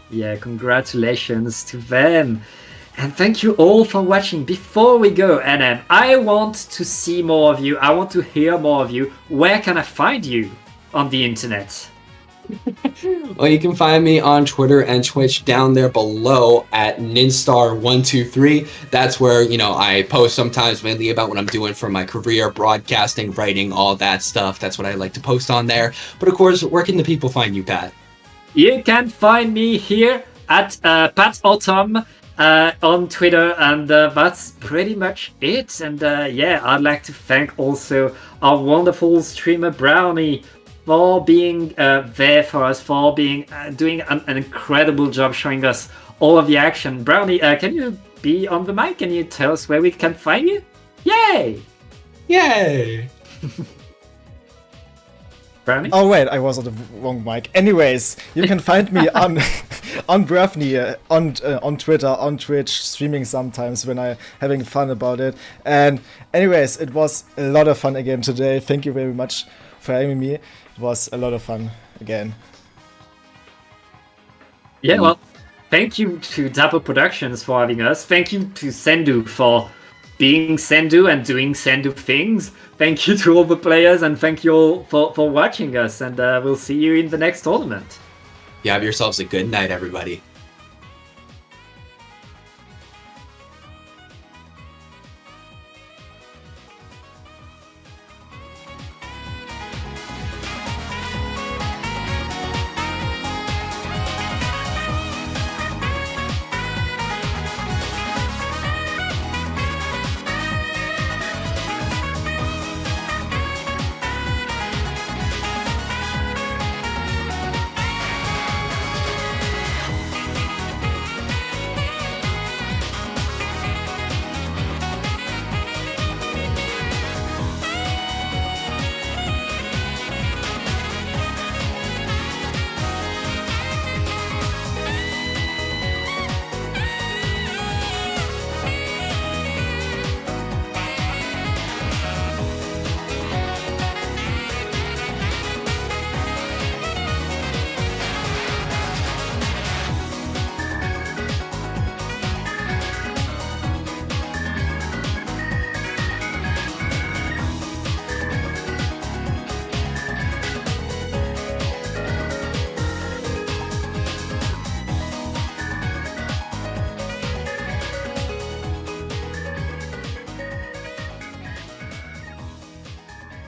Yeah, congratulations to them. And thank you all for watching. Before we go, NM, I want to see more of you. I want to hear more of you. Where can I find you on the internet? Well, you can find me on Twitter and Twitch down there below at Ninstar123. That's where, I post sometimes mainly about what I'm doing for my career, broadcasting, writing, all that stuff. That's what I like to post on there. But of course, where can the people find you, Pat? You can find me here at Pat Autumn on Twitter, and that's pretty much it. And yeah, I'd like to thank also our wonderful streamer Brownie for being there for us, for being doing an incredible job showing us all of the action. Brownie, can you be on the mic? Can you tell us where we can find you? Yay! Yay! Brownie? Oh wait, I was on the wrong mic. Anyways, you can find me on on Bravni, on Twitter, on Twitch, streaming sometimes when I'm having fun about it. And anyways, it was a lot of fun again today. Thank you very much for having me. It was a lot of fun again. Yeah, well, thank you to Dapper Productions for having us. Thank you to Sendu for being Sendu and doing Sendu things. Thank you to all the players, and thank you all for watching us. And we'll see you in the next tournament. You have yourselves a good night, everybody.